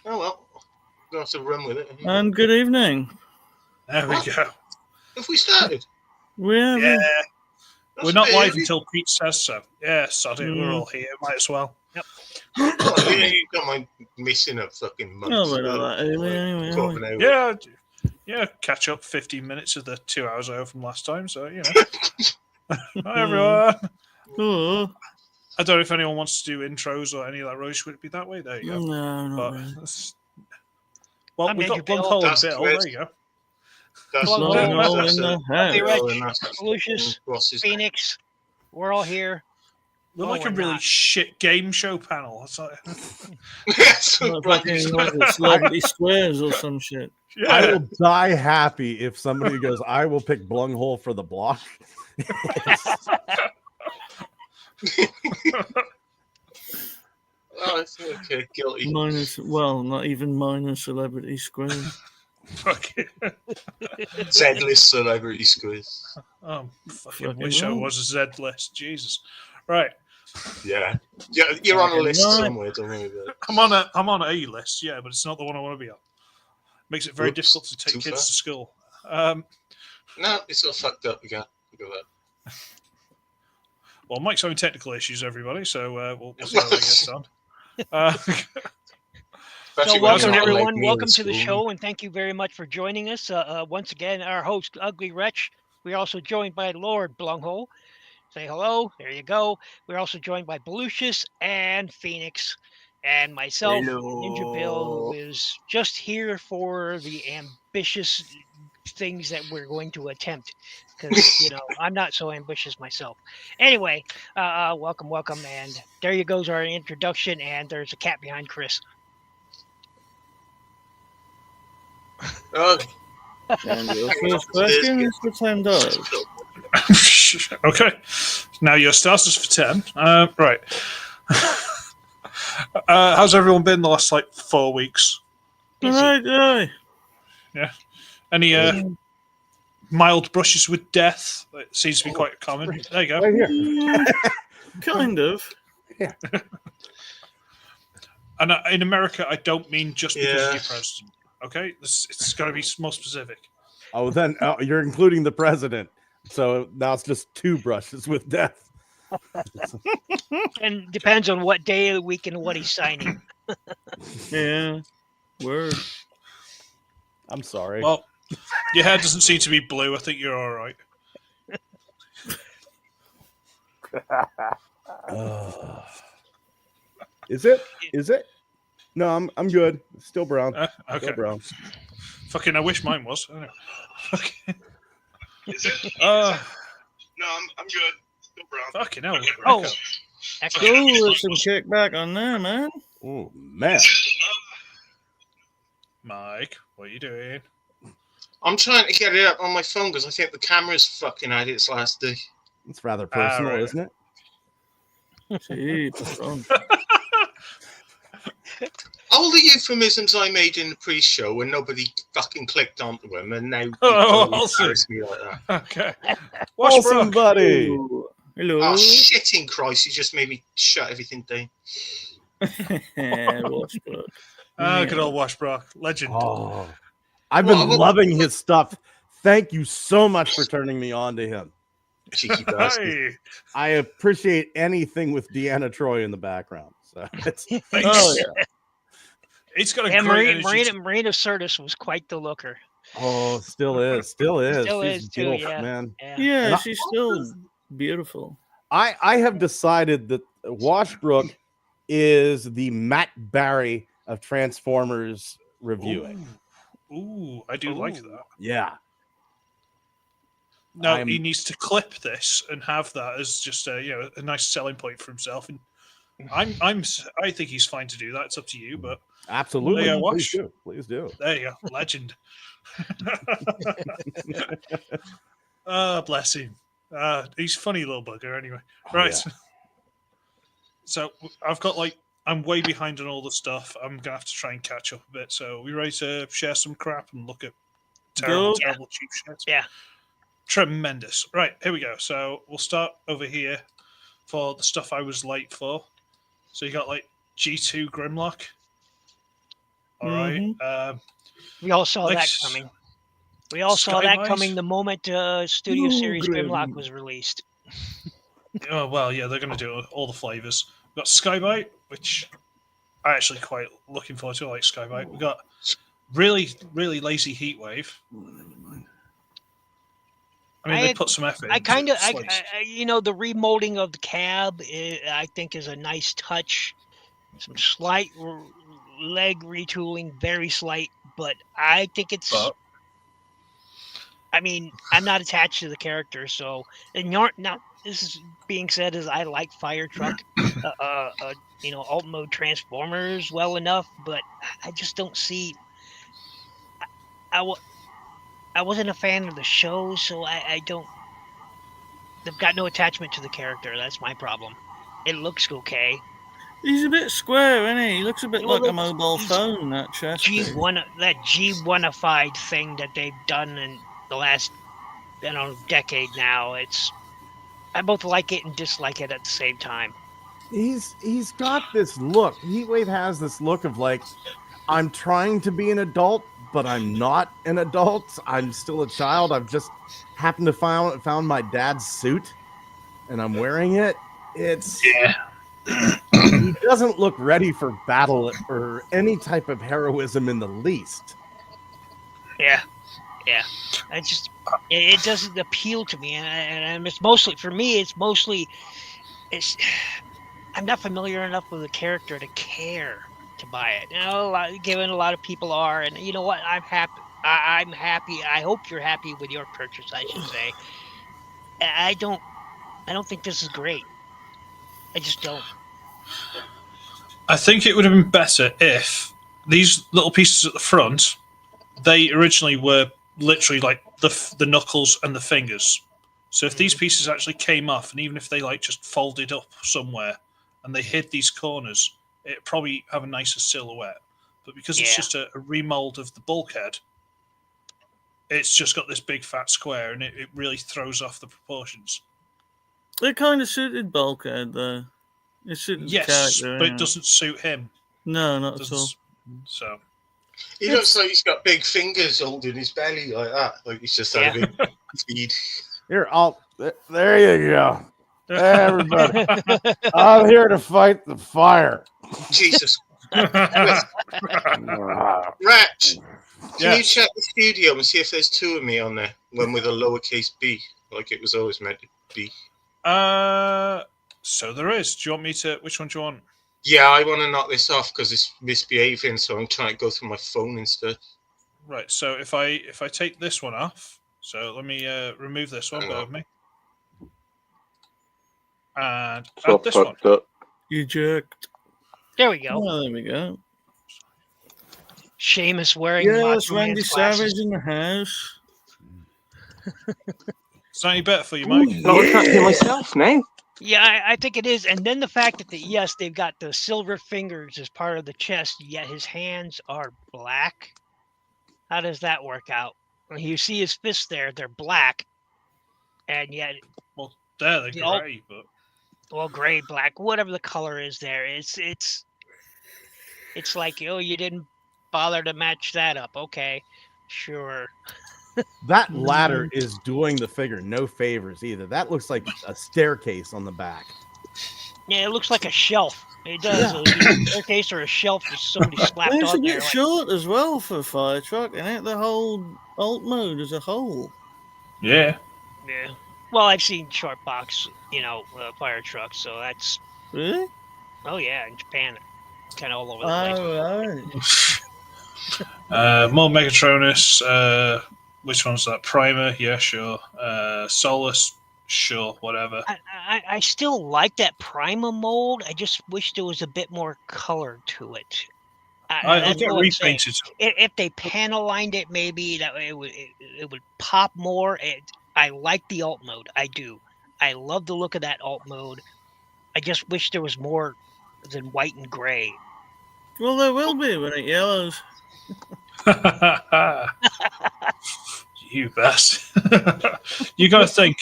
Oh well, we'll have to run with it. And good evening. There we go. Have we started? Yeah. We're not live early. until Pete says so. Yeah, sod it. We're all here. Might as well. Yep. You don't mind missing a fucking month. Oh, we're not that early anyway. Yeah. Catch up 15 minutes of the 2 hours I owe from last time. So, you know. Hi, everyone. Oh. I don't know if anyone wants to do intros or any of that rubbish. Would it be that way? There you go. No, not really. Well, we've got Blunghole and Bill. There you go. Blunghole in the Uglywretch, Balucious, Feenix. We're all here. We're like a really shit game show panel. It's like... like Celebrity Squares or some shit. Yeah. I will die happy if somebody goes, I will pick Blunghole for the block. Oh, it's okay. Guilty. Not even minor Celebrity Squares. Z-list Celebrity Squares. Fucking wish I was a Z-list. Jesus. Right. Yeah, you're on a list somewhere, don't worry about it. I'm on a list, yeah, but it's not the one I want to be on. Makes it very difficult to take kids to school. No, it's all fucked up again. Look at that. Well, Mike's having technical issues, everybody, so we'll see how that gets on. So welcome, everyone. Welcome to the show, and thank you very much for joining us. Once again, our host, Uglywretch. We're also joined by Lord Blunghole. Say hello. There you go. We're also joined by Balucious and Feenix and myself, NinjaBill, who is just here for the ambitious things that we're going to attempt. Because, you know, I'm not so ambitious myself. Anyway, welcome. And there you goes our introduction. And there's a cat behind Chris. And your first question is for $10. Okay. Now your starters for 10. Right. How's everyone been the last 4 weeks? Right. Yeah. Any mild brushes with death? It seems to be quite common. There you go. Right here. Kind of. Yeah. And in America, I don't mean just because you're president. Okay? It's got to be more specific. Oh, then you're including the president. So now it's just 2 brushes with death. And depends on what day of the week and what he's signing. Yeah. Word. I'm sorry. Well, your hair doesn't seem to be blue. I think you're all right. Is it? No, I'm good. It's still brown. Okay. Still brown. Fucking, I wish mine was. Okay. Is it? No, I'm good. Still brown. Fucking hell. Oh. Cool, there's some kickback on there, man. Oh, man. Mike, what are you doing? I'm trying to get it up on my phone because I think the camera's fucking had its last day. It's rather personal, right. isn't it? Gee, All the euphemisms I made in the pre-show when nobody fucking clicked onto them, and now embarrass me like that. Okay. Awesome, buddy. Hello. Oh, shitting Christ, you just made me shut everything down. Washbrook. Good old Washbrook. Legend. Oh, I've been loving his stuff. Thank you so much for turning me on to him. Cheeky bastard. Hey. I appreciate anything with Deanna Troy in the background. So it's It's got a great Marina Sirtis was quite the looker. Oh, still is. She's too, man. Yeah, she's still beautiful. I have decided that Washbrook is the Matt Barry of Transformers reviewing. Ooh, I do like that. Yeah. No, he needs to clip this and have that as just a nice selling point for himself. And I think he's fine to do that. It's up to you, but absolutely, please do. There you go, legend. Bless him. He's a funny little bugger anyway. Right. Yeah. So I'm way behind on all the stuff. I'm gonna have to try and catch up a bit. So we ready to share some crap and look at terrible cheap shit? Yeah. Tremendous. Right, here we go. So we'll start over here for the stuff I was late for. So you got G2 Grimlock. All right. We all saw that Next- coming. We all saw that Skybite? coming the moment Studio Series Grim. Grimlock was released. Oh well, yeah, they're going to do all the flavors. We've got Skybite, which I actually quite looking forward to. I like Skybite. We got really lazy Heatwave. I mean, they put some effort. I kind of, into it. the remolding of the cab, I think, is a nice touch. Some slight leg retooling, very slight, but I think it's. I mean, I'm not attached to the character, so now this is being said as I like Fire Truck, alt mode Transformers well enough, but I just don't see. I wasn't a fan of the show, so I don't. They've got no attachment to the character. That's my problem. It looks okay. He's a bit square, isn't he? He looks a bit Well, like a mobile phone, that chest. That G1ified thing that they've done in the last, decade now. I both like it and dislike it at the same time. He's got this look. Heatwave has this look of like, I'm trying to be an adult, but I'm not an adult. I'm still a child. I've just happened to found my dad's suit, and I'm wearing it. He doesn't look ready for battle or any type of heroism in the least. Yeah. It doesn't appeal to me, and it's mostly for me. I'm not familiar enough with the character to care to buy it. Given a lot of people are, and you know what? I'm happy. I'm happy. I hope you're happy with your purchase. I should say. I don't think this is great. I just don't. I think it would have been better if these little pieces at the front, they originally were literally like the knuckles and the fingers. So if these pieces actually came off, and even if they like just folded up somewhere and they hid these corners, it'd probably have a nicer silhouette. But because it's just a remold of the bulkhead, it's just got this big fat square, and it really throws off the proportions. It kind of suited Bulkhead, though. It suited the character, but it doesn't suit him. No, not at all. So he looks like he's got big fingers holding his belly like that. Like he's just had a big feed. Here, there you go. Everybody, I'm here to fight the fire. Jesus. Ratch, can you check the studio and see if there's two of me on there? One with a lowercase b, like it was always meant to be. So there is. Do you want me to? Which one do you want? Yeah, I want to knock this off because it's misbehaving, so I'm trying to go through my phone instead. Right. So if I take this one off, so let me remove this one. Bear with me. And add this one. You jerked. There we go. Oh, there we go. Seamus wearing yes, Randy Savage in the house. Is that any better for you, Mike? Not looking at myself now. Yeah, I think it is. And then the fact that they've got the silver fingers as part of the chest, yet his hands are black. How does that work out? When you see his fists there, they're black, and yet they're gray, gray, black, whatever the color is there. It's like, you didn't bother to match that up. Okay, sure. That ladder is doing the figure no favors either. That looks like a staircase on the back. Yeah, it looks like a shelf. It does. Yeah. A staircase or a shelf that somebody slapped it's on a bit there. short as well for Fire Truck, isn't it? The whole alt mode as a whole. Yeah. Yeah. Well, I've seen short box, Fire Truck, so that's... Really? Oh, yeah, in Japan. Kind of all over the place. Right. More Megatronus. Which one's that? Primer? Yeah, sure. Solus? Sure, whatever. I still like that Prima mold. I just wish there was a bit more color to it. I'll get repainted. If they panel lined it, maybe that it would pop more. I like the alt mode. I do. I love the look of that alt mode. I just wish there was more than white and gray. Well, there will be when it yellows. You bastard. You got to think,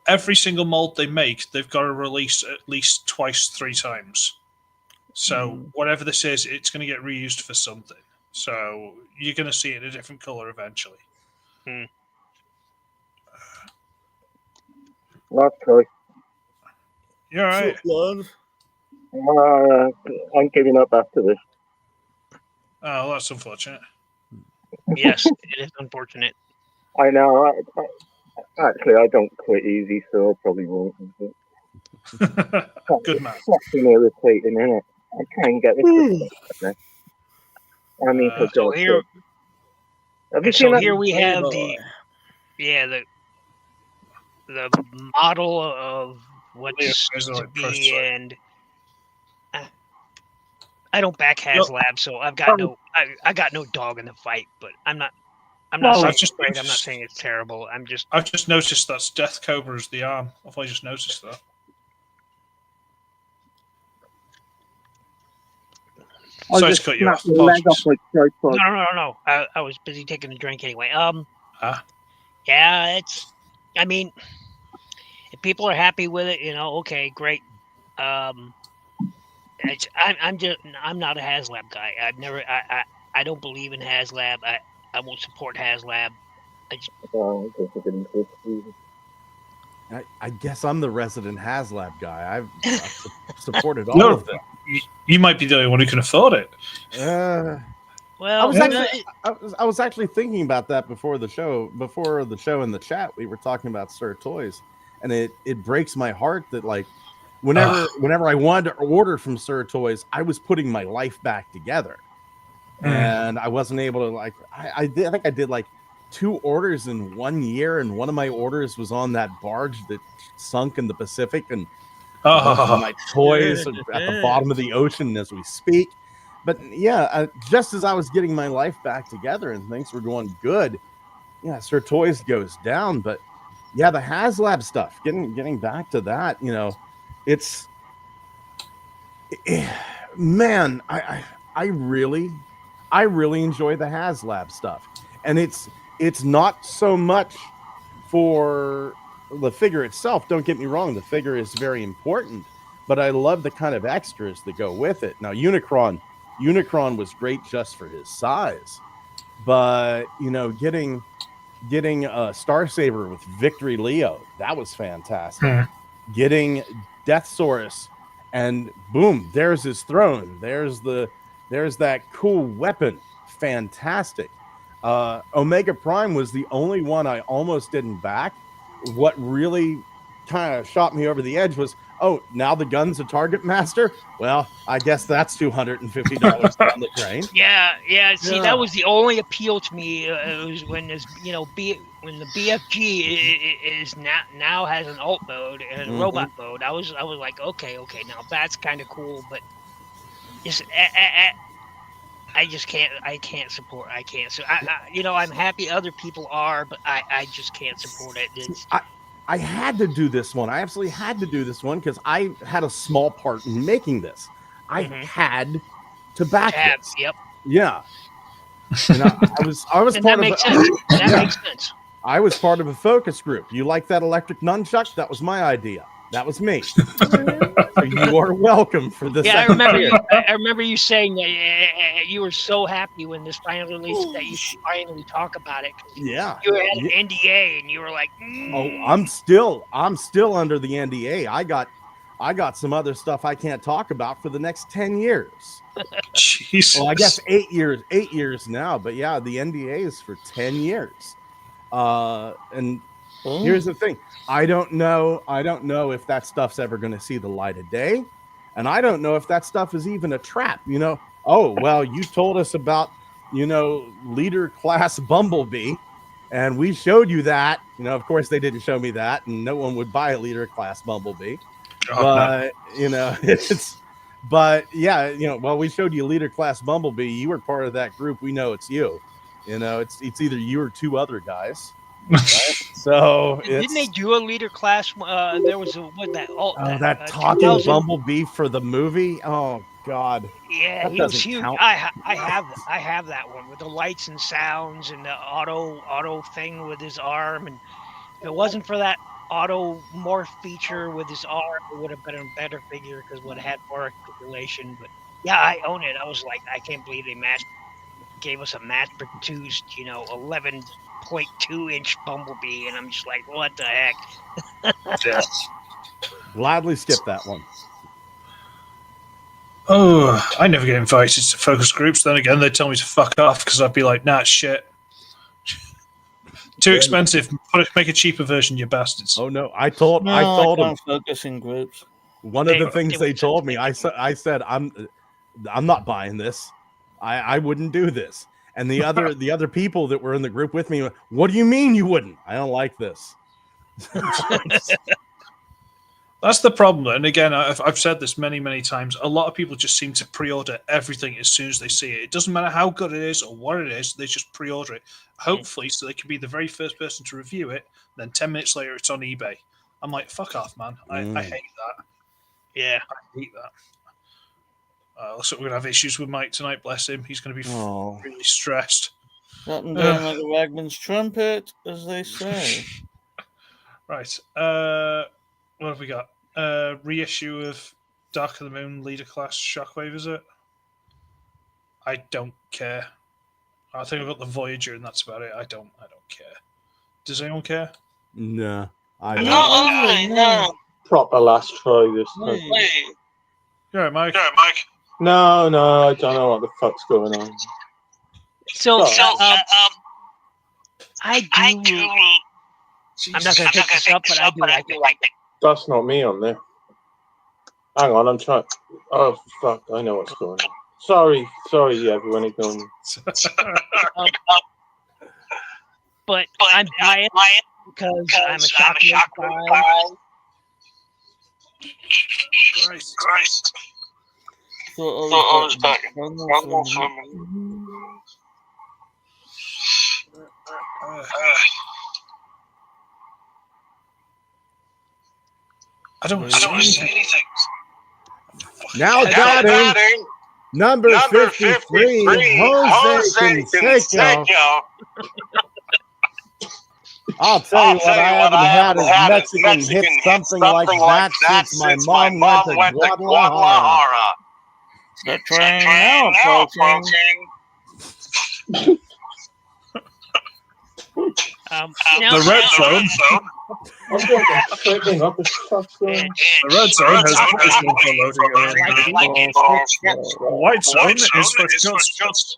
every single mold they make, they've got to release at least twice, 3 times. So whatever this is, it's going to get reused for something. So you're going to see it in a different color eventually. Okay. You're right. I'm giving up after this. Oh, that's unfortunate. Yes, it is unfortunate. I know. Actually, I don't quit easy, so I probably won't. Good man. It's fucking irritating, isn't it? I can't get this. I mean, for So God's here, sake. Have you so seen that? here we have Playboy. the model of what's There's the to right be, prototype. and I don't back HasLab, so I've got I got no dog in the fight. But I'm not saying it's great. I'm not saying it's terrible. I've just noticed that's Death Cobra's the arm. I just noticed that. Sorry to cut you off. No. I was busy taking a drink anyway. Yeah, I mean, if people are happy with it, okay, great. I'm not a HasLab guy. I don't believe in HasLab. I won't support HasLab. I guess I'm the resident HasLab guy. I've supported all of them. You might be the only one who can afford it. Well, I was actually thinking about that before the show. Before the show in the chat, we were talking about Sir Toys, and it breaks my heart that like whenever I wanted to order from Sir Toys, I was putting my life back together, and I wasn't able to I think I did like 2 orders in 1 year, and one of my orders was on that barge that sunk in the Pacific, and my toys are at the bottom of the ocean as we speak. But yeah, just as I was getting my life back together and things were going good, Sir Toys goes down. But yeah, the HasLab stuff, getting back to that, it's man, I really enjoy the HasLab stuff, and it's not so much for the figure itself. Don't get me wrong, the figure is very important, but I love the kind of extras that go with it. Now, Unicron was great just for his size, but getting a Star Saber with Victory Leo, that was fantastic. Getting Deathsaurus, and boom, there's his throne. There's that cool weapon, fantastic. Omega Prime was the only one I almost didn't back. What really kind of shot me over the edge was, now the gun's a Target Master? Well, I guess that's $250 down the drain. Yeah. See, that was the only appeal to me. It was when when the BFG is now has an alt mode and a robot mode. I was like, okay, now that's kind of cool, but just I just can't. I can't support. I can't. So I'm happy other people are, but I just can't support it. I had to do this one. I absolutely had to do this one because I had a small part in making this. I had to back this. Yep. Yeah. And I was and part that of makes sense. That makes sense. I was part of a focus group. You like that electric nunchuck? That was my idea. That was me. So you are welcome for this. Yeah, I remember you saying that you were so happy when this finally released that you should finally talk about it. Yeah, you had an NDA and you were like, "Oh, I'm still under the NDA. I got some other stuff I can't talk about for the next 10 years." Jesus. Well, I guess 8 years. 8 years now, but yeah, the NDA is for 10 years. And here's the thing. I don't know if that stuff's ever going to see the light of day. And I don't know if that stuff is even a trap. You told us about, leader class Bumblebee, and we showed you that. Of course they didn't show me that, and no one would buy a leader class Bumblebee. But we showed you leader class Bumblebee. You were part of that group. We know it's you. It's either you or 2 other guys. Right? So didn't they do a leader class? There was that talking Bumblebee for the movie. Oh God. Yeah, he was huge. I have that one with the lights and sounds and the auto thing with his arm. And if it wasn't for that auto morph feature with his arm, it would have been a better figure because it would have had more articulation. But yeah, I own it. I was like, I can't believe they matched. gave us a mass-produced, 11.2-inch Bumblebee, and I'm just like, what the heck? Gladly skip that one. Oh, I never get invited to focus groups. Then again, they tell me to fuck off because I'd be like, nah, shit. Too expensive. Make a cheaper version, you bastards. Oh no, I told them. Can't focus in groups. One of the things they told me, I said, I'm not buying this. I wouldn't do this. And the other people that were in the group with me, what do you mean you wouldn't? I don't like this. That's the problem. And again, I've said this many, many times. A lot of people just seem to pre-order everything as soon as they see it. It doesn't matter how good it is or what it is. They just pre-order it, hopefully, so they can be the very first person to review it. Then 10 minutes later, it's on eBay. I'm like, fuck off, man. I hate that. Yeah. I hate that. Looks like we're going to have issues with Mike tonight. Bless him. He's going to be really stressed. Up and down like a ragman's trumpet, as they say. Right. What have we got? Reissue of Dark of the Moon Leader Class Shockwave, is it? I don't care. I think I've got the Voyager, and that's about it. I don't care. Does anyone care? No, I don't. No. Proper last try this time. You're right, Mike. No, I don't know what the fuck's going on. So, I do. I'm not going to pick this up, but I do like it. That's not me on there. Hang on, I'm trying. Oh fuck, I know what's going on. Sorry, everyone, ignore me. But I'm buying it because I'm a Shockwave guy. Christ. I was back. I don't see anything. Now batting number 53, Jose Canseco. I'll tell you what, I haven't had is Mexican hit something like that since my mom went to Guadalajara. The train now approaching. The red zone. I'm going to freaking up the fuck's going on. The red zone has additional loading around. The white zone is for just.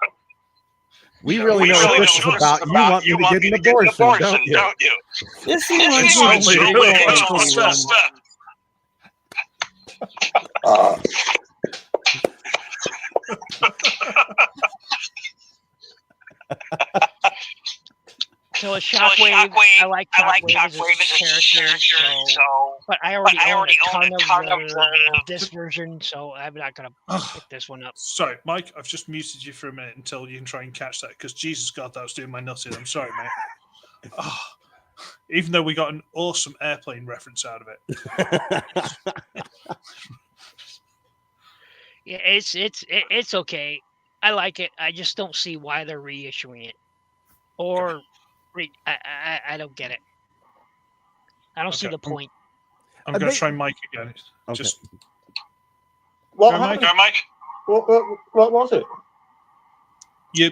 We really know what this is about. You want me to get an abortion, don't you? This is Only illogical stuff. So a Shockwave, I like Shockwave as a character, but I already own a ton of this version, so I'm not going to pick this one up. Sorry, Mike, I've just muted you for a minute until you can try and catch that, because Jesus God, that was doing my nuts in. I'm sorry, mate. Even though we got an awesome airplane reference out of it. Yeah, it's okay. I like it. I just don't see why they're reissuing it. Or... I don't get it. I don't see the point. I'm going to try Mike again. Okay. Just What go, happened? Mike. What was it? Your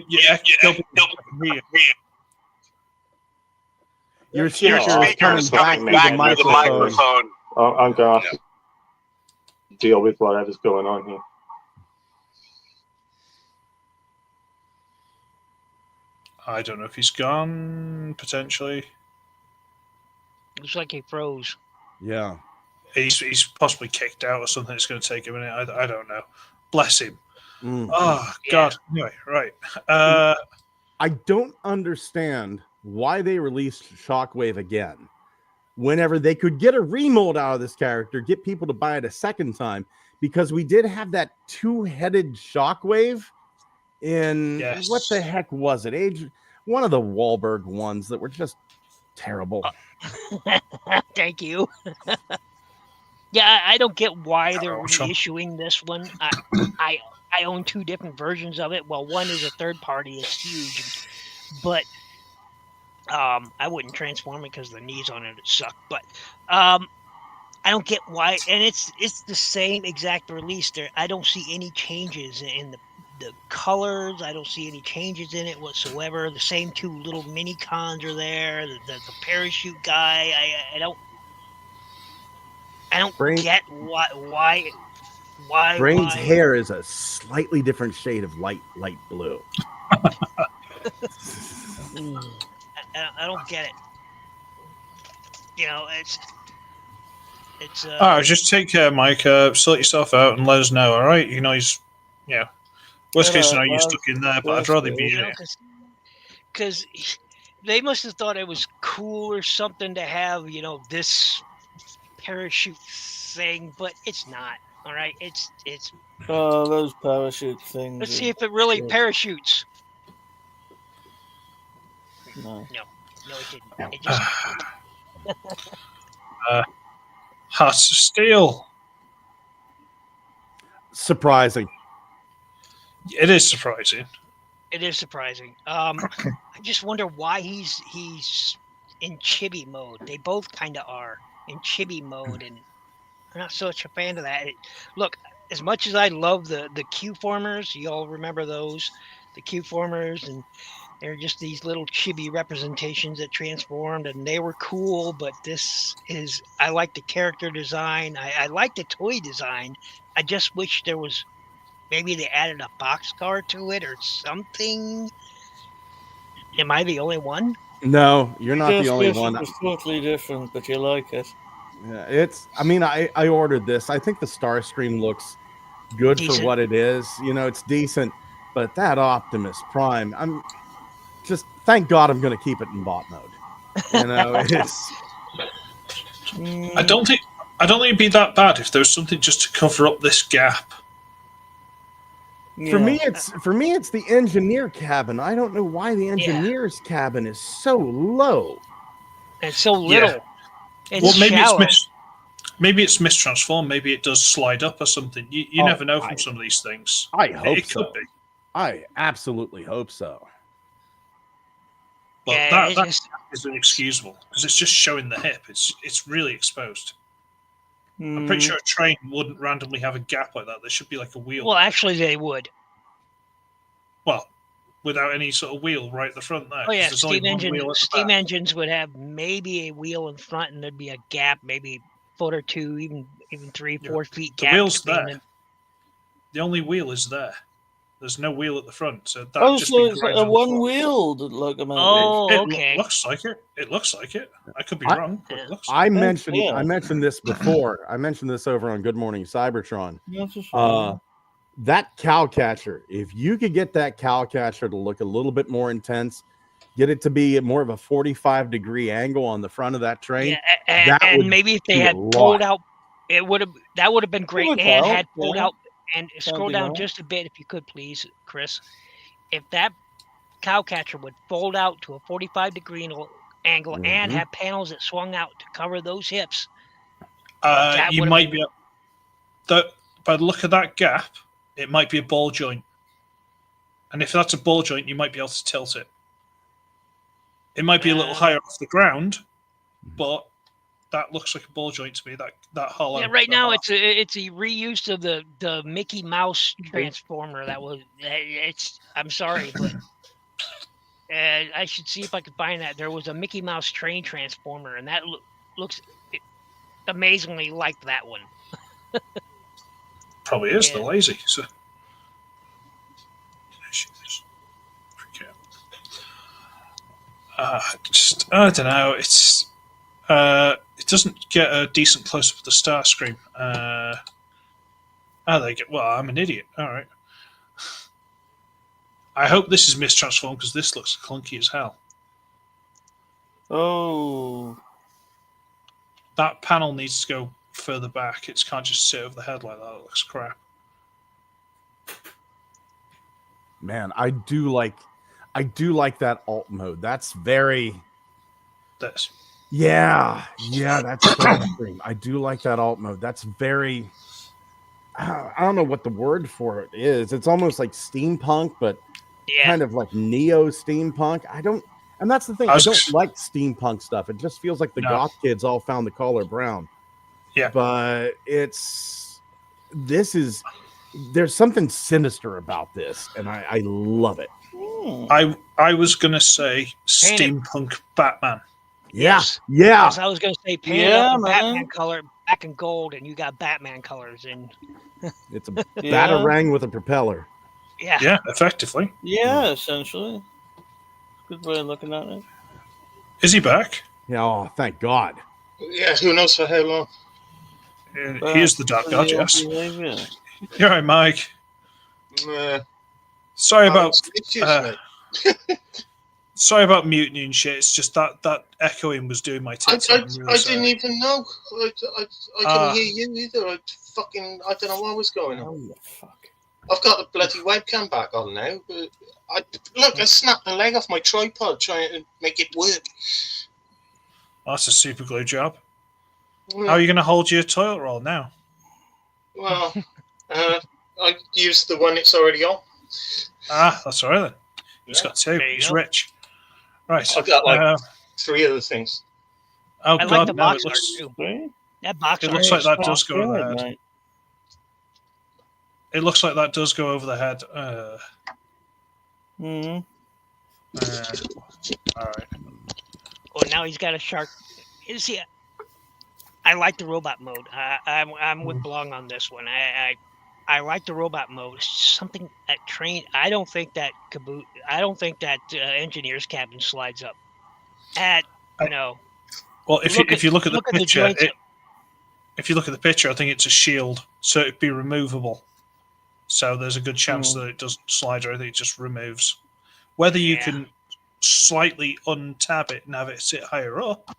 speaker is coming back to the microphone. I'm going to have to deal with whatever's going on here. I don't know if he's gone, potentially. Looks like he froze. Yeah. He's possibly kicked out or something. It's going to take a minute. I don't know. Bless him. Oh, God. Anyway, right. I don't understand why they released Shockwave again. Whenever they could get a remold out of this character, get people to buy it a second time, because we did have that two-headed Shockwave in what the heck was it? One of the Wahlberg ones that were just terrible. Thank you. Yeah, I don't get why they're reissuing this one. I own two different versions of it. Well, one is a third party. It's huge, but I wouldn't transform it because the knees on it suck. But I don't get why, and it's the same exact release. There, I don't see any changes in the colors. I don't see any changes in it whatsoever. The same two little mini cons are there. The parachute guy. I don't get why. Brain's hair is a slightly different shade of light blue. I don't get it. You know, it's. Just take care, Mike. Sort yourself out and let us know. All right, he's, worst case scenario, you're stuck in there, but I'd rather be here. Because they must have thought it was cool or something to have, this parachute thing, but it's not. All right, it's. Oh, those parachute things. Let's see if it really parachutes. No, it didn't. It just. Hearts of Steel. Surprising. It is surprising. It is surprising. I just wonder why he's in chibi mode. They both kind of are in chibi mode, and I'm not such a fan of that. Look, as much as I love the Q-formers, you all remember those, the Q-formers, and they're just these little chibi representations that transformed, and they were cool, but this is, I like the character design. I like the toy design. I just wish there was, maybe they added a boxcar to it or something. Am I the only one? No, you're not the only one. It's totally different, but you like it. Yeah, I ordered this. I think the Starscream looks good decent for what it is. It's decent, but that Optimus Prime, thank God I'm going to keep it in bot mode. It's. I don't think it'd be that bad if there was something just to cover up this gap. For me, it's the engineer cabin. I don't know why the engineer's cabin is so low. It's so little. Yeah. It's maybe it's mistransformed. Maybe it does slide up or something. You never know from some of these things. I hope it so. Could be. I absolutely hope so. But that is inexcusable because it's just showing the hip. It's really exposed. I'm pretty sure a train wouldn't randomly have a gap like that. There should be like a wheel. Well, actually, they would. Well, without any sort of wheel right at the front there. Oh yeah, steam engines would have maybe a wheel in front, and there'd be a gap, maybe a foot or two, even 3-4 feet gap. The wheel's there. The only wheel is there. There's no wheel at the front, so that just it's a one-wheeled locomotive. Oh, okay. It looks like it. It looks like it. I could be wrong. But it looks I mentioned this before. I mentioned this over on Good Morning Cybertron. That cow catcher. If you could get that cow catcher to look a little bit more intense, get it to be more of a 45-degree angle on the front of that train. Yeah, and maybe if they had pulled out, that would have been great. And had pulled out. And scroll down just a bit, if you could, please, Chris. If that cow catcher would fold out to a 45-degree angle and have panels that swung out to cover those hips, you might be. By the look of that gap, it might be a ball joint. And if that's a ball joint, you might be able to tilt it. It might be a little higher off the ground, but that looks like a ball joint to me. That hollow. Yeah, right now it's a reuse of the Mickey Mouse transformer. That was. I'm sorry, but I should see if I could find that. There was a Mickey Mouse train transformer, and that looks amazingly like that one. Probably is. They're lazy. So. I don't know. It's. It doesn't get a decent close-up of the Starscream. I'm an idiot. All right. I hope this is mistransformed because this looks clunky as hell. Oh. That panel needs to go further back. It can't just sit over the head like that. It looks crap. Man, I do like that alt mode. That's very... This. Yeah, that's Starscream. I do like that alt mode. That's very... I don't know what the word for it is. It's almost like steampunk, but kind of like neo-steampunk. And that's the thing. I don't like steampunk stuff. It just feels like the goth kids all found the color brown. Yeah. But this is there's something sinister about this, and I love it. I was gonna say steampunk Batman. Yes. Yeah. Yes, I was going to say paint it up in Batman color, black and gold, and you got Batman colors in. It's a batarang with a propeller. Yeah. Yeah, effectively. Yeah, essentially. Good way of looking at it. Is he back? Yeah, oh, thank God. Yeah, who knows for how long? Here's the Dark God, yes. Behavior. You're right, Mike. Uh, Sorry about issues, sorry about mutiny and shit. It's just that echoing was doing my tits. I didn't even know. I couldn't hear you either. I don't know what was going on. Oh, fuck. I've got the bloody webcam back on now, but I snapped the leg off my tripod trying to make it work. That's a super glue job. How are you going to hold your toilet roll now? Well, I used the one it's already on. That's all right then. He's got two. He's rich. Right. I've got 3 other things. Oh, I God, like the no, box it art looks, too. That box it art. looks like that does go Good, over the head. mate. It looks like that does go over the head. All right. Oh, now he's got a shark. See, I like the robot mode. I'm with Blung on this one. I like the robot mode. It's something that train. I don't think that engineer's cabin slides up. Well, if you look at the picture, joints. if you look at the picture, I think it's a shield, so it'd be removable. So there's a good chance that it doesn't slide or anything; it just removes. Whether you can slightly untab it and have it sit higher up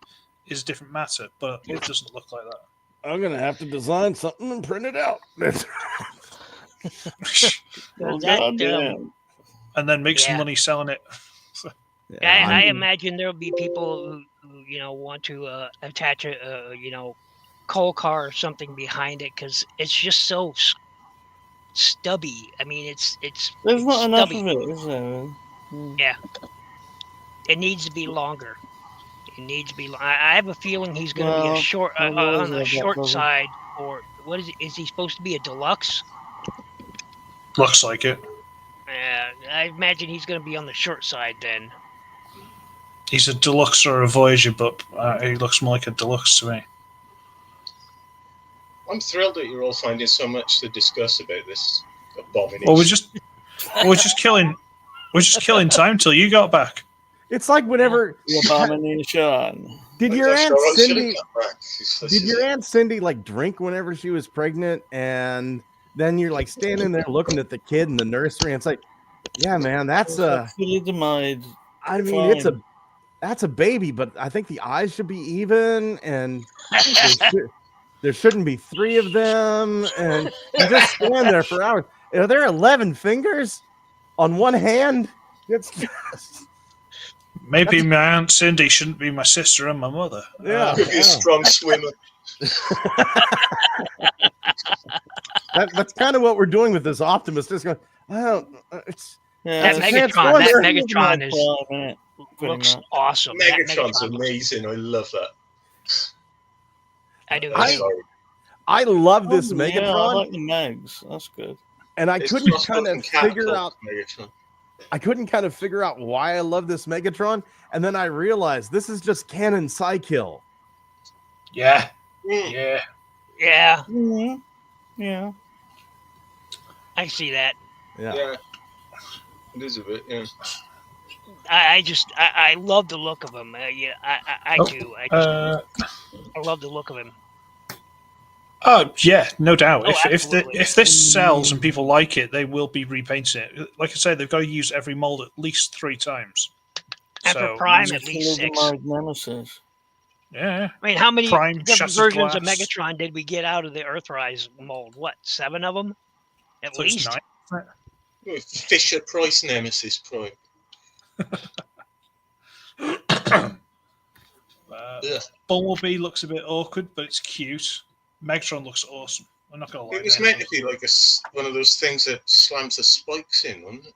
is a different matter, but it doesn't look like that. I'm gonna have to design something and print it out. And then make some money selling it. I imagine there'll be people who want to attach a coal car or something behind it because it's just so stubby. I mean, it's There's not enough stubby. of it, is there? Yeah, it needs to be longer. It needs to be. I have a feeling he's going to be a short on the short side. Or what is it? Is he supposed to be a deluxe? Looks like it. I imagine he's going to be on the short side then. He's a deluxe or a Voyager, but he looks more like a deluxe to me. I'm thrilled that you're all finding so much to discuss about this abomination. Well, we're just killing time till you got back. It's like whenever The abomination. Did your That's aunt how I should've Cindy? got back. Did your aunt Cindy like drink whenever she was pregnant, and then you're like standing there looking at the kid in the nursery, and it's like, yeah, man, that's a. I mean, that's a baby, but I think the eyes should be even, and there shouldn't be 3 of them, and you just stand there for hours. Are there 11 fingers on one hand? It's just. Maybe my Aunt Cindy shouldn't be my sister and my mother. Yeah, Could be a strong swimmer. That's kind of what we're doing with this Optimus. Just going, it's That Megatron looks awesome. Megatron's amazing. I love that. I do. I love this Megatron. Yeah, I like the Megs. That's good. And I It's couldn't just kind of fucking catapult figure out. Megatron. I couldn't kind of figure out why I love this Megatron, and then I realized this is just canon Psykill. Yeah. Yeah. Mm-hmm. Yeah. I see that. Yeah. It is a bit, yeah. I love the look of him. I do. I love the look of him. Oh yeah, no doubt. Oh, If this sells and people like it, they will be repainting it. Like I say, they've got to use every mold at least 3 times. And for Prime, at least 6. Nemesis. Yeah. I mean, how many Prime different chest of versions of glass. Megatron did we get out of the Earthrise mold? What, 7 of them? At So it's least. 9. Fisher Price Nemesis Prime. Bumblebee looks a bit awkward, but it's cute. Megatron looks awesome. I'm not gonna lie. It was meant to be like one of those things that slams the spikes in, wasn't it?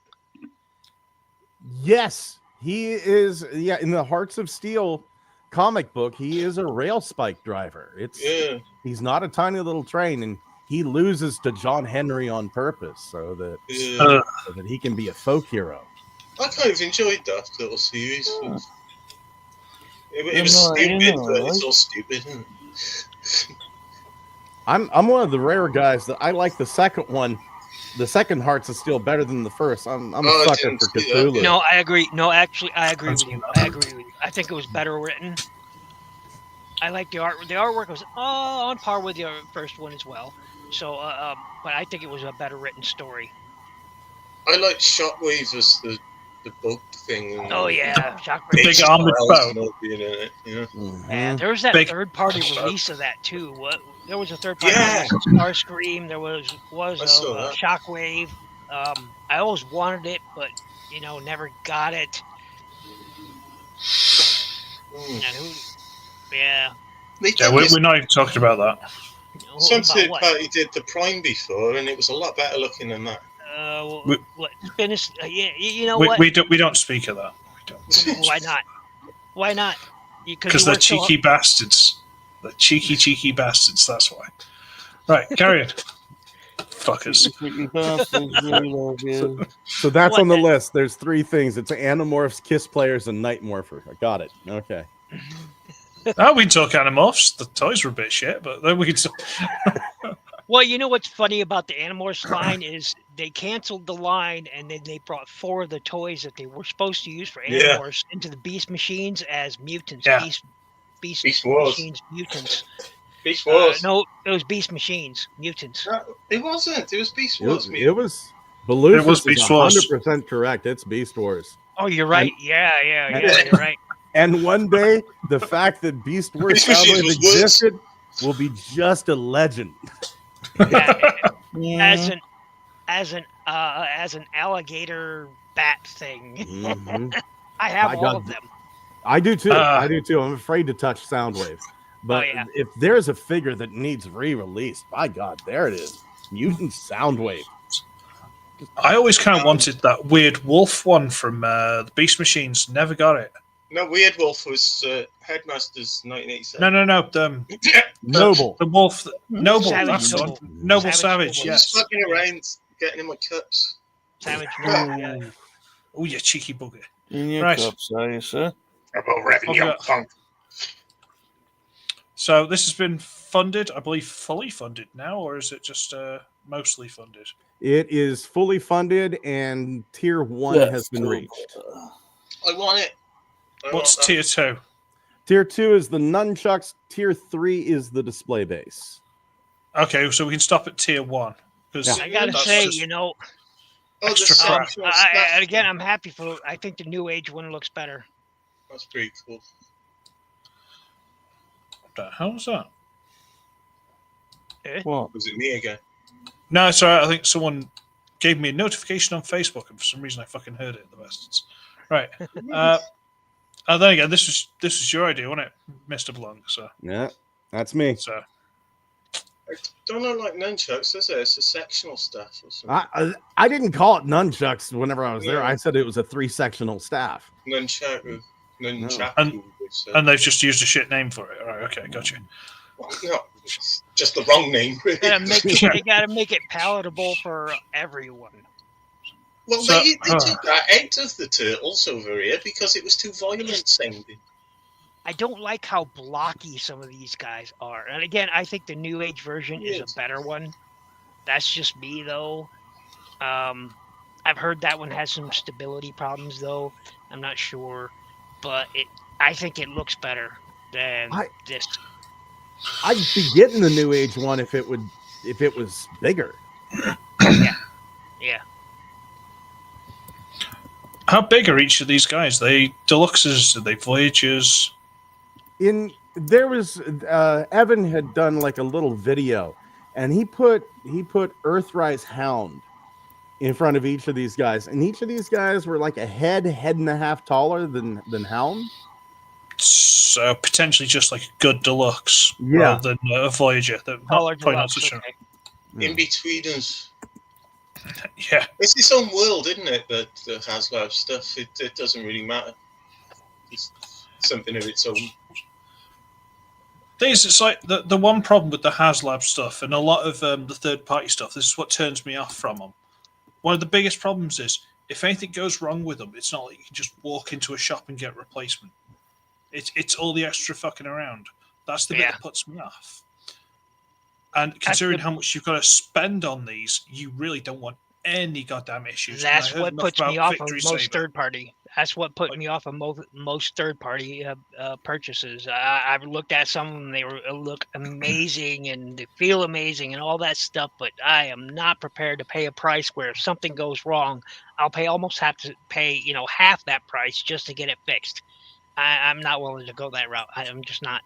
Yes, he is. Yeah, in the Hearts of Steel comic book, he is a rail spike driver. He's not a tiny little train, and he loses to John Henry on purpose so that he can be a folk hero. I kind of enjoyed that little series. It was stupid, but it's all stupid, isn't it? I'm one of the rare guys that I like the second one. The second Hearts is still better than the first. I'm a sucker for Cthulhu. No, I agree. No, actually, I agree with you. I think it was better written. I like the art. The artwork was on par with the first one as well. So, but I think it was a better written story. I like Shockwave as the bug thing. Oh yeah, Shockwave. Big armored foe. Yeah, there was that third-party release of that too. There was a third-party release of Starscream. There was Shockwave. I always wanted it, but never got it. We're not even talking about that. Some third party did the Prime before, and it was a lot better looking than that. What? Finish? What? We don't speak of that. We don't. Why not? Why not? Because they're cheeky bastards. The cheeky bastards. That's why. Right, carry on. Fuckers. So that's on the list. There's 3 things. It's Animorphs, Kiss Players, and Night Morpher. I got it. Okay. We talk Animorphs. The toys were a bit shit, but then we can talk. Well, you know what's funny about the Animorphs line is they canceled the line and then they brought 4 of the toys that they were supposed to use for Animorphs into the Beast Machines as mutants. Yeah. Beast Machines mutants. Beast Wars. No, it was Beast Machines mutants. It wasn't. It was Beast Wars. It was. Balucious it was Beast Wars. 100% correct. It's Beast Wars. Oh, you're right. Yeah, you're right. And one day, the fact that Beast Wars Soundwave existed will be just a legend. As an alligator bat thing. Mm-hmm. I have all of them. I do too. I'm afraid to touch Soundwave. But if there's a figure that needs re-released, by God, there it is. Mutant Soundwave. I always kind of wanted that Weird Wolf one from the Beast Machines. Never got it. No, Weird Wolf was Headmasters 1987. No. Noble. The wolf. Noble. Savage That's Noble. one. Noble Savage. Yes. Just fucking around, getting in my cups. Savage Noble. Oh, you cheeky bugger. In your cups, are you, sir? About revenue punk. So this has been funded, I believe, fully funded now, or is it just mostly funded? It is fully funded, and Tier 1 has been reached. I want it. What's Tier 2? Tier 2 is the nunchucks. Tier 3 is the display base. Okay, so we can stop at Tier 1. I gotta say, extra crap. And again, I'm happy for. I think the New Age one looks better. That's pretty cool. What the hell was that? What? Was it me again? No, sorry. I think someone gave me a notification on Facebook, and for some reason I fucking heard it. The bastards. Right. And then again, this was your idea, wasn't it, Mr. Blung? So yeah, that's me. So I don't know, like nunchucks, is it? It's a sectional staff or something. I didn't call it nunchucks whenever I was there. I said it was a 3-sectional staff. Nunchaku. And they've just used a shit name for it. All right, okay, gotcha. Well, no, it's just the wrong name. They gotta make it palatable for everyone. Well, they took that out of the Turtles over here because it was too violent sounding. I don't like how blocky some of these guys are. And again, I think the New Age version is a better one. That's just me, though. I've heard that one has some stability problems, though. I'm not sure. But I think it looks better than this. I'd be getting the New Age one if it was bigger. Yeah. How big are each of these guys? They deluxes? Are they Voyagers? There was Evan had done like a little video, and he put Earthrise Hound in front of each of these guys, and each of these guys were like a head and a half taller than Hound. So potentially just like a good deluxe, rather than a Voyager. In between us. Yeah, it's its own world, isn't it? That Hasbro stuff. It doesn't really matter. It's something of its own. It's like the one problem with the HasLab stuff and a lot of the third-party stuff. This is what turns me off from them. One of the biggest problems is if anything goes wrong with them, it's not like you can just walk into a shop and get a replacement. It's all the extra fucking around. That's the bit that puts me off. And considering how much you've got to spend on these, you really don't want any goddamn issues. That's what puts me off of most third party. That's what put me off of most third party purchases. I've looked at some of them; they look amazing and they feel amazing and all that stuff. But I am not prepared to pay a price where if something goes wrong, I'll have to pay half that price just to get it fixed. I'm not willing to go that route. I'm just not.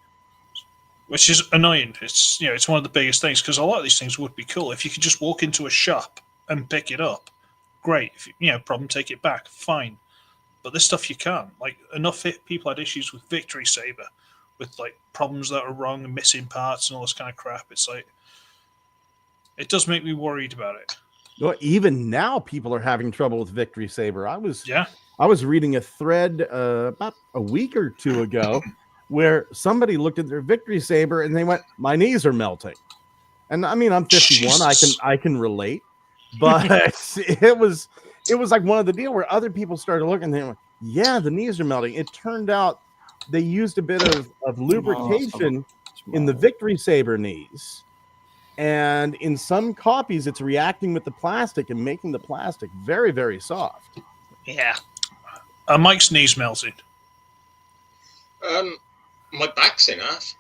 Which is annoying. It's it's one of the biggest things because a lot of these things would be cool if you could just walk into a shop and pick it up. Great. If problem, take it back. Fine. But this stuff you can't. Like enough people had issues with Victory Saber, with like problems that are wrong and missing parts and all this kind of crap. It's like it does make me worried about it. Well, even now, people are having trouble with Victory Saber. I was reading a thread about a week or two ago where somebody looked at their Victory Saber and they went, "My knees are melting." And I mean, I'm 51. Jesus. I can relate, but it was like one of the deal where other people started looking and they went, "Yeah, the knees are melting." It turned out they used a bit of lubrication in the Victory Saber knees. And in some copies, it's reacting with the plastic and making the plastic very, very soft. Yeah. Mike's knees melted. My back's in half.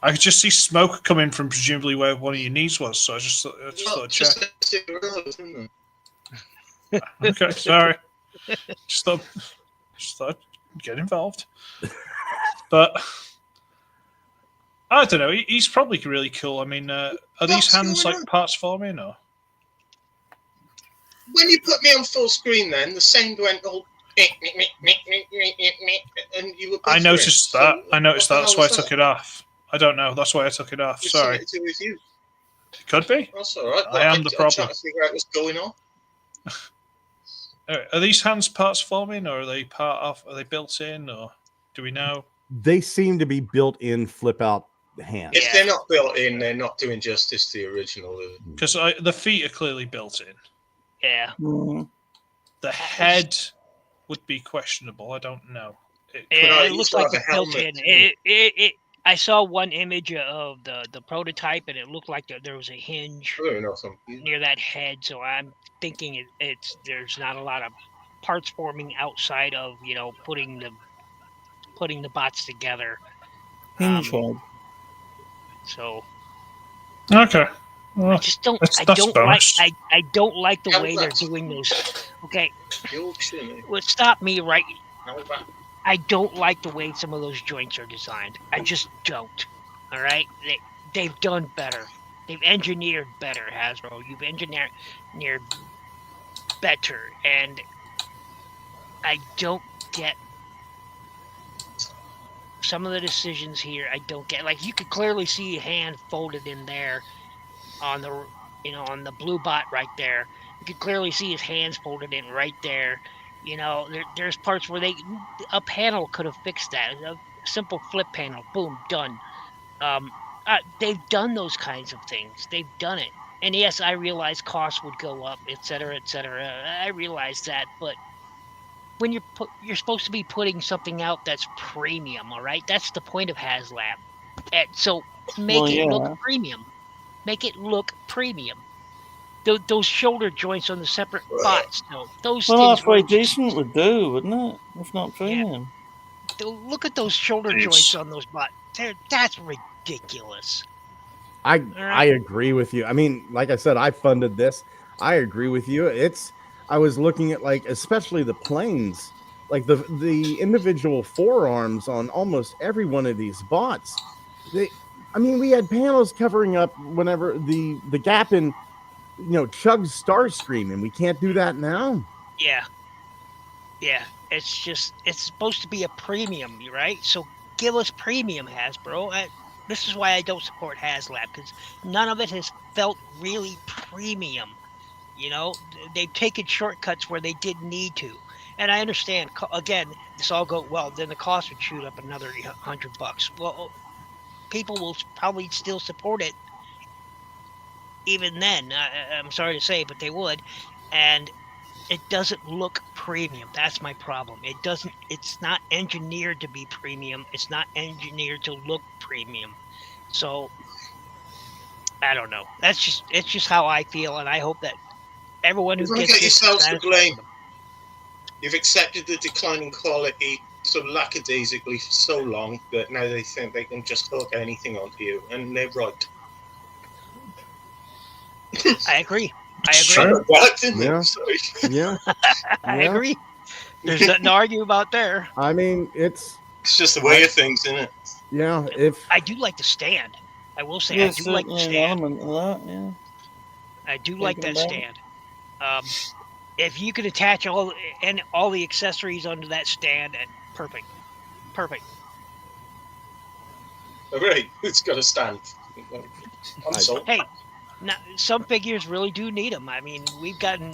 I could just see smoke coming from presumably where one of your knees was, so I just thought I'd check. Okay, sorry. Just thought I'd get involved. But I don't know. He's probably really cool. I mean, are these hands like parts forming or? When you put me on full screen, then the sound went all. And you were. I noticed that. I noticed that. That's why I took it off. I don't know. That's why I took it off. It's Sorry. something to do with you. It could be. That's all right. I am the problem. I'm trying to figure out what's going on. Are these hands parts forming, or are they part of? Are they built in, or do we know? They seem to be built-in flip-out hands. If they're not built in, they're not doing justice to the original. Because the feet are clearly built in. Yeah. The head would be questionable. I don't know. It looks like it's built in. I saw one image of the prototype, and it looked like there was a hinge near that head. So I'm thinking there's not a lot of parts forming outside of putting the bots together. Hinge head. So. Okay. Well, I just don't. I don't like the way they're doing those. Okay. Well, stop me right. I don't like the way some of those joints are designed. I just don't. All right. They've done better. They've engineered better, Hasbro. You've engineered better, and I don't get some of the decisions here. I don't get. Like, you could clearly see a hand folded in there on the on the blue bot right there. You could clearly see his hands folded in right there. There's parts where a panel could have fixed that. A simple flip panel, boom, done. They've done those kinds of things. They've done it. And yes, I realize costs would go up, et cetera, et cetera. I realize that, but when you're supposed to be putting something out that's premium, all right? That's the point of HasLab. So make it look premium. Make it look premium. Those shoulder joints on the separate bots, those things. Halfway decent would do, wouldn't it? If not premium. Yeah. Look at those shoulder joints on those bots. That's ridiculous. I agree with you. I mean, like I said, I funded this. I agree with you. I was looking at especially the planes, like the individual forearms on almost every one of these bots. We had panels covering up whenever the gap in Chug's Starscream, and we can't do that now. Yeah. It's supposed to be a premium, right? So give us premium, Hasbro. This is why I don't support HasLab, because none of it has felt really premium. They've taken shortcuts where they didn't need to. And I understand, again, this all go well, then the cost would shoot up another $100. Well, people will probably still support it. Even then, I'm sorry to say, but they would, and it doesn't look premium. That's my problem. It doesn't. It's not engineered to be premium. It's not engineered to look premium. So I don't know. It's just how I feel, and I hope that everyone who You're gonna gets get this yourselves to satisfied blame. with them. You've accepted the declining quality so lackadaisically for so long that now they think they can just hook anything onto you, and they're right. I agree. Sure. What, didn't Yeah. it? Sorry. Yeah. I Yeah. agree. There's nothing to argue about there. I mean, it's It's just the way of things, isn't it? yeah. If I do like the stand. I will say There's I do like the certainly an stand. element of that, yeah. I do like Thinking that about it. stand. If you could attach all the accessories onto that stand, perfect. All right, it's got to stand. I'm sold. Hey, now, some figures really do need them. I mean, we've gotten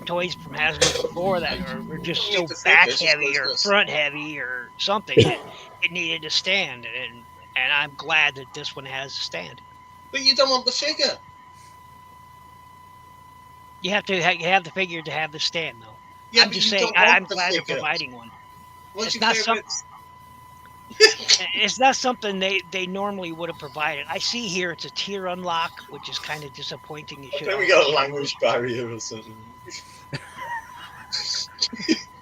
toys from Hasbro before that are just so Need the back figures, heavy just or like this. front heavy or something that it needed to stand, and I'm glad that this one has a stand. But you don't want the figure. You have to have the figure to have the stand, though. Yeah, I'm but just you saying, don't want I'm the glad they're figure. providing one. Once It's you not clear some- it, It's not something they normally would have provided. I see here it's a tier unlock, which is kind of disappointing. You should then we always got a do. language barrier or something.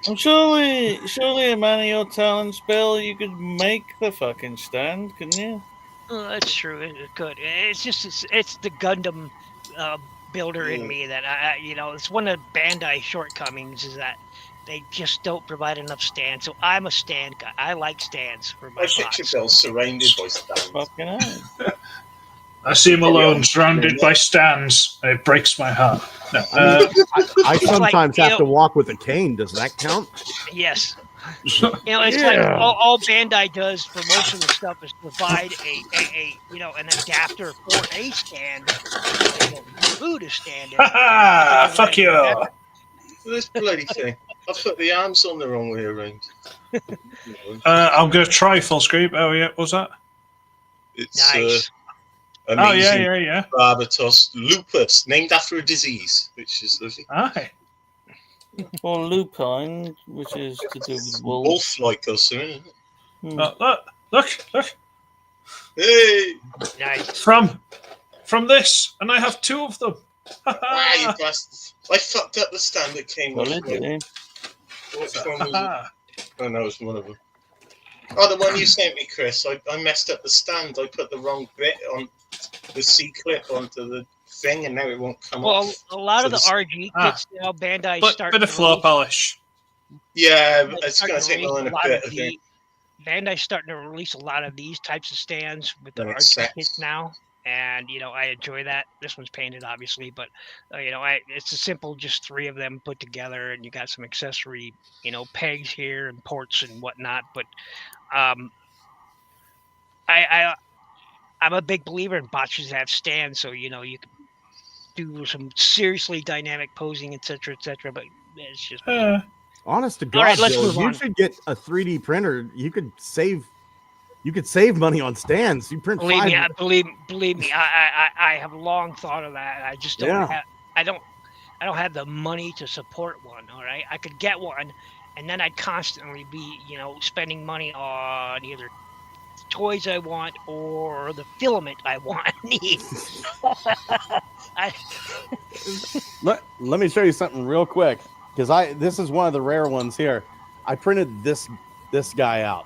Well, surely a man of your talents, Bill, you could make the fucking stand, couldn't you? That's true. It could. It's just it's the Gundam builder in Yeah. me that it's one of Bandai shortcomings is that they just don't provide enough stands. So I'm a stand guy. I like stands for my I picture box. Bill surrounded by stands. Fucking hell. I see him alone, Yeah. surrounded by stands. It breaks my heart. No, I mean, I It's like, sometimes you have know- to walk with a cane. Does that count? Yes. It's like Yeah. all Bandai does for most of the stuff is provide an adapter for a stand. They don't include a stand. in it. ha! Fuck you! This bloody thing. I put the arms on the wrong way around. I'm going to try full screen. Oh, yeah, what was that? It's Nice. amazing. Yeah. Barbatos lupus, named after a disease, which is lovely. Aye. Or lupine, which is to do with wolves. Wolf-like us, isn't it? Hmm. Look. Hey! Nice. From this, and I have two of them. Wow, you bastards. I fucked up the stand that came Well, off. literally. Which one was it? Oh, no, it was one of them. Oh, the one you sent me, Chris. I messed up the stand. I put the wrong bit on the C-clip onto the thing, and now it won't come Well, off. a lot of the So RG kits now Bandai But start bit of floor polish. Yeah, Bandai it's starting going to take release more a than a lot bit, of I think. Bandai's starting to release a lot of these types of stands with the When it RG sets. kits now, and I enjoy that. This one's painted, obviously, but it's a simple, just three of them put together, and you got some accessory, pegs here and ports and whatnot. But I'm a big believer in botches that have stands, so you can do some seriously dynamic posing, etc., But it's just Honest to All God, right, let's Bill, move you on. should get a 3D printer. You could save money on stands. You print believe five. me, believe me. I have long thought of that. I just don't Yeah. have. I don't have the money to support one. All right, I could get one, and then I'd constantly be spending money on either toys I want or the filament I want need. Let me show you something real quick, because this is one of the rare ones here. I printed this guy out.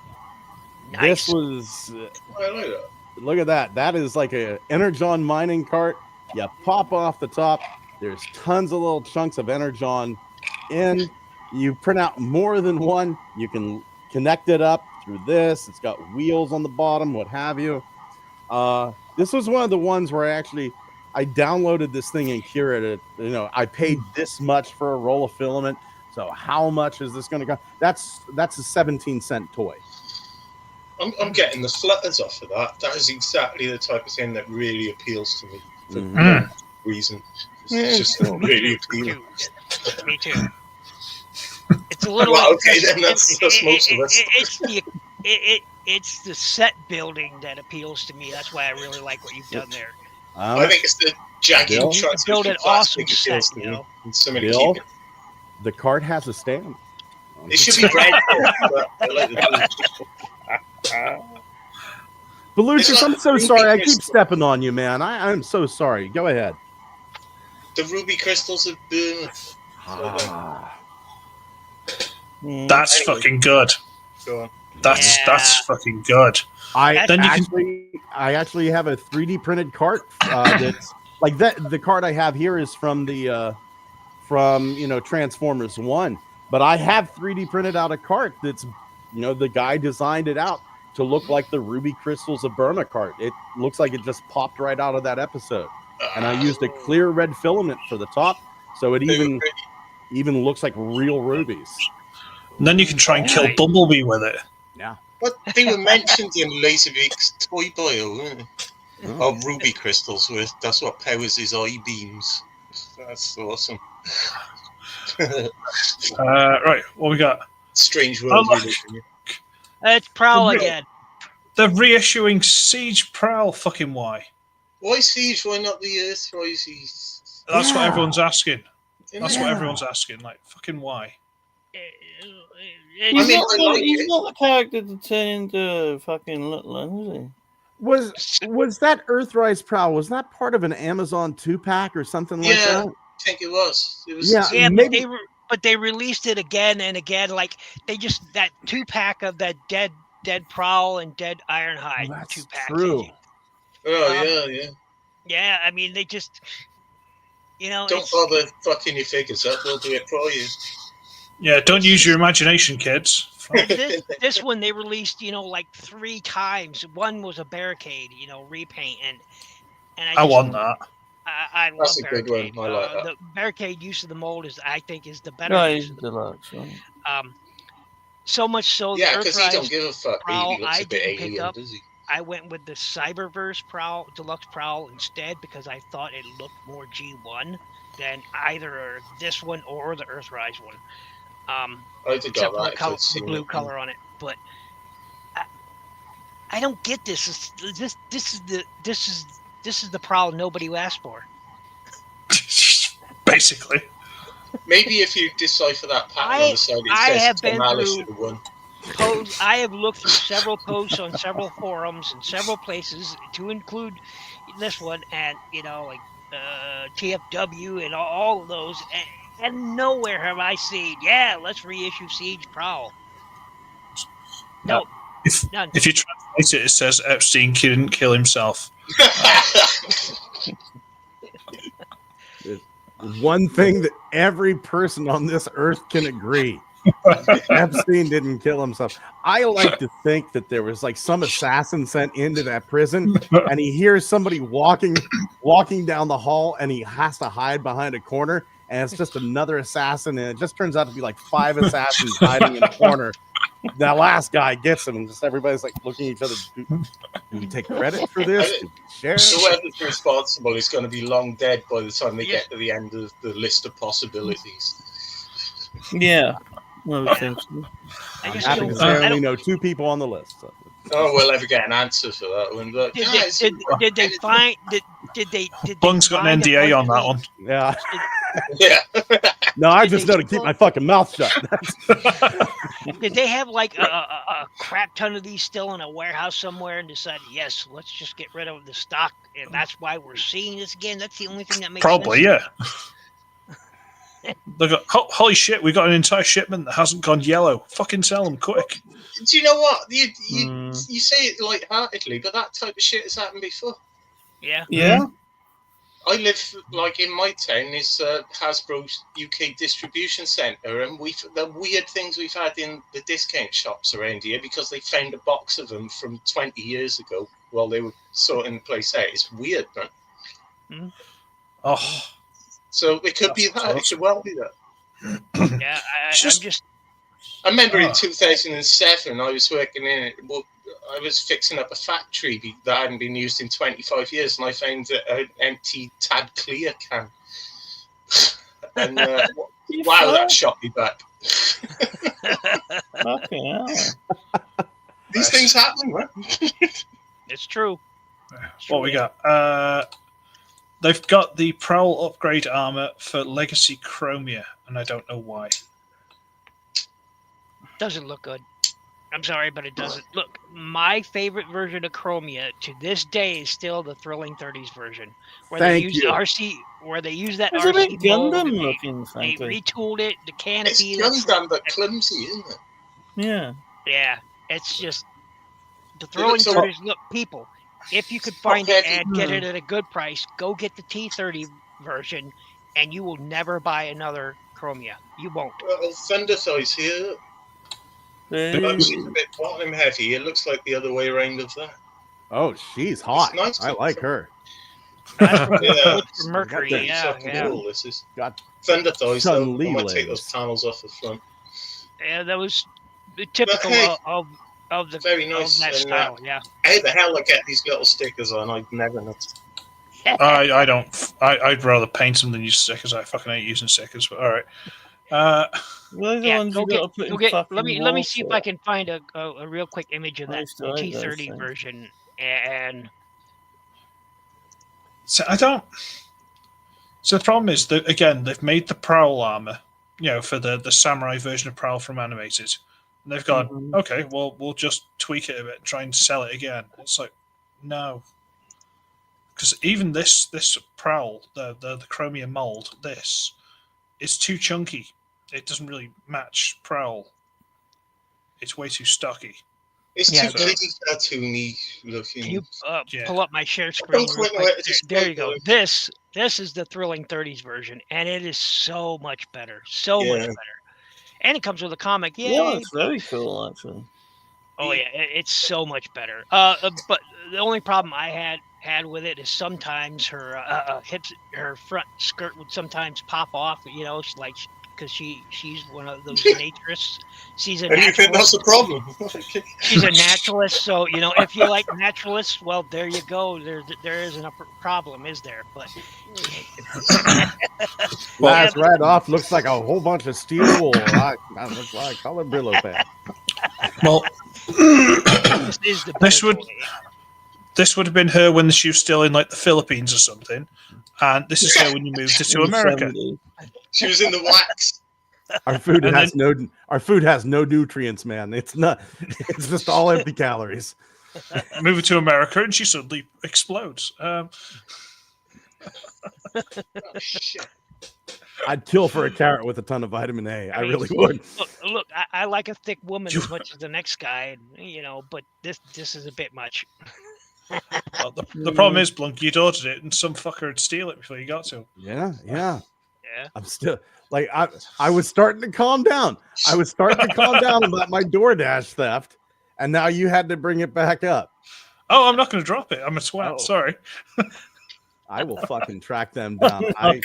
Nice. This was I like that. look at that. That is like a Energon mining cart. You pop off the top. There's tons of little chunks of Energon in. You print out more than one. You can connect it up through this. It's got wheels on the bottom, what have you. This was one of the ones where I downloaded this thing and curated it. I paid this much for a roll of filament. So how much is this going to go? That's a 17-cent toy. I'm getting the flutters off of that. That is exactly the type of thing that really appeals to me for Mhm. reason. It's just really appealing. Me too. It's a little. Well, okay, then that's most of us. it's the set building that appeals to me. That's why I really like what you've done there. I think it's the jagged Bill? trucks Build with an plastic awesome set, appeals to you me. know. And somebody Bill? keep it. The cart has a stand. It should be red, but I like the blue. Balucious, It's I'm like so Ruby sorry. I keep crystal. stepping on you, man. I'm so sorry. Go ahead. The ruby crystals of Bournemouth. That's Anyway. fucking good. Go on. That's fucking good. I Then you can- actually have a 3D printed cart that's like that. The cart I have here is from the Transformers 1, but I have 3D printed out a cart that's the guy designed it out to look like the Ruby Crystals of Burma cart. It looks like it just popped right out of that episode, and I used a clear red filament for the top, so it even looks like real rubies. And then you can try and kill Bumblebee with it. Yeah. But they were mentioned in Laserbeak's Toy Bio, weren't they? Oh, ruby crystals. That's what powers his eye beams. That's awesome. Right, what we got? Strange world. Oh, we live in. It's Prowl again. They're reissuing Siege Prowl. Fucking why? Why Siege? Why not the Earthrise? That's what everyone's asking. That's Yeah. what everyone's asking. Like, fucking why? He's, I mean, not, I like he's it. not the character to turn into fucking Little, is he? Was that Earthrise Prowl? Was that part of an Amazon 2-pack or something like Yeah. that? I think it was. It was. Yeah. Yeah, maybe- but they released it again and again. Like they just that 2-pack of that dead Prowl and dead Ironhide That's 2-pack. true. Oh yeah. Yeah, I mean they just Don't it's- bother fucking your figures up. They'll do it for you. Yeah, don't use your imagination, kids. this one they released like 3 times. One was a barricade, repaint, and I want that. I love That's a good barricade. one. I like that. The barricade use of the mold is the better. No, use he's of the deluxe. Right? So much so Yeah, the because he Earthrise don't give a fuck. Prowl, He looks I a bit didn't pick alien, up. does he? I went with the Cyberverse Prowl, Deluxe Prowl instead because I thought it looked more G1 than either this one or the Earthrise one. I'd have Except got for that the, if color, I'd seen the blue it. color on it, but I don't get this. This is the Prowl nobody asked for. Basically. Maybe if you decipher that pattern on the side, it I says have been Tom Alice through- should have won. I have looked through several posts on several forums and several places to include this one and TFW and all of those, and nowhere have I seen let's reissue Siege Prowl. No, none. If you translate it, it says Epstein didn't kill himself. One thing that every person on this earth can agree. Epstein didn't kill himself. I like to think that there was like some assassin sent into that prison and he hears somebody walking down the hall and he has to hide behind a corner and it's just another assassin and it just turns out to be like 5 assassins hiding in a corner. That last guy gets him and just everybody's like looking at each other. Do we take credit for this? Do we share? Whoever's responsible is going to be long dead by the time they get to the end of the list of possibilities. Yeah. I would think so. I I'm just happy don't- to say I I only don't- know 2 people on the list. So. Oh, we'll ever get an answer for that one. But Did they find? Did they? Bung's got an find a NDA on bunch that one. Yeah. yeah. No, I Did just they know to keep still- my fucking mouth shut. Did they have like a crap ton of these still in a warehouse somewhere and decided, yes, let's just get rid of the stock, and that's why we're seeing this again? That's the only thing that makes Probably, sense. yeah. They got holy shit! We got an entire shipment that hasn't gone yellow. Fucking sell them quick. Do you know what? You say it lightheartedly, but that type of shit has happened before. Yeah. Yeah. I live like in my town is Hasbro's UK distribution centre, and the weird things we've had in the discount shops around here because they found a box of them from 20 years ago while they were sorting the place out. It's weird, man. Oh, So it could be That's that. It could well be that. Yeah. I'm Just- just. I remember in 2007, I was working in it. Well, I was fixing up a factory that hadn't been used in 25 years, and I found an empty Tad Clear can. And wow, that shot me back. Fucking hell. These things happen, man. It's true. What we got? They've got the Prowl upgrade armor for Legacy Chromia, and I don't know why. Doesn't look good. I'm sorry, but it doesn't. Look, my favorite version of Chromia to this day is still the Thrilling 30s version, where they use RC, where they use that It's a RC bit Gundam mold, looking, they frankly. retooled it, the canopy. It's Gundam but clumsy, isn't it? Yeah. Yeah, it's just the Thrilling 30s. Look, people, if you could find it and get it at a good price, go get the T30 version, and you will never buy another Chromia. You won't. Well, Thunder Thighs here. She's a bit bottom heavy. It looks like the other way around of that. Oh, she's hot. Nice I like her. Yeah. Mercury, Cool, this is. Got Thunder Thighs, though. Chun-Li I might take legs. those panels off the front. Yeah, that was typical of the Very nice. of that And, style. Yeah. How the hell I get these little stickers on? I've never noticed. I don't. I'd rather paint them than use stickers. I fucking hate using stickers. But all right. Yeah, go get, let me see if I can find a real quick image of that T30 version. And so I don't. So the problem is that again they've made the Prowl armor, for the samurai version of Prowl from Animated, and they've gone, okay, well we'll just tweak it a bit and try and sell it again. It's like, no, because even this Prowl, the Chromia mold, this is too chunky. It doesn't really match Prowl. It's way too stocky. It's too kiddie cartoony looking. Can you pull up my share screen? There you go. This is the Thrilling 30s version, and it is so much better. So much better. And it comes with a comic. Yeah, it's very cool, actually. Oh, yeah, it's so much better. But the only problem I had with it is sometimes her hips, her front skirt would sometimes pop off, like... Because she's one of those naturists. She's a naturalist. That's the problem. She's a naturalist, so if you like naturalists, well, there you go. There isn't a problem, is there? But last right off looks like a whole bunch of steel wool. That looks like color Brillo pad. Well, this would have been her when she was still in like the Philippines or something, and this is her when you moved her to America. She was in the wax. Our food has no nutrients, man. It's just all empty calories. Move her to America and she suddenly explodes. Shit. I'd kill for a carrot with a ton of vitamin A. I really would. Look, I like a thick woman as much as the next guy, but this is a bit much. Well, the problem is, Blunk, you'd ordered it and some fucker would steal it before you got to. Yeah. I'm still like I was starting to calm down. I was starting to calm down about my DoorDash theft, and now you had to bring it back up. Oh, I'm not going to drop it. I'm a twat. Sorry. I will fucking track them down. I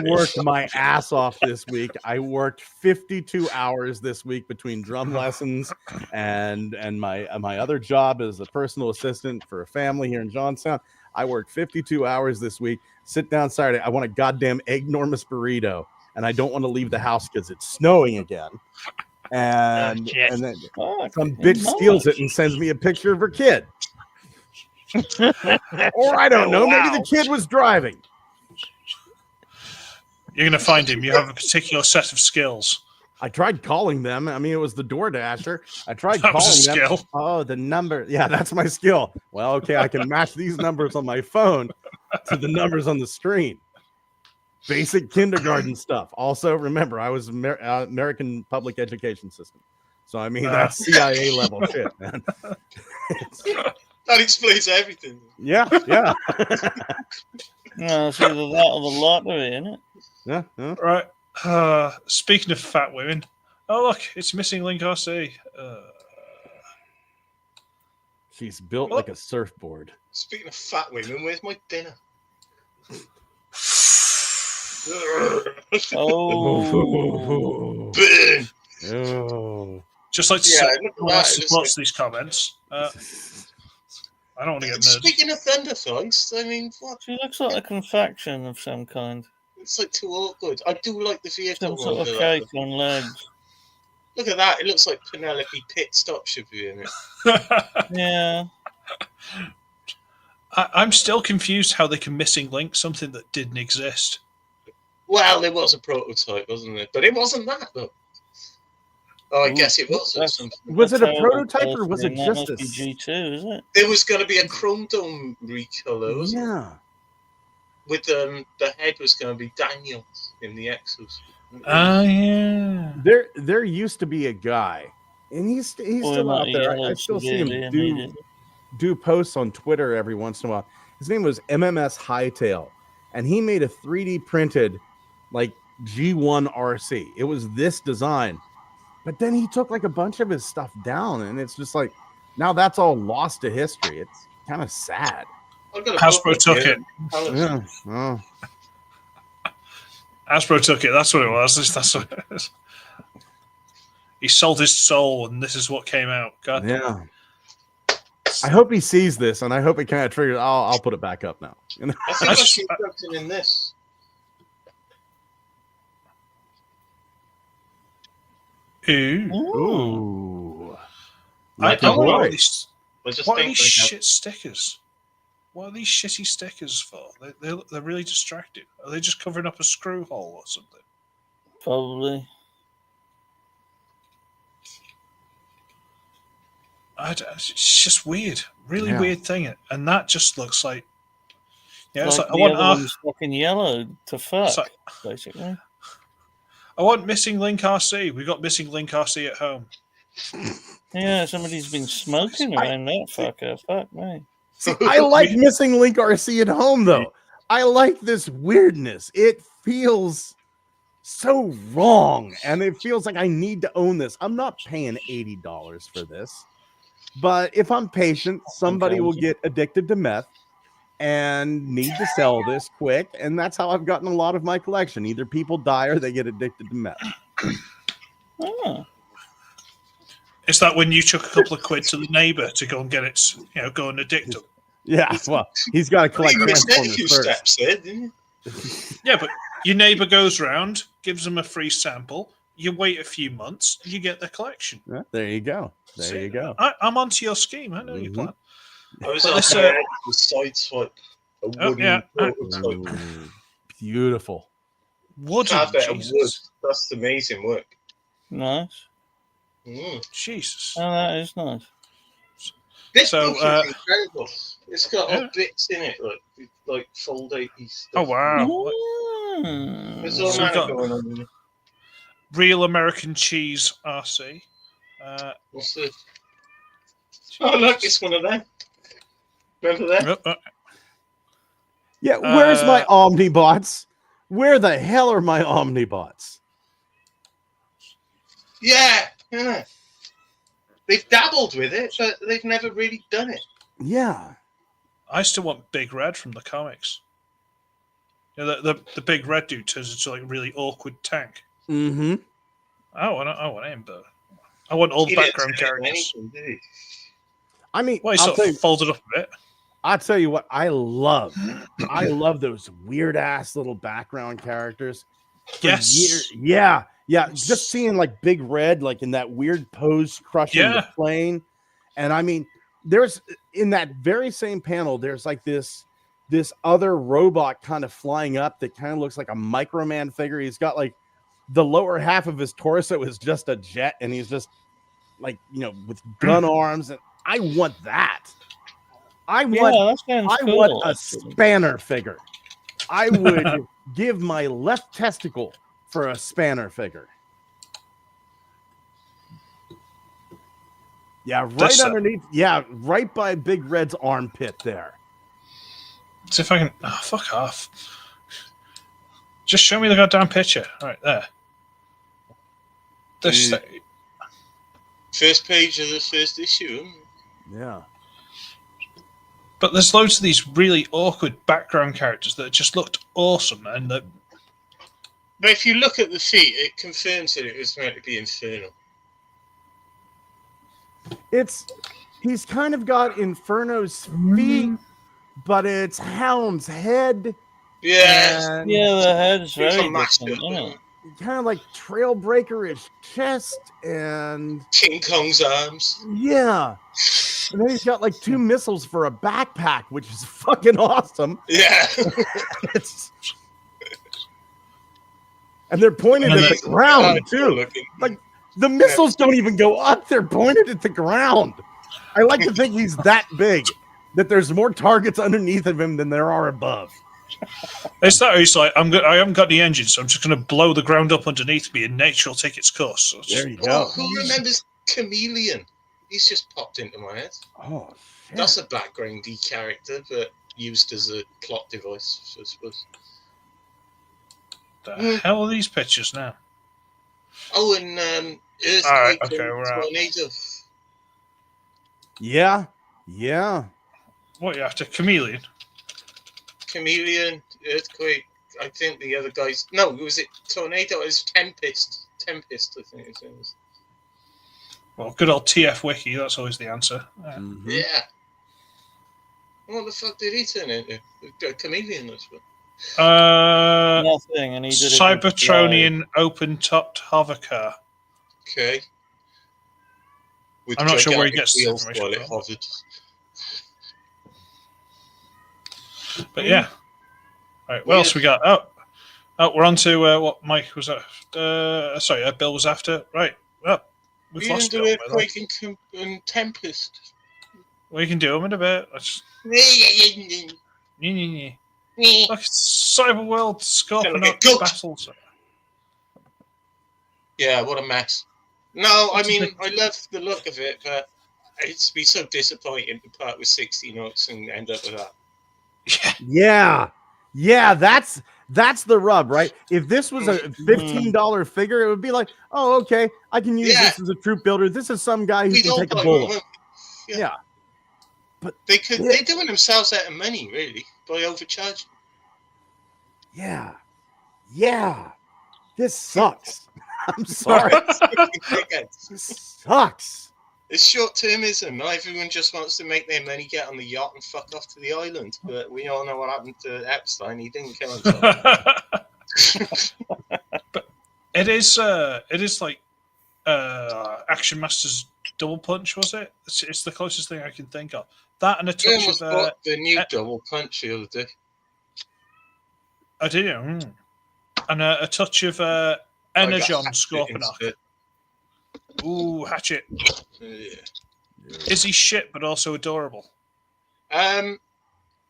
worked my ass off this week. I worked 52 hours this week between drum lessons and my other job as a personal assistant for a family here in Johnstown. I worked 52 hours this week. Sit down Saturday. I want a goddamn enormous burrito, and I don't want to leave the house because it's snowing again. And then some bitch steals it and sends me a picture of her kid. Or I don't know. Maybe the kid was driving. You're going to find him. You have a particular set of skills. I tried calling them. I mean, it was the DoorDasher. I tried calling them. Oh, the number. Yeah, that's my skill. Well, okay, I can match these numbers on my phone to the numbers on the screen. Basic kindergarten stuff. Also, remember, I was American public education system. So, I mean, that's CIA level shit, man. That explains everything. Yeah. No, it's either that or the lottery, isn't it? Yeah. Right. Speaking of fat women, oh look, it's missing Link RC. She's built like a surfboard. Speaking of fat women, where's my dinner? Oh, Burn. Oh. Just like to support these comments. I don't want to get nerdy. Speaking of Thunder Thighs, I mean, what? She looks like a contraction of some kind. It's like too awkward. I do like the vehicle. Some sort of cake on legs. Look at that. It looks like Penelope Pit Stop should be in it. Yeah. I'm still confused how they can missing link something that didn't exist. Well, it was a prototype, wasn't it? But it wasn't that, though. Oh, I guess it was. Or something. Was it a prototype or was it just a G2? Is it? It was going to be a Chrome Dome recolor, wasn't it? Yeah. With the head was going to be Daniels in the Exos. Oh yeah. There used to be a guy, and he's still out there. I still see him do posts on Twitter every once in a while. His name was MMS Hightail, and he made a 3D printed like G1 RC. It was this design, but then he took like a bunch of his stuff down, and it's just like now that's all lost to history. It's kind of sad. Hasbro took it. Yeah. Oh. Hasbro took it. That's what it was. That's what it is. He sold his soul, and this is what came out. God. Yeah. I hope he sees this, and I hope it kind of triggers. I'll put it back up now. I think I see something in this. Ooh. I What what are these Think shit stickers? What are these shitty stickers for? They're really distracting. Are they just covering up a screw hole or something? Probably. It's just weird. Really weird thing. And that just looks like... Yeah, it's like like I want one's fucking yellow to fuck, like, basically. I want Missing Link RC. We got Missing Link RC at home. Yeah, somebody's been smoking around that fucker. Fuck me. See, I like Missing Link RC at home, though. I like this weirdness. It feels so wrong, and it feels like I need to own this. I'm not paying $80 for this, but if I'm patient, somebody will get addicted to meth and need to sell this quick, and that's how I've gotten a lot of my collection. Either people die or they get addicted to meth. Oh. Is that when you took a couple of quid to the neighbour to go and get it, go and addict them? Yeah, well, he's got to collect Transformers first. Steps there, didn't you? Yeah, but your neighbour goes round, gives them a free sample. You wait a few months, you get their collection. Yeah, there you go. There you go. I'm onto your scheme. I know your plan. I was on the side swipe. A wooden prototype. Beautiful. Wooden. Wood. That's amazing work. Nice. Jesus. Oh, that is nice. This book is incredible. It's got all bits in it, like fold-out stuff. Oh, wow. There's all that going on there. Real American Cheese RC. What's this? Oh, look, it's one of them. Remember that? Yeah, where's my Omnibots? Where the hell are my Omnibots? Yeah. They've dabbled with it, but they've never really done it. Yeah. I still want Big Red from the comics. The Big Red dude turns into like a really awkward tank. Mm-hmm. I want him, but I want all the background characters. I mean, well, he sort of folded up a bit. I'll tell you what, I love those weird ass little background characters. Yes. Yeah. Just seeing like Big Red, like in that weird pose crushing the plane. And I mean, there's in that very same panel, there's like this other robot kind of flying up that kind of looks like a Microman figure. He's got like the lower half of his torso is just a jet, and he's just like, with gun arms. And I want that. I want a spanner figure. I would give my left testicle for a spanner figure. Yeah, right underneath. Yeah, right by Big Red's armpit there. See if I can. Oh, fuck off. Just show me the goddamn picture. Right there. First page of the first issue. Yeah. But there's loads of these really awkward background characters that just looked awesome, and but if you look at the feet, it confirms that it was meant to be Infernal. He's kind of got Inferno's feet, but it's Hound's head. Yeah. The head's very different. kind of like Trailbreaker-ish chest and King Kong's arms. Yeah. And then he's got like 2 missiles for a backpack, which is fucking awesome. Yeah. And they're pointed at the ground too. Like the missiles don't even go up; they're pointed at the ground. I like to think he's that big that there's more targets underneath of him than there are above. It's that he's like, I haven't got the engine, so I'm just going to blow the ground up underneath me, and nature will take its course. So there you go. Who remembers Chameleon? He's just popped into my head. Oh, shit. That's a backgroundy character, but used as a plot device, I suppose. The hell are these pictures now? Oh, and Earthquake, right, okay, and Tornado. Yeah. What are you after? Chameleon? Chameleon, Earthquake. I think the other guys. No, was it Tornado? It was Tempest. Tempest, I think it was. Well, good old TF Wiki. That's always the answer. Yeah. What the fuck did he turn into? A chameleon, I suppose. Nothing, and he did Cybertronian open-topped hovercar. Okay. With I'm not sure where he gets the wheels information while it from. hovered. But yeah. Right, what else we got? Oh, we're on to what Mike was after. Sorry, Bill was after. Right. Well, we've lost Bill. Earthquake and Tempest. We can do them in a bit. Look, Cyberworld Scor-Pon-Ok battles. Yeah, what a mess. No, I mean, I love the look of it, but it'd be so disappointing to part with 60 notes and end up with that. Yeah, that's the rub, right? If this was a $15 figure, it would be like, oh, okay, I can use this as a troop builder. This is some guy who can take a bullet. Yeah. But they're doing themselves out of money, really, by overcharging. Yeah. This sucks. I'm sorry. This sucks. It's short-termism. Not everyone just wants to make their money, get on the yacht, and fuck off to the island. But we all know what happened to Epstein. He didn't kill himself. But it is like Action Master's Double Punch, was it? It's the closest thing I can think of. That and a touch of the new Double Punch the other day. I did, and a touch of Energon Scor-Pon-Ok. Ooh, Hatchet. Yeah. Is he shit but also adorable? I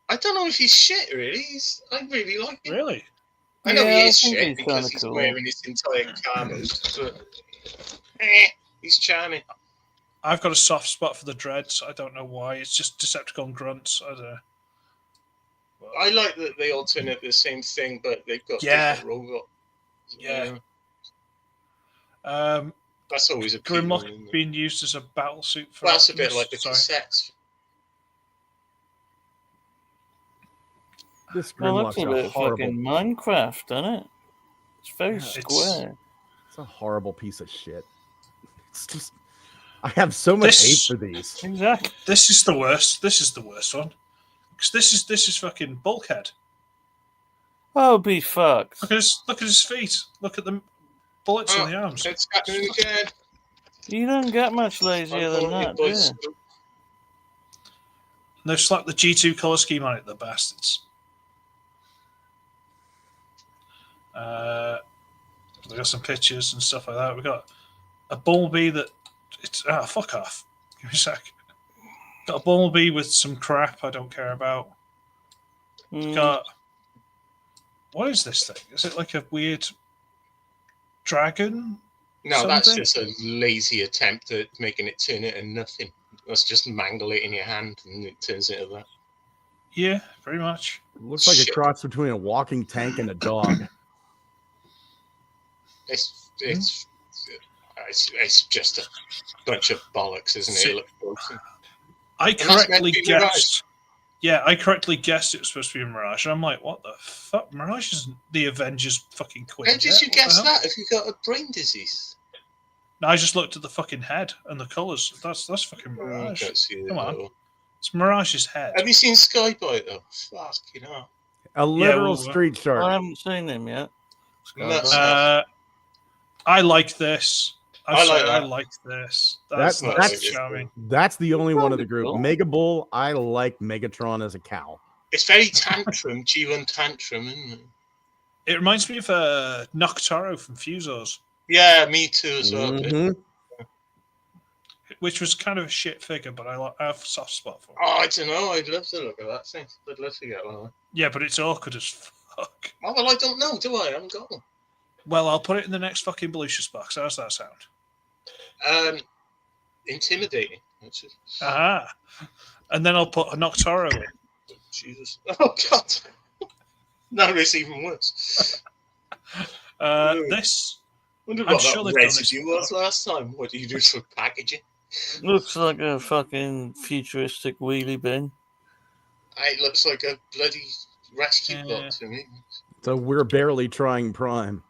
don't know if he's shit, really. I really like him. Really? I know he is shit because he's wearing his entire camos, but he's charming. I've got a soft spot for the dreads. I don't know why. It's just Decepticon grunts. I don't know. I like that they alternate the same thing, but they've got different robots. Yeah. That's always a Grimlock being used as a battle suit for. That's a bit like the cassettes. This looks Grimlock's a bit horrible. fucking Minecraft, doesn't it? It's very square. It's a horrible piece of shit. It's just. I have so much hate for these. Exactly. This is the worst. This is the worst one. Because this is fucking Bulkhead. Oh, be fucked. Look at his feet. Look at the bullets in the arms. It's happening again. You don't get much lazier than that, do you? And they've slapped the G2 colour scheme on it, the bastards. We got some pictures and stuff like that. We got a Bumblebee that it's fuck off. Give me a sec. Got a Bumblebee with some crap I don't care about. Got what is this thing? Is it like a weird dragon? No, that's just a lazy attempt at making it turn into nothing. Let's just mangle it in your hand and it turns into that. Yeah, pretty much. It looks like a cross between a walking tank and a dog. It's just a bunch of bollocks, isn't it? It looks broken. I correctly guessed. Yeah, I correctly guessed it was supposed to be a Mirage, and I'm like, what the fuck? Mirage isn't the Avengers fucking queen. How did you guess that if you got a brain disease? No, I just looked at the fucking head and the colours. That's fucking Mirage. Come on. It's Mirage's head. Have you seen Skyboy though? Fuck, you know. A literal street shark. I haven't seen him yet. I like this. I like that. I like this. That's charming. That's the only one of the group. Mega Bull, I like Megatron as a cow. It's very tantrum, G1 tantrum, isn't it? It reminds me of Noctoro from Fusors. Yeah, me too as well. Mhm. Which was kind of a shit figure, but I have a soft spot for it. Oh, I don't know. I'd love to look at that thing. I'd love to get one. Yeah, but it's awkward as fuck. Oh, well, I don't know, do I? I haven't got one. Well, I'll put it in the next fucking Balucious box. How's that sound? Intimidating. Aha. And then I'll put a Noctoro in. Jesus. Oh, God. Now it's even worse. This... I wonder I'm what sure that they've done residue was last time. What do you do for packaging? Looks like a fucking futuristic wheelie bin. It looks like a bloody rescue bot to me. So we're barely trying Prime.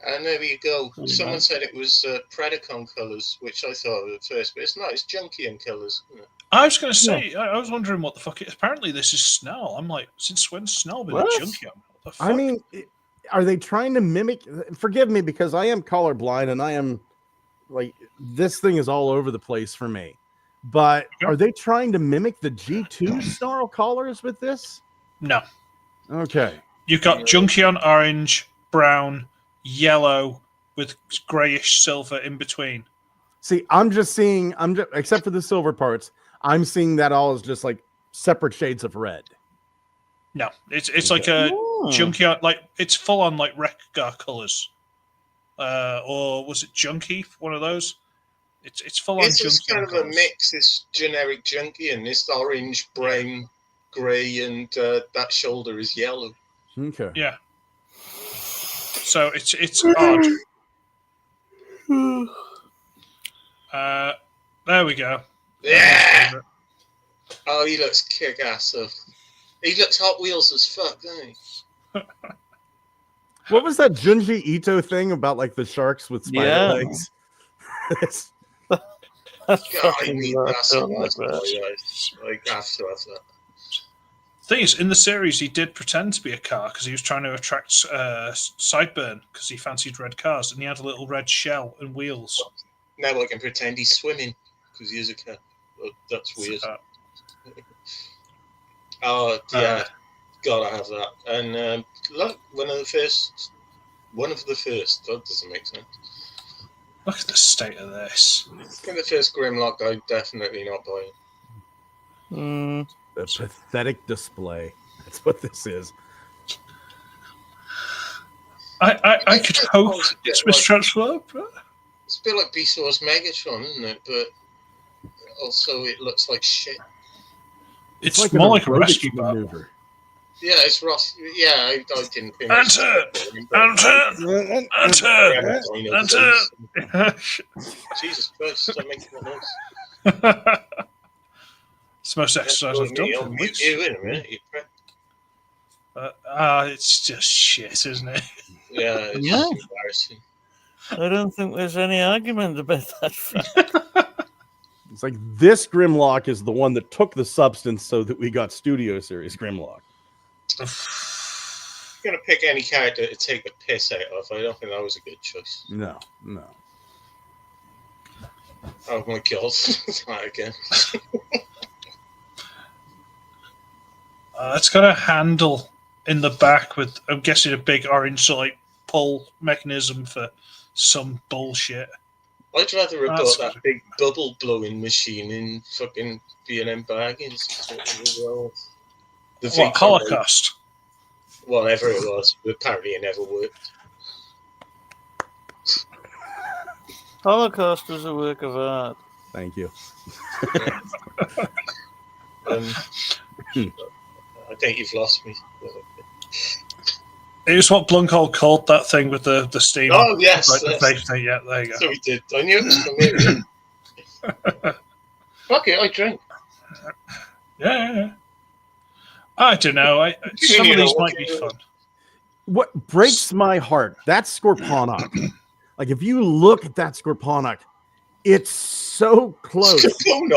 And there you go. Someone said it was Predacon colours, which I thought at first, but it's not. It's Junkian colours. I was going to say, I was wondering what the fuck. Apparently, this is Snell. I'm like, since when's Snell been a Junkian? What the fuck? I mean, are they trying to mimic? Forgive me because I am colorblind and I am like, this thing is all over the place for me. But are they trying to mimic the G2 Snarl collars with this? No. Okay. You've got Junkion orange, brown, yellow with grayish silver in between. See, except for the silver parts, I'm seeing that all as just like separate shades of red. No, it's like a Junkion, like it's full on like Rekgar colors. Or was it Junkie? One of those? It's full on. It's kind of a mix. It's generic Junkian. It's orange, brown, grey, and that shoulder is yellow. Okay. Yeah. So it's odd. There we go. Yeah. Oh, he looks kick-ass. He looks Hot Wheels as fuck, doesn't he? What was that Junji Ito thing about like the sharks with spider legs? That's God, I fucking need nuts. that. Like, I have to have that. Thing is, in the series, he did pretend to be a car because he was trying to attract Sideburn because he fancied red cars, and he had a little red shell and wheels. Now I can pretend he's swimming because he is a car. Well, that's weird. Oh yeah, gotta have that. And look, one of the first. That doesn't make sense. Look at the state of this. In the first Grimlock, I'm definitely not buying. A pathetic display. That's what this is. I could hope it's mistransferred. It's a bit like B-Source Megatron, isn't it? But also it looks like shit. It's like more like a rescue maneuver. Yeah, it's rough. Yeah, I didn't think. Enter. Jesus Christ! Stop making that noise. It's the most exercise I've done for weeks. You in a minute, you prick. It's just shit, isn't it? Yeah, it's embarrassing. I don't think there's any argument about that fact. It's like this Grimlock is the one that took the substance so that we got Studio Series Grimlock. I'm going to pick any character to take the piss out of. I don't think that was a good choice. No. Oh my god. Not again. It's got a handle in the back with, I'm guessing, a big orange like pull mechanism for some bullshit. I'd rather have got that big bubble blowing machine in fucking B&M Bargains. What, Holocaust? Whatever it was, but apparently it never worked. Holocaust is a work of art. Thank you. I think you've lost me. It was what Blunghole called that thing with the steam. Oh, yes. Like the fake thing. Yeah, there you go. So we did. I knew it was familiar. Fuck it, I drink. Yeah. I don't know. Some of these might be fun. What breaks my heart, that's Scor-Pon-Ok. Like, if you look at that Scor-Pon-Ok, it's so close to being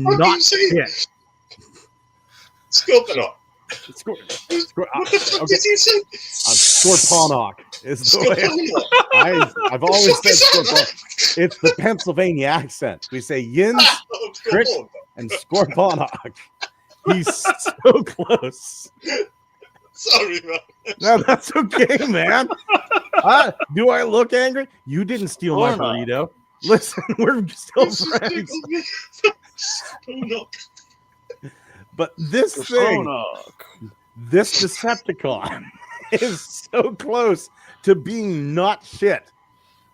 not hit. Scor-Pon-Ok. What the fuck did you say? Scor-Pon-Ok is the way. I've always said Scor-Pon-Ok. It's the Pennsylvania accent. We say Yins, Crick, and Scor-Pon-Ok. He's so close. Sorry, man. No, that's okay, man. Do I look angry? You didn't steal my burrito. Listen, we're still friends. But this thing, this Decepticon is so close to being not shit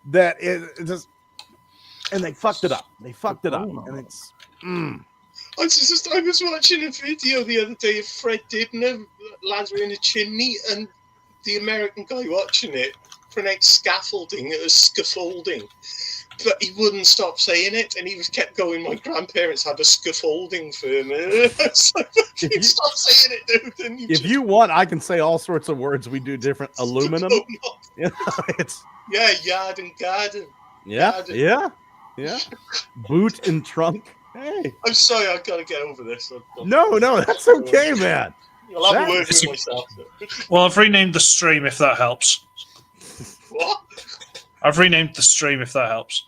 that it just, and they fucked it up. They fucked it up, and it's. I was watching a video the other day of Fred Dibner, lads were in a chimney, and the American guy watching it pronounced scaffolding as scaffolding. But he wouldn't stop saying it, and he was kept going, my grandparents had a scaffolding firm. So stop saying it, dude. If you want, I can say all sorts of words. We do different. Aluminum. You know, it's yard and garden. Yeah, yeah. Boot and trunk. Hey. I'm sorry, I've got to get over this. No, that's okay, man. I'll have a word with myself. Well, I've renamed the stream, if that helps. What? I've renamed the stream, if that helps.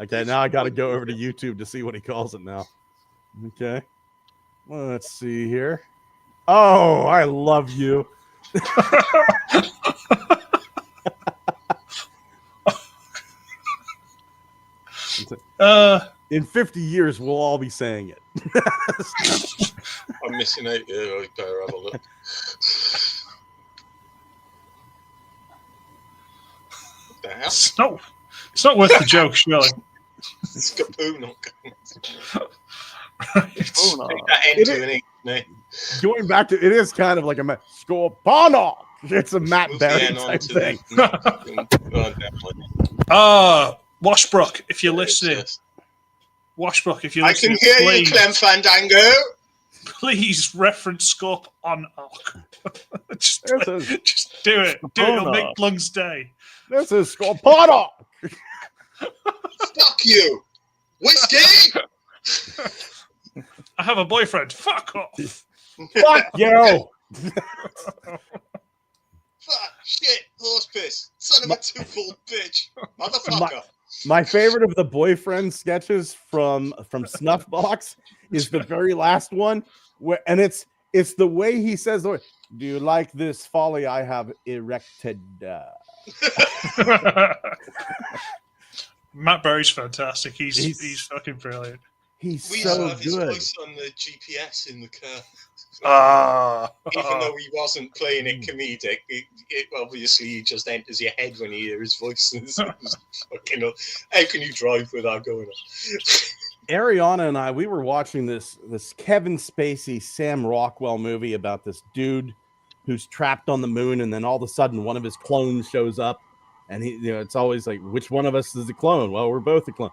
Okay, now I got to go over to YouTube to see what he calls it now. Okay. Well, let's see here. Oh, I love you. In 50 years, we'll all be saying it. I'm missing out here. I better have a look. What the hell? It's not worth the joke, surely. Scor-Pon-Ok. Going back to it is kind of like a Scor-Pon-Ok. It's a Matt Berry type thing. Washbrook, if you're listening. Washbrook, if you're listening. I can hear you, Clem Fandango. Please reference Scor-Pon-Ok. just do it. Do it. It'll make Blung's day. This is Scor-Pon-Ok. Fuck you. Whiskey. I have a boyfriend. Fuck off. Fuck you. Fuck, shit, horse piss. Son of a two-fold bitch. Motherfucker. My favorite of the boyfriend sketches from Snuffbox is the very last one, and it's the way he says, "Do you like this folly I have erected?" Matt Berry's fantastic. He's fucking brilliant. We so have good. His voice on the GPS in the car. Even though he wasn't playing it comedic, it obviously he just enters your head when you hear his voice. Fucking, how can you drive without going on? Ariana and I, we were watching this Kevin Spacey, Sam Rockwell movie about this dude who's trapped on the moon, and then all of a sudden one of his clones shows up, and it's always like, which one of us is the clone? Well, we're both the clone.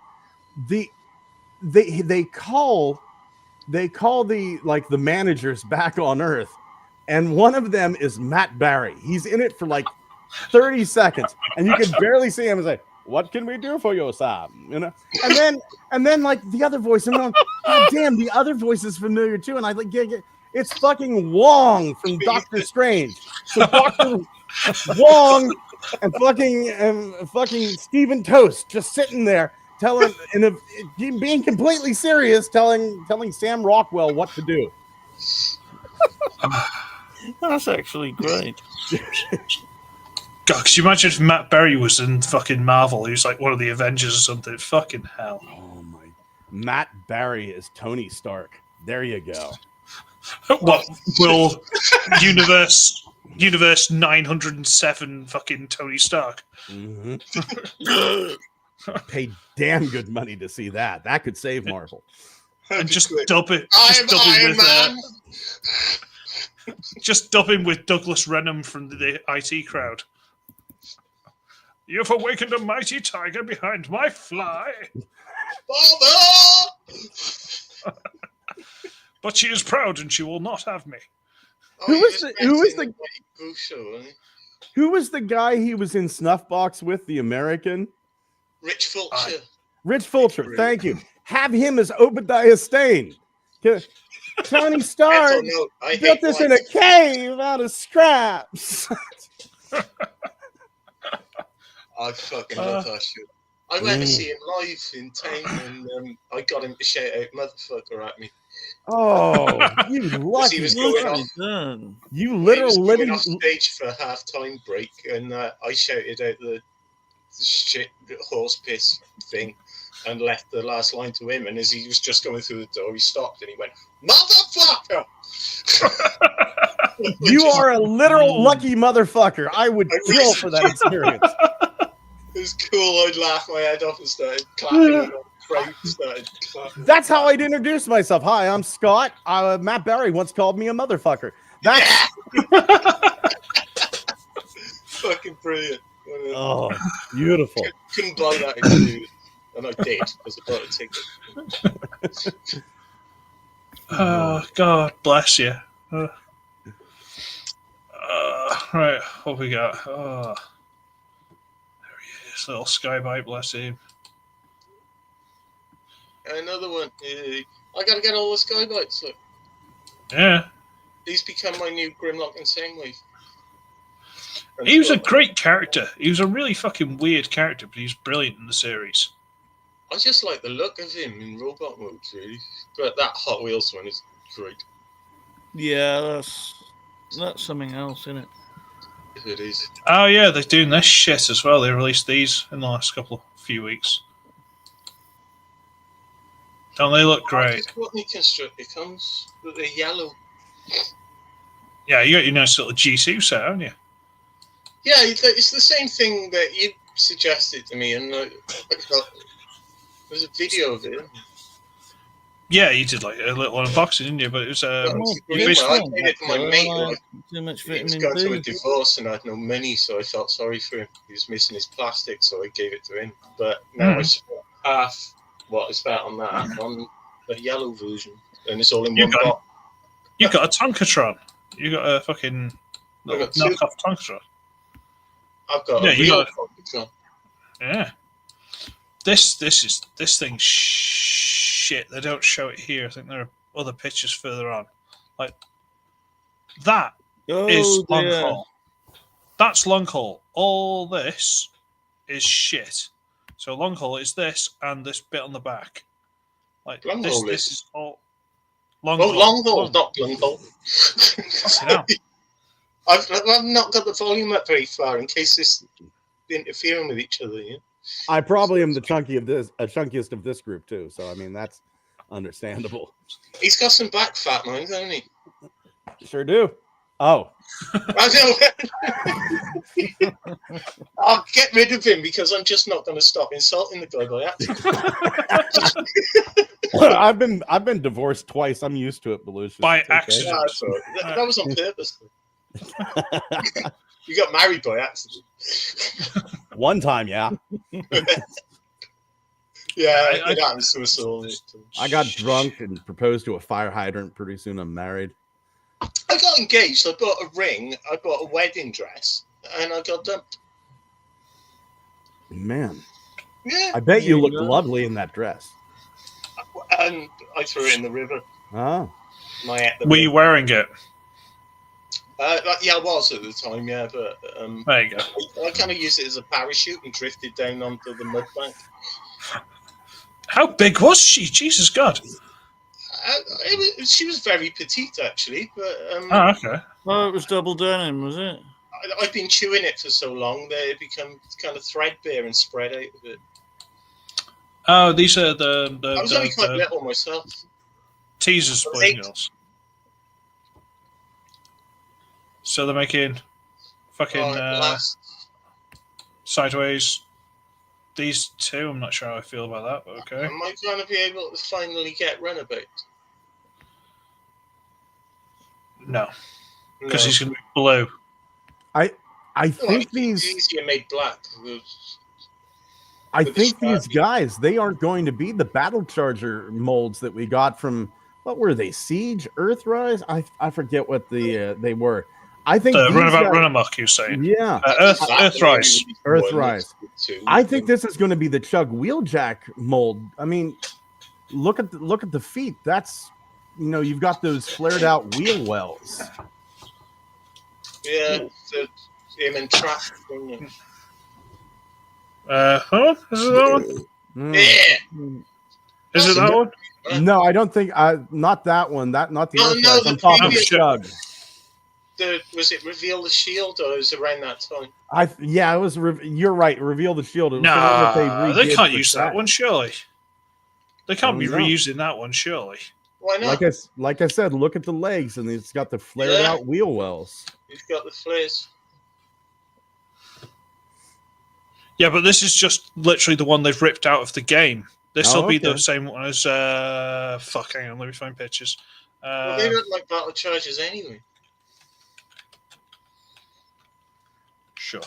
They call the managers back on Earth, and one of them is Matt Berry. He's in it for like 30 seconds, and you can barely see him and say, "What can we do for you, Sam?" You know, and then like the other voice, and I'm going, "God damn, the other voice is familiar too." And I like, it's fucking Wong from Doctor Strange. So Doctor Wong and fucking Stephen Toast just sitting there. Being completely serious, telling Sam Rockwell what to do. That's actually great. God, could you imagine if Matt Berry was in fucking Marvel? He was like one of the Avengers or something. Fucking hell. Oh my! Matt Berry is Tony Stark. There you go. What will universe 907 fucking Tony Stark? Mm-hmm. Pay damn good money to see that. That could save Marvel. And just dub it. Just dub him with Douglas Renham from the IT crowd. You've awakened a mighty tiger behind my fly. Father! But she is proud and she will not have me. Who was the guy he was in Snuffbox with, the American? Rich Fulcher. Rich Fulcher, thank you. Have him as Obadiah Stane. Tony I Stark don't know. I built hate this life. in a cave out of scraps. I fucking love that shit. I went to see him live in town, and I got him to shout out "motherfucker" at me. Oh, you Because lucky! he was going off. Done. You He was literally going off stage for a half-time break, and I shouted out the shit horse piss thing, and left the last line to him. And as he was just going through the door, he stopped and he went, "Motherfucker!" You are a literal lucky motherfucker. I would kill for that experience. It was cool. I'd laugh my head off and started clapping. And the crowd started clapping. That's how I'd introduce myself. Hi, I'm Scott. Matt Barry once called me a motherfucker. That's Fucking brilliant. oh, beautiful. Couldn't buy that experience, and I did because I bought a ticket. Oh, God bless you. Right, what we got? Oh, there he is, little Skybite, bless him. Another one. I gotta get all the Skybites. Look. Yeah. He's become my new Grimlock and Soundwave. And He was a Scott, great character. He was a really fucking weird character, but he's brilliant in the series. I just like the look of him in robot mode, really. But that Hot Wheels one is great. Yeah, that's something else, isn't it? It is. Oh, yeah, they're doing this shit as well. They released these in the last few weeks. Don't they look great? What new constructor comes? But they're yellow. Yeah, you got your nice little G2 set, haven't you? Yeah, it's the same thing that you suggested to me, and there's a video of it. Yeah, you did like a little unboxing, didn't you? But it was I basically gave it to my mate. Like, Too much he was vitamin going through a B. divorce and I had no money, so I felt sorry for him. He was missing his plastic, so I gave it to him. But now I spent half what I spent on that on the yellow version, and it's all in one box. You got a Tonkatron. You got a fucking knockoff Tonkatron. I've got Yeah, a you real got Tonkatron. Yeah. This thing's shit. They don't show it here. I think there are other pictures further on. Like that is Blunghole. That's Blunghole. All this is shit. So Blunghole is this and this bit on the back. Like this is all Blunghole. Oh, Blunghole, not Blunghole. I've not got the volume up very far in case this interfering with each other. Yeah? I probably am the chunkiest of this group too. So I mean that's understandable. He's got some back fat, man, hasn't he? Sure do. Oh. I know. I'll get rid of him because I'm just not going to stop insulting the guy by accident. I've been divorced twice. I'm used to it, Balucious. By okay. accident. That was on purpose. You got married by accident. One time, yeah. Yeah, it happens to us all. I got drunk and proposed to a fire hydrant. Pretty soon I'm married. I got engaged. I bought a ring. I bought a wedding dress, and I got dumped. Man, yeah. I bet you looked lovely in that dress. And I threw it in the river. Oh, were you wearing it? Yeah, I was at the time. Yeah, but there you go. I kind of used it as a parachute and drifted down onto the mud bank. How big was she? Jesus God. She was very petite, actually. But okay. Oh, it was double denim, was it? I've been chewing it for so long that it become kind of threadbare and spread out a bit. Oh, these are the I was only quite little myself. Teasers, boys and girls. So they're making fucking Sideways. These two, I'm not sure how I feel about that, but okay. Am I going to be able to finally get Runabout? No. Because he's going to be blue. I think these easier made black. I think these guys, they aren't going to be the Battle Charger molds that we got from, what were they, Siege, Earthrise? I forget what they were. I think Run Amok, you're saying? Yeah. Earthrise. Earthrise. I think this is going to be the Chug Wheeljack mold. I mean, look at the feet. That's you've got those flared out wheel wells. Yeah, the him and trap. Huh? Is it that one? Mm. Is it that one? No, I don't think. Not that one. Not the Earthrise. No, the I'm talking previous- Chug. Was it Reveal the Shield, or was it around that time? It was. You're right. Reveal the Shield. It was the one that No, they redid can't for use Shaq. that one, surely. They can't be No. reusing that one, surely. Why not? Like I said, look at the legs, and it's got the flared out wheel wells. You've got the flares. Yeah, but this is just literally the one they've ripped out of the game. This will be the okay. same one as hang on, let me find pictures. Well, they look like battle charges anyway. Sure.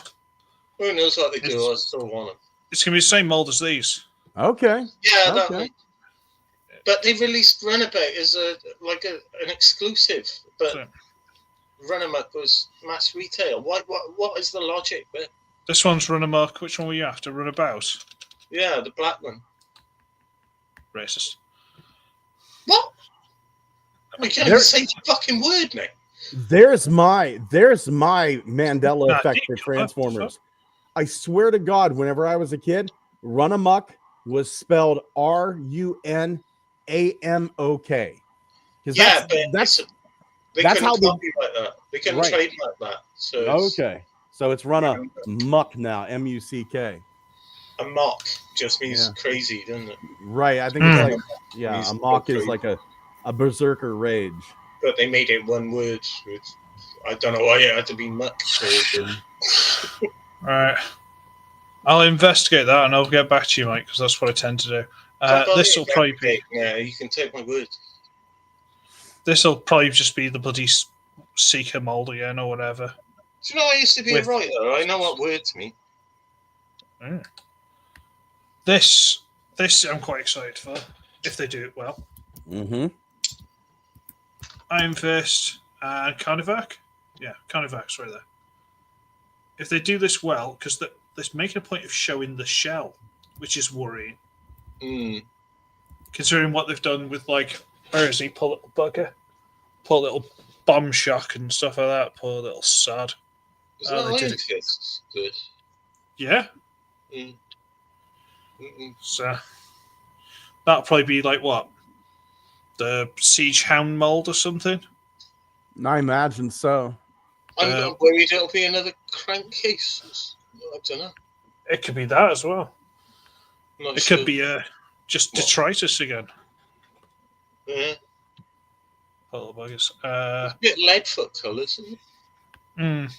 Who knows what they do? I still want them. It's gonna be the same mold as these. Okay. Yeah, that Okay. way. But they released Runabout as an exclusive, but So- Runabout was mass retail. What is the logic there? This one's run amok. Which one were you after? Runabout. Yeah, the black one. Racist. What? I can't even say the fucking word, mate. There's my Mandela Nah, effect for what the Transformers. I swear to God, whenever I was a kid, Run Amok was spelled RUNAMOK. Yeah, but that's they that's couldn't how the- copyright that. They couldn't Right. trademark that. So it's okay. So it's Run Amok now, MUCK. a mock just means Yeah. crazy, doesn't it? Right. I think it's like Means Amok is crazy. like a berserker rage. But they made it one word. I don't know why it had to be muck. Alright. I'll investigate that and I'll get back to you, Mike, because that's what I tend to do. This will probably be. Yeah, you can take my word. This will probably just be the bloody Seeker mold again or whatever. Do you know I used to be With- a writer? I know what words mean. This I'm quite excited for if they do it well. Mm-hmm. Iron Fist and Carnivac. Yeah, Carnivac's right there. If they do this well, because they're making a point of showing the shell, which is worrying. Mm. Considering what they've done with, like, where is he? Poor little bugger. Poor little bomb shock and stuff like that. Poor little sod. Is they that did Iron it. Fist? Good. Yeah. Mm. Mm-mm. So that'll probably be like what? The Siege Hound mold or something? I imagine so. I'm worried it'll be another crankcase. I don't know. It could be that as well. Not It sure. could be just detritus again. Yeah. Little buggers. It's a bit leadfoot colours, isn't it?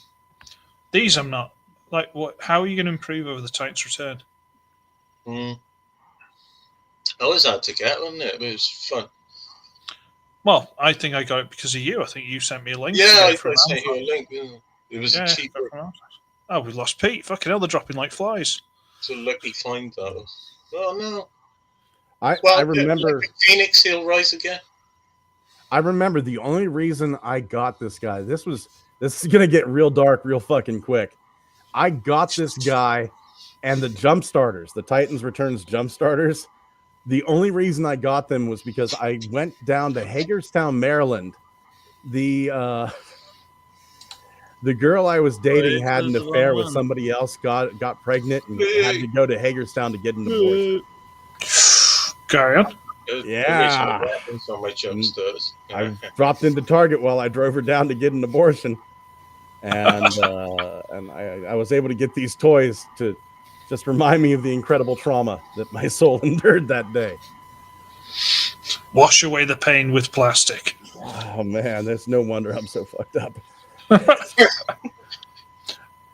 These I'm not. Like, what? How are you going to improve over the Titans Return? Mm. I was hard to get, wasn't it? But it was fun. Well, I think I got it because of you. I think you sent me a link. to Yeah, get I it from sent you a Amazon. link. Didn't it? It was Yeah, a cheaper. Oh, we lost Pete. Fucking hell, they're dropping like flies. It's a lucky find, that was. Oh, no. I Well, remember. like Phoenix, he'll rise again. I remember the only reason I got this guy. This is gonna get real dark real fucking quick. I got this guy and the jump starters, the Titans Returns jump starters. The only reason I got them was because I went down to Hagerstown, Maryland. The girl I was dating had an affair with somebody else, got pregnant, and had to go to Hagerstown to get an abortion. Carry on. Yeah. Weapons on my jump starters. I dropped into Target while I drove her down to get an abortion, and I was able to get these toys to just remind me of the incredible trauma that my soul endured that day. Wash away the pain with plastic. Oh man, there's no wonder I'm so fucked up.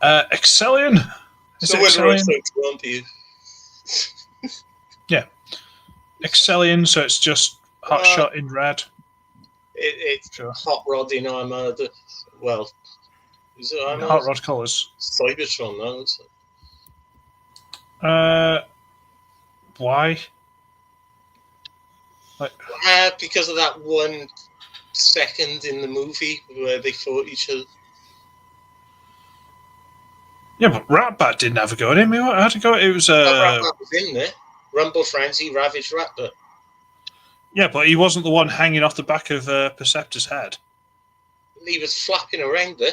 Excellion. Is So it whether I Excellion? say drawn to you. Yeah. Excellion, so it's just hot shot in red. It's Sure. Hot Rod in Armada. Well, is it Armada? Hot rod colours. Cybertron, though. It's Why? Like, because of that 1 second in the movie where they fought each other. yeah, but Ratbat didn't have a go at him. How'd it go? It was Ratbat was in there. Rumble Frenzy, Ravage Ratbat. Yeah, but he wasn't the one hanging off the back of Perceptor's head. He was flapping around there.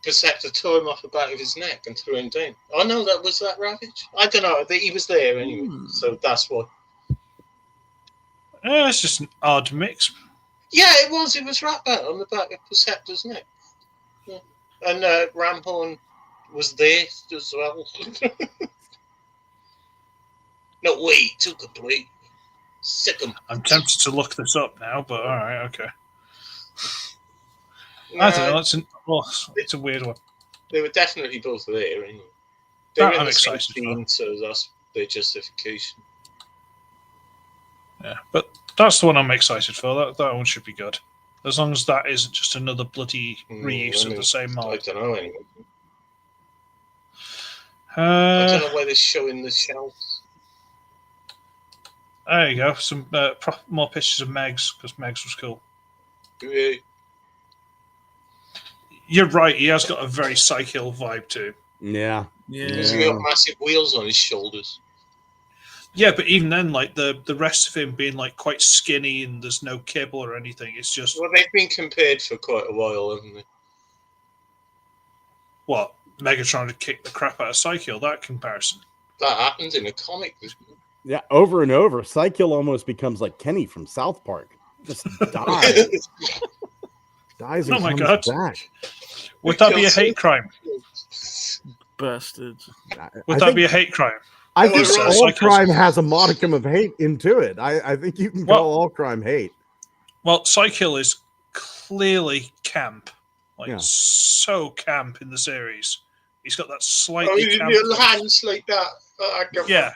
Perceptor tore him off the back of his neck and threw him down. Oh no, that was that Ravage? I don't know. He was there anyway, so that's what. It's just an odd mix. Yeah, it was. It was Ratbat on the back of Perceptor's neck. Yeah. And Ramhorn was there as well. No way, took a plate. Sick 'em. I'm tempted to look this up now, but all right, okay. I don't know. It's a weird one. They were definitely both there. Anyway. They were in I'm the same excited scene, so that's their justification. Yeah, but that's the one I'm excited for. That one should be good. As long as that isn't just another bloody reuse of the same mod. I don't know anyway. I don't know why they're showing the shelves. There you go. Some more pictures of Megs, because Megs was cool. Yeah. You're right. He has got a very Psychill vibe too. Yeah. He's got massive wheels on his shoulders. Yeah, but even then, like the rest of him being like quite skinny and there's no kibble or anything. It's just Well, they've been compared for quite a while, haven't they? what Megatron to kick the crap out of Psychill. That comparison. That happened in a comic. Yeah, over and over. Psychill almost becomes like Kenny from South Park. Just dies. Dies and Oh my comes God. back. Would that be a hate crime? Bastards. Would that be a hate crime? I think so all Psychill's- crime has a modicum of hate into it. I think you can call all crime hate. Well, Psychill is clearly camp. Like Yeah. so camp in the series. He's got that Oh, slightly you camp. little hands like that. Yeah.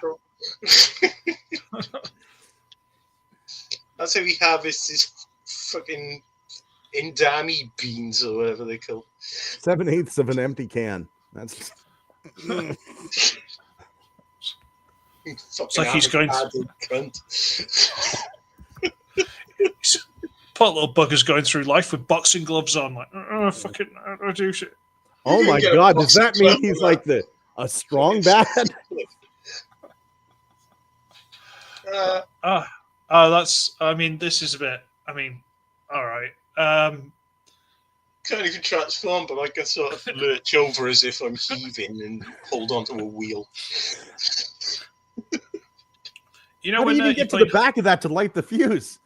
That's how we harvest his fucking Indami beans or whatever they call. 7/8 of an empty can. That's It's like he's going cunt. Poor little bugger's going through life with boxing gloves on, like fucking I do shit. oh my Get a God! Does that boxing mean glove he's on like a strong bad? That's. I mean, this is a bit. I mean, all right. Can't even transform, but I can sort of lurch over as if I'm heaving and hold onto a wheel. You know How do when you even you get to played, the back of that to light the fuse?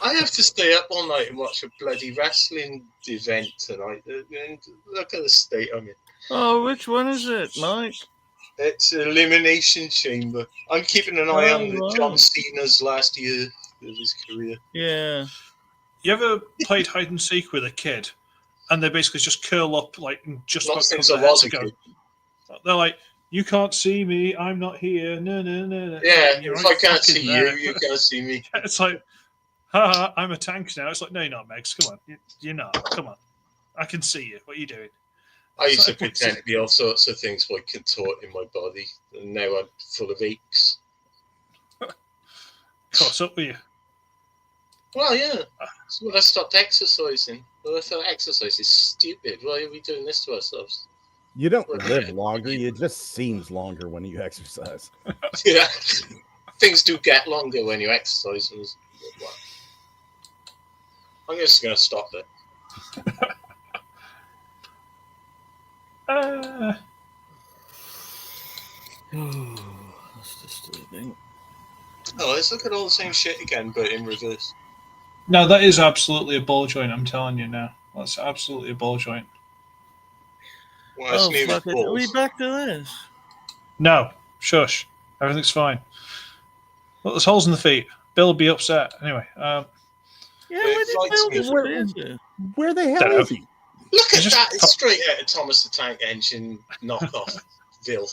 I have to stay up all night and watch a bloody wrestling event tonight. And look at the state I'm in. Oh, which one is it, Mike? It's Elimination Chamber. I'm keeping an eye on right. John Cena's last year of his career. Yeah. you ever played hide and seek with a kid, and they basically just curl up like and just Not about since cover I their was heads a and kid. go. They're like, "You can't see me. I'm not here. No, no, no, no." Yeah, You're if right I can't fucking see there. you can't see me. It's like, haha, I'm a tank now. It's like, no, you're not, Megs. Come on. You're not. Come on. I can see you. What are you doing? I used to Like, pretend to be all sorts of things by contorting my body, and now I'm full of aches. Caught up with you. Well, yeah. So when I stopped exercising, well, I thought exercise is stupid. Why are we doing this to ourselves? You don't live longer. It just seems longer when you exercise. Yeah. Things do get longer when you exercise. I'm just going to stop there. That's disturbing. Oh, let's look at all the same shit again, but in reverse. No, that is absolutely a ball joint. I'm telling you now. That's absolutely a ball joint. Well, that's Oh, new fuck it. Are we balls. back to this? No, shush. Everything's fine. Look, there's holes in the feet. Bill will be upset. Anyway, Yeah, It where did fights Bill me. disappear to? Where the hell Dunno. is he? Look at Just that. It's straight out of Thomas the Tank Engine knockoff. Bill.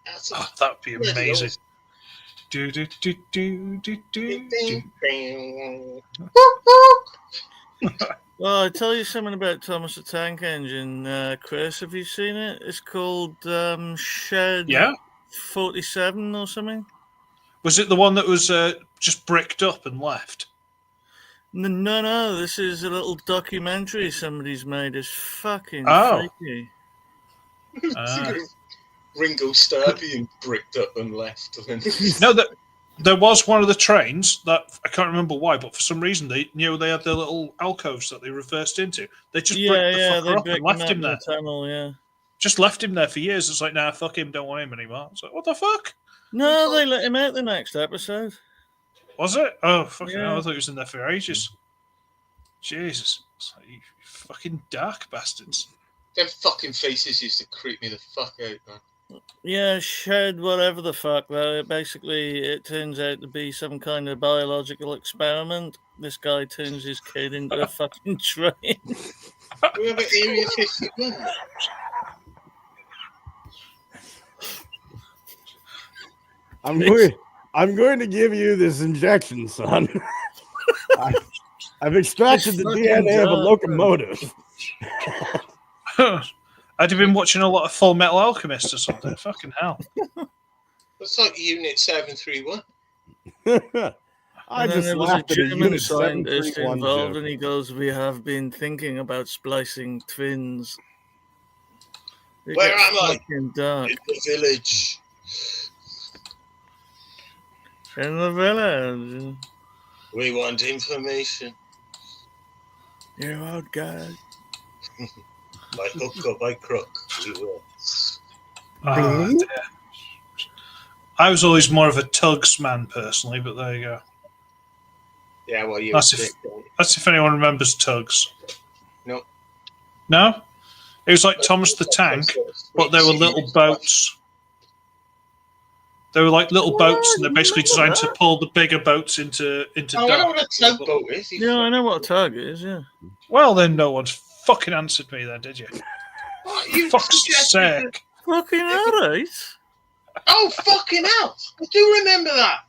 That's a that'd be bloody amazing. awesome. Do do do do do do. do. Well, I tell you something about Thomas the Tank Engine, Chris. Have you seen it? It's called Shed Yeah. 47 or something. Was it the one that was just bricked up and left? No. This is a little documentary somebody's made. It's fucking Oh. freaky. Ringo Starr being bricked up and left. No, There was one of the trains that I can't remember why, but for some reason they had their little alcoves that they reversed into. They just bricked the fucker up and left him there. Tunnel, Just left him there for years. It's like, nah, fuck him, don't want him anymore. It's like, what the fuck? No, they let him out the next episode. Was it? Oh, fucking hell, I thought he was in there for ages. Jesus. It's like, you fucking dark bastards. Them fucking faces used to creep me the fuck out, man. Yeah, shed whatever the fuck, though. Basically, it turns out to be some kind of biological experiment. This guy turns his kid into a fucking train. We have Area 51. I'm going to give you this injection, son. I've extracted the DNA of a locomotive. I'd have been watching a lot of Full Metal Alchemist or something. Fucking hell. That's like Unit 731. And then there was a German scientist involved, and he goes, "We have been thinking about splicing twins." Where am I? Dark. In the village. In the village. We want information. You're out, guys. By hook or by crook, we will. I was always more of a Tugs man personally, but there you go. Yeah, well, that's if anyone remembers Tugs. No. No? It was like Thomas the Tank, but they were little boats. They were like little boats, and they're basically designed to pull the bigger boats into I know what a tugboat is. Yeah, I know what a tug is, yeah. Well, then no one's fucking answered me then, did you? You fuck's sake. Fucking alright. Oh, fucking hell. I do remember that.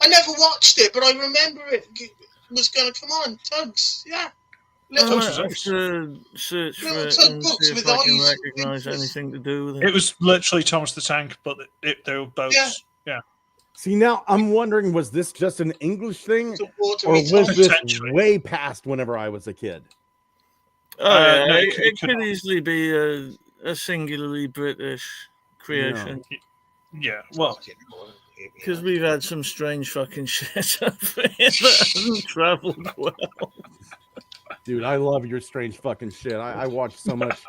I never watched it, but I remember it was going to come on. Tugs, yeah. Little search for it and see if I can recognise anything to do with it. It was literally Thomas the Tank, but they were boats. Yeah. See, now I'm wondering, was this just an English thing, or was this way past whenever I was a kid? No, it could easily be a singularly British creation. Yeah, well, because we've had some strange fucking shit over here that hasn't travelled well. Dude, I love your strange fucking shit. I watch so much.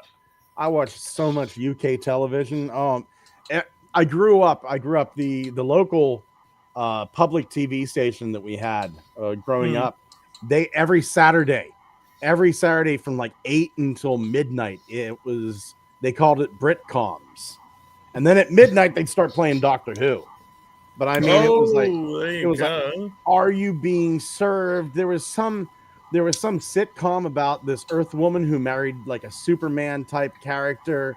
I watch so much UK television. I grew up the local public TV station that we had growing up. Every Saturday from like 8 until midnight. They called it Britcoms, and then at midnight they'd start playing Doctor Who. But I mean, it was like, are you being served? There was some sitcom about this Earth woman who married like a Superman type character.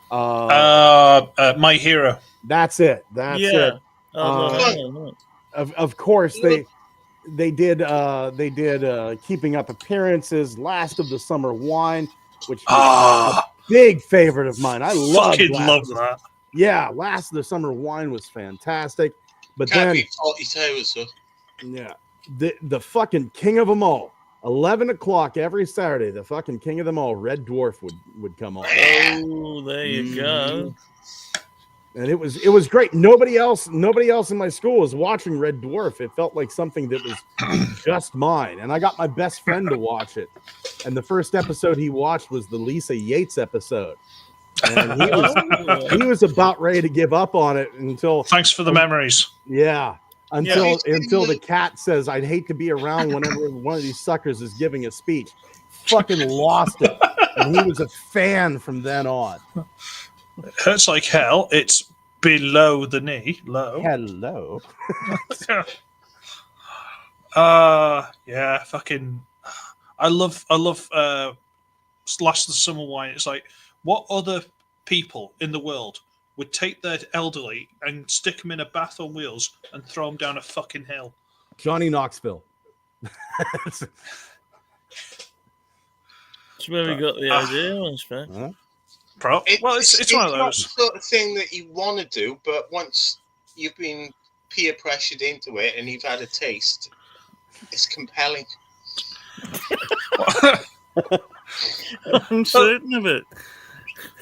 My Hero. That's it. That's it. Of course they did Keeping Up Appearances, Last of the Summer Wine, which was a big favorite of mine. I love that. Yeah, Last of the Summer Wine was fantastic. But Can't then be Faulty Towers, though. Yeah, the fucking king of them all. 11 o'clock every Saturday, the fucking king of them all, Red Dwarf would come on. Oh, there you go. And it was great. Nobody else in my school was watching Red Dwarf. It felt like something that was just mine. And I got my best friend to watch it. And the first episode he watched was the Lisa Yates episode. And he was about ready to give up on it until. Thanks for the memories. Yeah. Until the cat says, "I'd hate to be around whenever one of these suckers is giving a speech." Fucking lost it. And he was a fan from then on. It hurts like hell. It's below the knee. Low. Hello. Yeah, fucking. I love Last of the Summer Wine. It's like, what other people in the world would take their elderly and stick them in a bath on wheels and throw them down a fucking hill? Johnny Knoxville. That's where we got the idea, I suppose. It's one of those. Not the sort of thing that you want to do, but once you've been peer pressured into it and you've had a taste, it's compelling. I'm certain of it.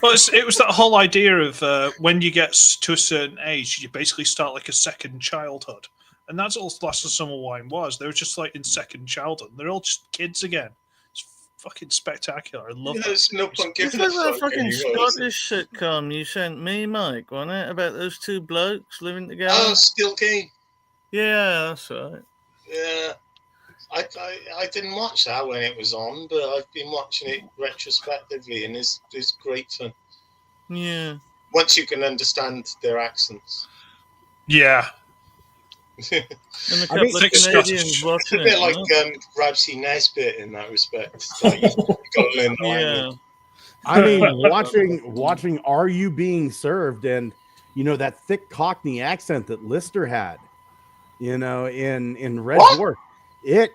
Well, it was that whole idea of when you get to a certain age, you basically start like a second childhood. And that's all Last of Summer Wine was. They were just like in second childhood. They're all just kids again. It's fucking spectacular. I love that. There's no point It's giving like a that fuck fucking anymore, is it? Scottish sitcom you sent me, Mike, wasn't it? About those two blokes living together. Oh, Still Game. Yeah, that's right. Yeah. I didn't watch that when it was on, but I've been watching it retrospectively, and it's great fun. Yeah. Once you can understand their accents. Yeah. And a I couple mean, of thick Canadians Scottish. watching It's a bit it. like right? Ramsey Nesbitt in that respect. Like, you got to learn the Yeah. language. I mean, watching Are You Being Served, and that thick Cockney accent that Lister had, in Red What? Dwarf. It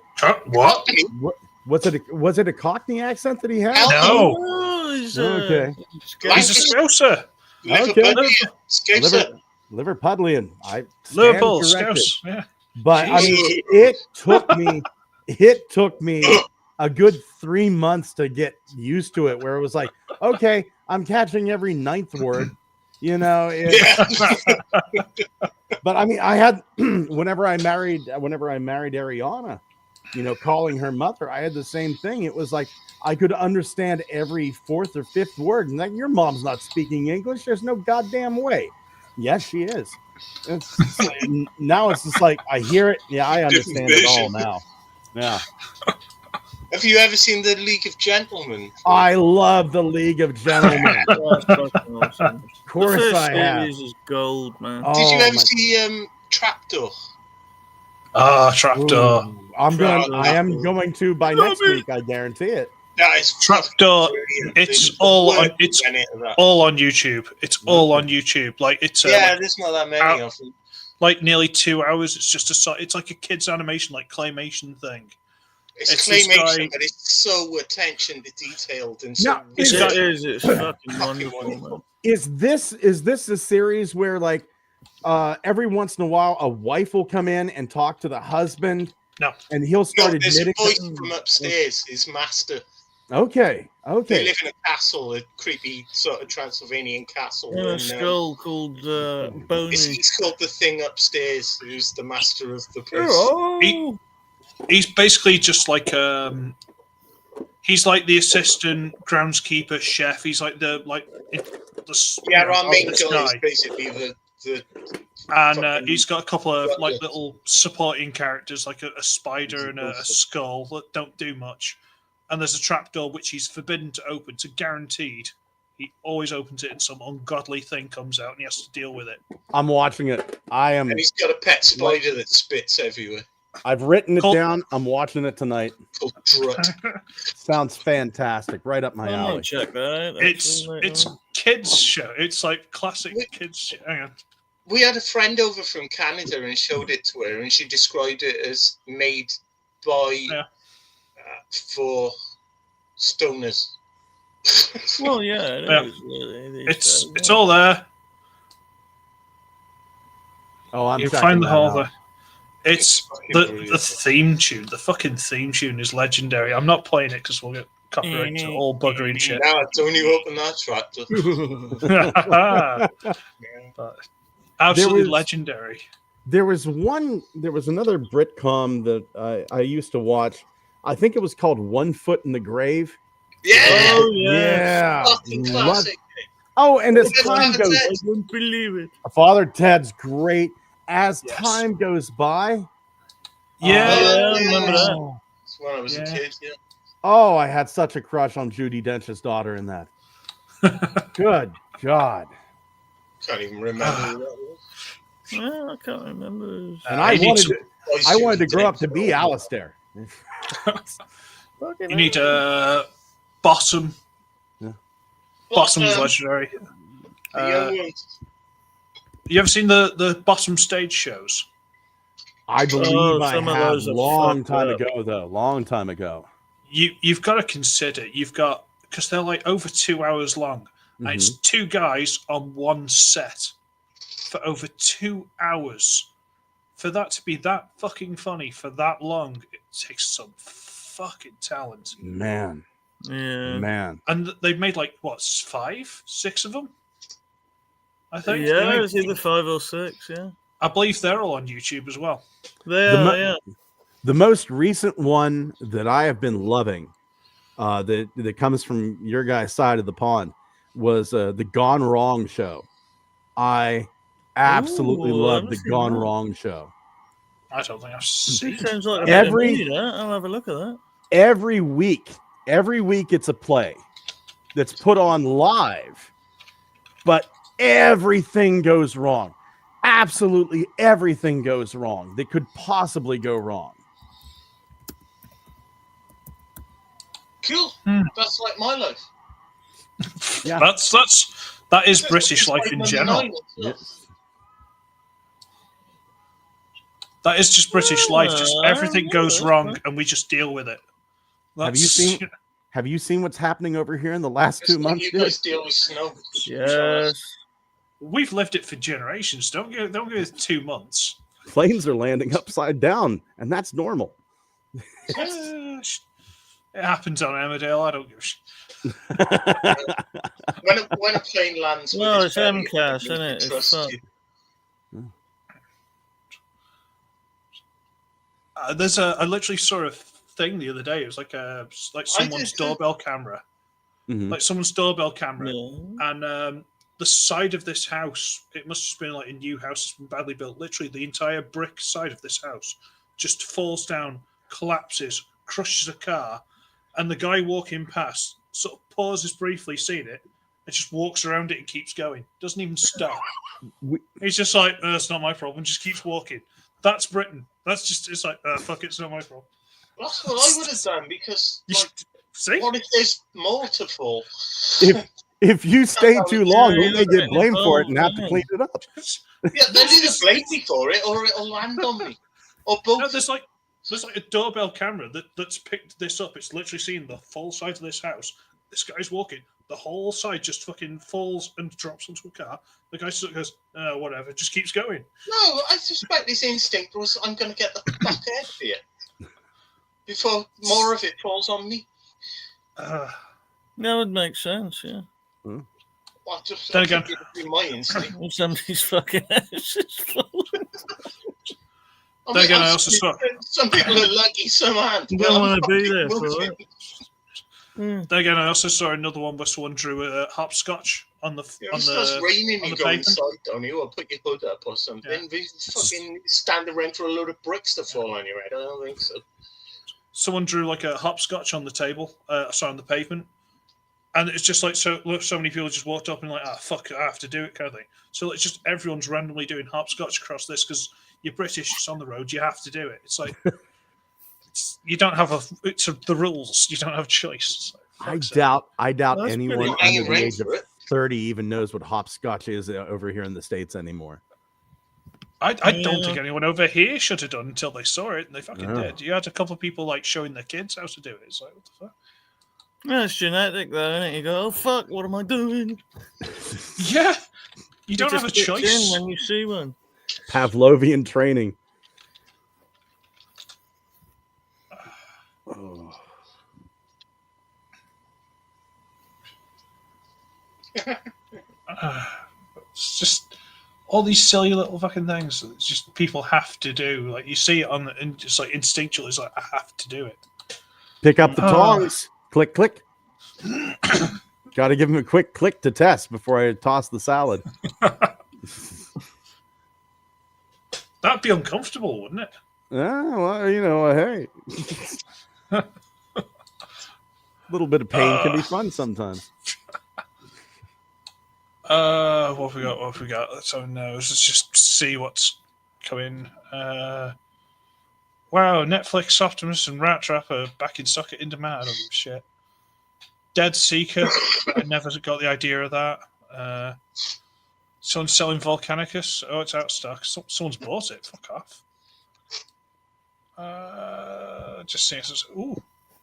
What? was it a Cockney accent that he had? No. Oh, he's Okay. He's a Scouser. Scouser. Liverpudlian. I stand Liverpool, corrected. Scouse. Yeah. But I mean, it took me a good 3 months to get used to it, where it was like, okay, I'm catching every ninth word, But I mean, I had whenever I married Ariana, calling her mother, I had the same thing. It was like I could understand every fourth or fifth word, and like, your mom's not speaking English. There's no goddamn way. Yes, she is. Now it's just like I hear it. Yeah, I understand it all now. Yeah. Have you ever seen the League of Gentlemen? I love the League of Gentlemen. That's fucking awesome. Of course the first I have. series is gold, man. Oh, Did you ever my- see Trapdoor? Ah, Trapdoor. Ooh, I am going to by next week. I guarantee it. That is Trapdoor. brilliant. It's The all word on. It's went into that. all on YouTube. It's all on YouTube. Like it's Yeah, there's not that many of them. like nearly 2 hours. It's just it's like a kids animation, like claymation thing. It's It's this claymation, guy- but it's so attention to detailed and so No, It got- is. It's fucking fucking wonderful, man. wonderful. Is this a series where like every once in a while a wife will come in and talk to the husband? No. And he'll No, start there's a admitting. voice from upstairs, his master. Okay. They Okay. live in a castle, a creepy sort of Transylvanian castle. In a and, skull called Boney. he's called the thing upstairs, who's the master of the place. Oh, He's basically just like he's like the assistant groundskeeper chef. He's like the Yeah, our main this guy is guy. basically the And he's got a couple of like little supporting characters, like a spider and a skull that don't do much. And there's a trapdoor which he's forbidden to open, so guaranteed he always opens it and some ungodly thing comes out and he has to deal with it. I'm watching it. and he's got a pet spider that spits everywhere I've written it Cool. down. I'm watching it tonight. called Drut. Sounds fantastic. Right up my I'm alley. gonna check that out. It's actually, it's later on. kids show. It's like classic kids show. Hang on. We had a friend over from Canada and showed it to her, and she described it as made by Yeah. For stoners. Well, yeah, it Yeah. is. Really, It's all there. Oh, I'm You checking find the that whole out. there. It's the theme tune. The fucking theme tune is legendary. I'm not playing it because we'll get copyright to all buggery and shit. Now, don't you open that tractor? But absolutely was- legendary. There was another Britcom that I used to watch. I think it was called One Foot in the Grave. Yeah! Oh, yeah. Yeah. Fucking classic. Oh, and as That's time what goes, it I don't believe it. Father Ted's great. As Yes. time goes by, Yeah. I remember that. oh, That's when I was a Yeah. kid, yeah. oh, I had such a crush on Judi Dench's daughter in that. Good God. Can't even remember who that was. Well, I can't remember. And I you need wanted to- I wanted to grow up to be Alistair. You need a Bottom. Bottom's legendary. The young ones. You ever seen the Bottom stage shows? I believe I some of have. those are Long fucked time up. ago, though. Long time ago. You've got to consider because they're like over 2 hours long. And it's two guys on one set for over 2 hours. For that to be that fucking funny for that long, it takes some fucking talent. Man. Yeah. Man. And they've made like what 5, 6 of them. I think. Yeah, it's either 5 or 6. Yeah. I believe they're all on YouTube as well. Yeah. The most recent one that I have been loving, that comes from your guys' side of the pond, was the Gone Wrong show. I absolutely love the Gone Wrong show. I don't think I've seen. It sounds like I'll have a look at that. Every week it's a play that's put on live, but everything goes wrong. Absolutely everything goes wrong that could possibly go wrong. Cool. That's like my life. Yeah, that is British life in general. Yes. That is just British life. Just everything goes wrong, and we just deal with it. Have you seen what's happening over here in the last 2 months? You guys deal with snow. Yes. We've lived it for generations. Don't give it 2 months. Planes are landing upside down, and that's normal. It happens on Emmerdale. I don't give a shit. when a plane lands, Well, it's MCAS, isn't it? It's fun. I literally saw a thing the other day. It was like someone's doorbell camera, like someone's doorbell camera, and the side of this house. It must have been like a new house that's been badly built. Literally, the entire brick side of this house just falls down, collapses, crushes a car, and the guy walking past sort of pauses briefly, seeing it, and just walks around it and keeps going. Doesn't even stop. He's just like, "It's not my problem." Just keeps walking. That's Britain. That's just, it's like, fuck it, it's not my problem. That's what I would have done, because, see? What if there's more to fall? If you stay too long, you may get blamed for it and have to clean it up. Yeah, they'll either blame me for it, or it'll land on me. Or both. No, there's like a doorbell camera that's picked this up. It's literally seen the full side of this house. This guy's walking. The whole side just fucking falls and drops onto a car. The guy sort of goes, whatever, just keeps going. No, I suspect his instinct was, I'm going to get the fuck out of here before more of it falls on me. That would make sense, yeah. Well, Then again, my instinct. Well, somebody's fucking house is falling. Then again, I also saw. Some people are lucky, some aren't. You don't want to be there for it. Then again, I also saw another one where someone drew a hopscotch on the It starts raining, you go pavement. inside, don't you? Or put your hood up or something. Yeah. You fucking stand around for a load of bricks to fall on your head. I don't think so. Someone drew like a hopscotch on the table, on the pavement, and it's just like so many people just walked up and like, fuck, I have to do it, kind of thing. So it's just everyone's randomly doing hopscotch across this because you're British, it's on the road, you have to do it. It's like you don't have the rules. You don't have a choice. I doubt That's anyone pretty under the age of 30 even knows what hopscotch is over here in the States anymore. I don't think anyone over here should have done until they saw it and they fucking did. You had a couple of people like showing their kids how to do it. It's like, what the fuck? Yeah, it's genetic though, isn't it? You go, oh fuck, what am I doing? Yeah, you don't have a just kicks choice. in when you see one. Pavlovian training. Oh. It's just all these silly little fucking things. It's just people have to do. Like you see it on the, and just like instinctual. It's like I have to do it. Pick up the tongs. Click, click. Got to give him a quick click to test before I toss the salad. That'd be uncomfortable, wouldn't it? Well, hey. A little bit of pain can be fun sometimes. What have we got? Let's have a nose. Let's just see what's coming. Wow, Netflix, Optimus, and Rat Trap are back in socket in demand. I don't give a shit. Dead Seeker. I never got the idea of that. Someone's selling Volcanicus. Oh, it's out of stock. Someone's bought it. Fuck off. Just seeing. Ooh,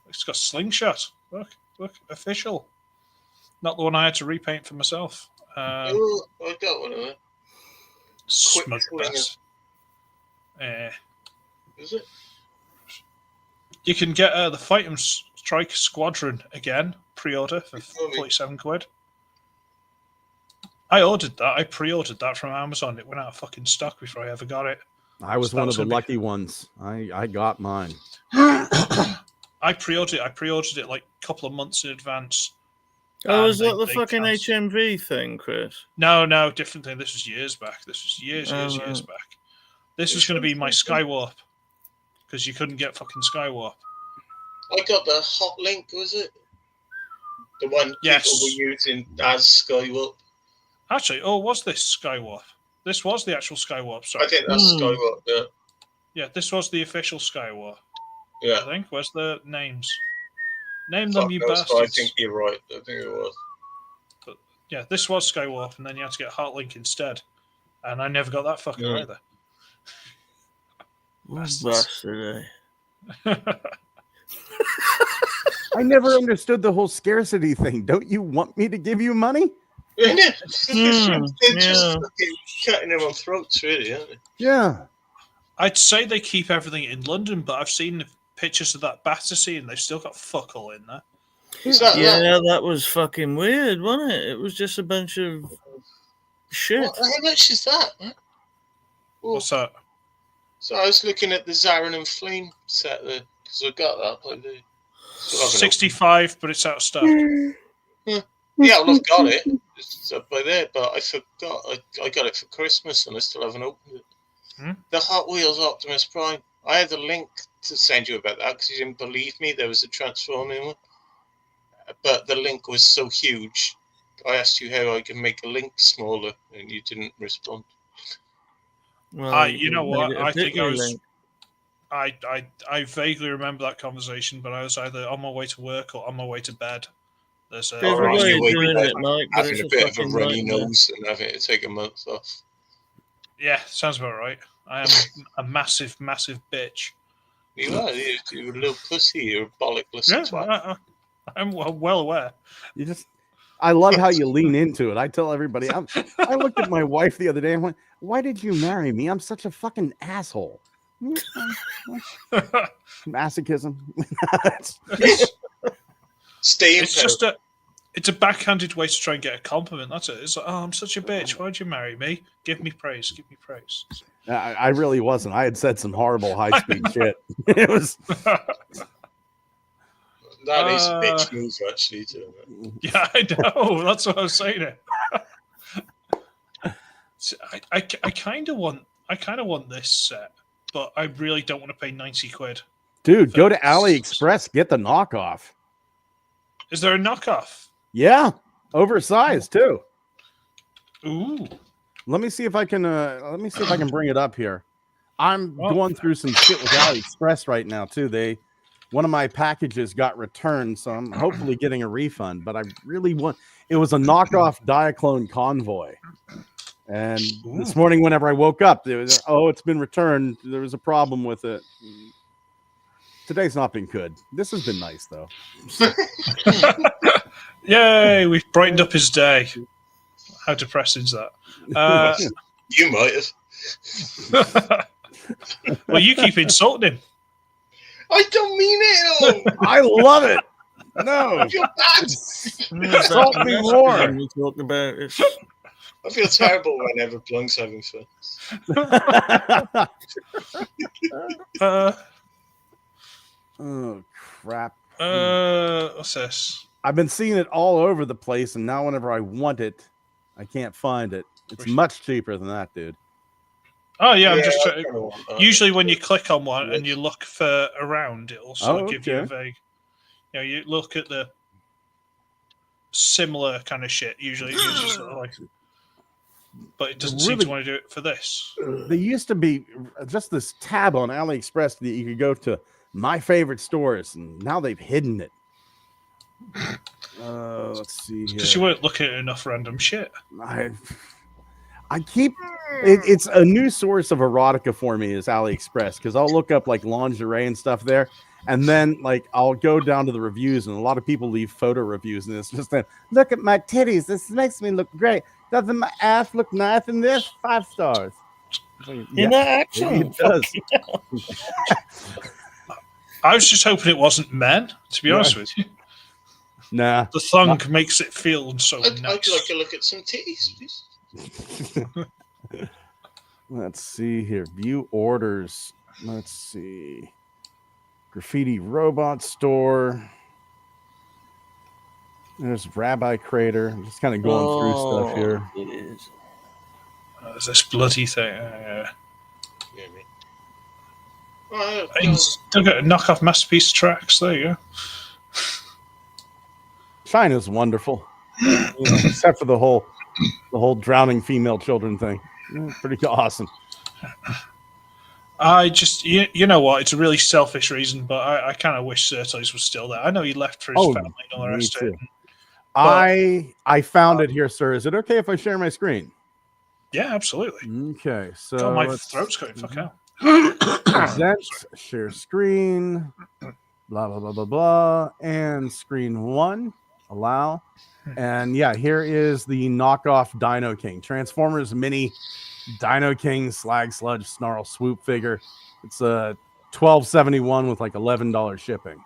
it's got Slingshot. Look, official. Not the one I had to repaint for myself. I got one of them. Smug Bass. Is it? You can get the Fightem's Strike Squadron again. Pre-order for 47 quid. I ordered that. I pre-ordered that from Amazon. It went out of fucking stock before I ever got it. I was So one that of the was gonna lucky ones. I got mine. I pre-ordered it. I pre-ordered it like a couple of months in advance. Oh, is And that the they fucking cancelled. HMV thing, Chris? No, different thing. This was years back. This was years back. This was going to be my Skywarp because you couldn't get fucking Skywarp. I got the hot link, was it? The one Yes. people were using as Skywarp. Actually, was this Skywarp? This was the actual Skywarp. Sorry. I think that's Skywarp, yeah. Yeah, this was the official Skywarp. Yeah. I think. Where's the names? Name Fuck them, you knows, but bastards. I think you're right. I think it was. But yeah, this was Skywarp, and then you had to get Heartlink instead. And I never got that fucker either. Bastard, I never understood the whole scarcity thing. Don't you want me to give you money? They're just fucking cutting their own throats, really, aren't they? Yeah. I'd say they keep everything in London, but I've seen pictures of that Battersea, and they've still got fuck all in there. That was fucking weird, wasn't it? It was just a bunch of shit. How much is that, man? What's that? So I was looking at the Zarin and Flame set there, because I got that by the... 65, but it's out of stock. Yeah, well, I've got it. It's up by there, but I forgot. I got it for Christmas, and I still haven't opened it. The Hot Wheels Optimus Prime. I had a link to send you about that because you didn't believe me. There was a transforming one, but the link was so huge. I asked you how I can make a link smaller, and you didn't respond. Well, you know what? I think I was. Link. I vaguely remember that conversation, but I was either on my way to work or on my way to bed. There's a having a bit of a runny nose and having to take a month off. Yeah, sounds about right. I am a massive, massive bitch. You are. You're a little pussy. You're a bollickless twat. I'm well aware. I love how you lean into it. I tell everybody. I looked at my wife the other day and went, "Why did you marry me? I'm such a fucking asshole." Masochism. It's a backhanded way to try and get a compliment. That's it. It's like, I'm such a bitch. Why'd you marry me? Give me praise. Give me praise. I really wasn't. I had said some horrible high-speed shit. It was. That is a bitch move, actually. Yeah, I know. That's what I was saying. I kind of want this set, but I really don't want to pay 90 quid. Dude, go to AliExpress, get the knockoff. Is there a knockoff? Yeah, oversized too. Ooh. Let me see if I can bring it up here. I'm going through some shit with AliExpress right now too. One of my packages got returned, so I'm hopefully getting a refund. But I really want. It was a knockoff Diaclone Convoy, and this morning, whenever I woke up, there was it's been returned. There was a problem with it. Today's not been good. This has been nice though. Yay! We've brightened up his day. How depressing is that? You might have. Well, you keep insulting him. I don't mean it at all. I love it. No. I feel bad. Insult me more. We talked about it. I feel terrible whenever Blung's having fun. Oh, crap. What's this? I've been seeing it all over the place, and now whenever I want it, I can't find it. It's much cheaper than that, dude. Oh, yeah, I'm just trying. Usually when you click on one and you look for around, it'll sort of give you a vague... You know, you look at the similar kind of shit, usually it gives you sort of like... But it doesn't seem to want to do it for this. There used to be just this tab on AliExpress that you could go to my favorite stores, and now they've hidden it. Let's see here. Because you weren't looking at enough random shit. I keep it's a new source of erotica for me is AliExpress, because I'll look up like lingerie and stuff there, and then like I'll go down to the reviews, and a lot of people leave photo reviews, and it's just that look at my titties, this makes me look great. Doesn't my ass look nice in this? 5 stars. In action. It does. I was just hoping it wasn't men, to be honest with you. Nah. The thong makes it feel so I'd nice. like a look at some titties, please. Let's see here. View orders. Let's see. Graffiti Robot Store. There's Rabbi Crater. I'm just kind of going through stuff here. There's this bloody thing. Still got knockoff Masterpiece tracks. There you go. China's wonderful, except for the whole drowning female children thing. Pretty awesome. I just, you know what? It's a really selfish reason, but I kind of wish Surtees was still there. I know he left for his family and all the rest of it. I found it here, sir. Is it okay if I share my screen? Yeah, absolutely. Okay, so God, my throat's going fuck out. Present, share screen, blah blah blah blah blah, and screen 1. Allow. And yeah, here is the knockoff Dino King. Transformers Mini Dino King Slag Sludge Snarl Swoop figure. It's a $12.71 with like $11 shipping.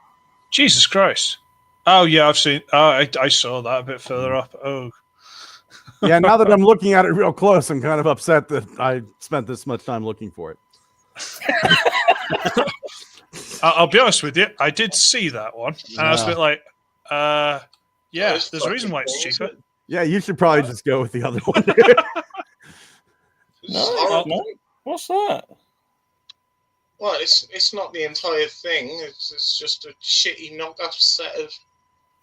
Jesus Christ. Oh yeah, I've seen. I saw that a bit further up. Oh. Yeah, now that I'm looking at it real close, I'm kind of upset that I spent this much time looking for it. I'll be honest with you. I did see that one, and I was a bit like, yeah, there's a reason why it's cheaper. Yeah, you should probably just go with the other one. No, what's that? Well, it's not the entire thing. It's just a shitty knockoff set of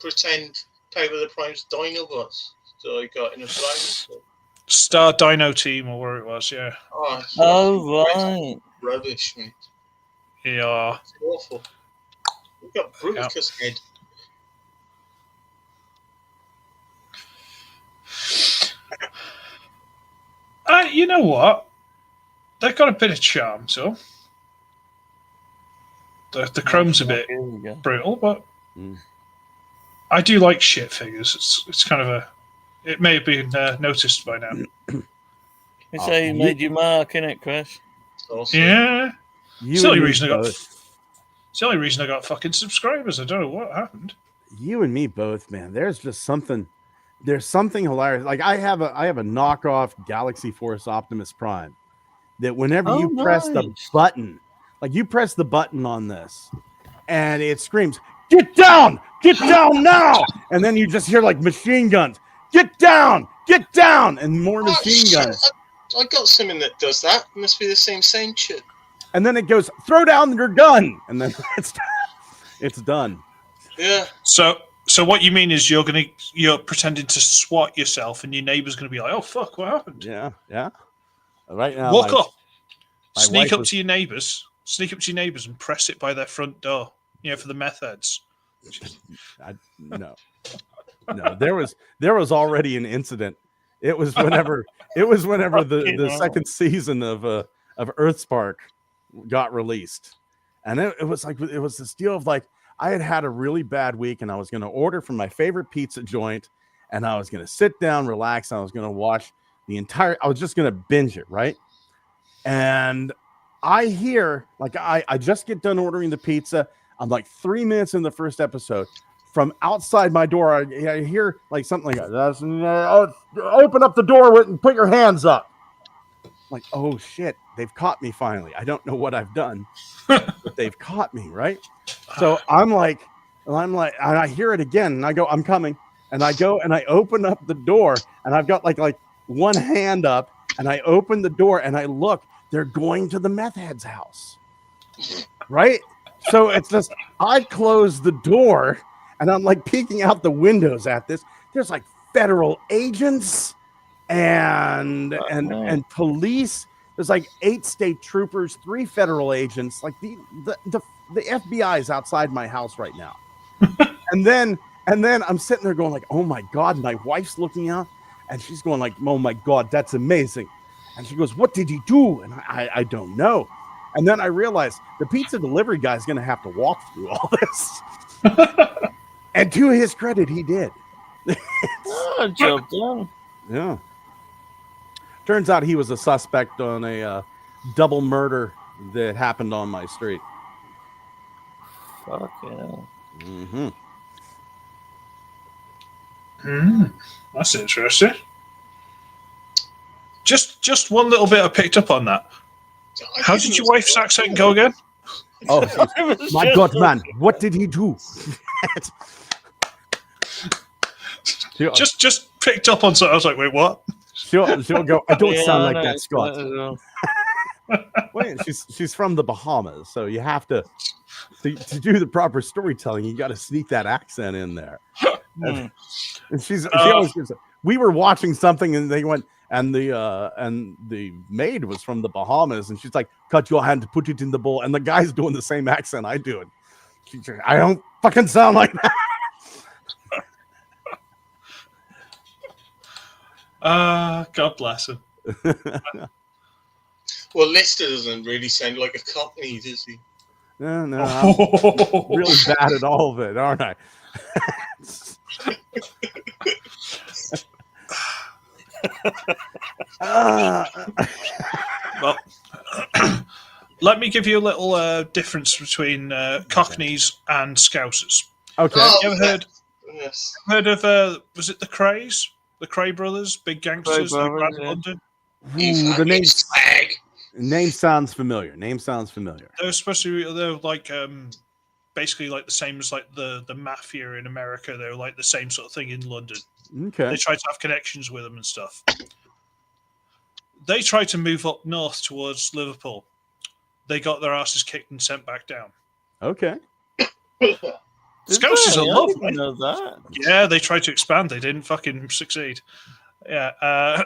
pretend Power of the Prime's Dinobots that I got in a blind. Star Dino Team or where it was, yeah. Oh, right. Rubbish, mate. Yeah. It's awful. We've got Bruticus head. You know what? They've got a bit of charm, so. The chrome's a bit brutal, but I do like shit figures. It's kind of a. It may have been noticed by now. It's how you made your mark, innit, Chris? Awesome. Yeah. It's the only reason I got fucking subscribers. I don't know what happened. You and me both, man. There's just something. There's something hilarious. Like I have a knockoff Galaxy Force Optimus Prime that whenever you press the button, like you press the button on this, and it screams, "Get down! Get down now!" And then you just hear like machine guns. Get down! Get down! And more machine guns. I got something that does that. It must be the same chip. And then it goes, "Throw down your gun!" And then it's done. Yeah. So what you mean is you're pretending to swat yourself, and your neighbor's gonna be like, "Oh fuck, what happened?" Yeah. Right now, walk up, sneak up to your neighbors, and press it by their front door. You know, for the meth heads. No. There was already an incident. It was whenever the second season of Earthspark got released, and it was this deal of like I had a really bad week, and I was going to order from my favorite pizza joint, and I was going to sit down, relax, and I was going to watch I was just going to binge it, right? And I hear like I just get done ordering the pizza. I'm like 3 minutes in the first episode. From outside my door, I hear like something like that. Open up the door and put your hands up. I'm like, oh shit, they've caught me finally. I don't know what I've done, but they've caught me, right? So I'm like, and I hear it again, and I go, I'm coming, and I go and I open up the door, and I've got like one hand up, and I open the door and I look. They're going to the meth head's house, right? So it's just I close the door. And I'm like peeking out the windows at this. There's like federal agents and police. There's like 8 state troopers, 3 federal agents. Like the FBI is outside my house right now. and then I'm sitting there going like, oh my God. My wife's looking out and she's going like, oh my God, that's amazing. And she goes, what did he do? And I don't know. And then I realized the pizza delivery guy is going to have to walk through all this. And to his credit, he did. Job done. Yeah. Turns out he was a suspect on a double murder that happened on my street. Fuck yeah. Mm-hmm. That's interesting. Just one little bit I picked up on that. How did your wife's accent go again? Oh, my God, man! What did he do? just picked up on something. I was like, wait, what? She'll go. I don't sound like that, Scott. Well. Wait, she's from the Bahamas, so you have to do the proper storytelling. You got to sneak that accent in there. And she always gives. We were watching something, and they went, and the maid was from the Bahamas, and she's like, "Cut your hand, put it in the bowl," and the guy's doing the same accent I do. And I don't fucking sound like that. God bless him. Well, Lester doesn't really sound like a Cockney, does he? No, I'm really bad at all of it, aren't I? Well, let me give you a little difference between Cockneys and Scousers. Okay. You ever heard? Yes. Heard of was it the Krays? The Cray brothers, big gangsters that ran London. Ooh, the name sounds familiar. They're supposed to be, they're like basically like the same as like the mafia in America. They're like the same sort of thing in London. Okay. They try to have connections with them and stuff. They tried to move up north towards Liverpool. They got their asses kicked and sent back down. Okay. Scousers are lovely. I know that. Yeah, they tried to expand. They didn't fucking succeed. Yeah,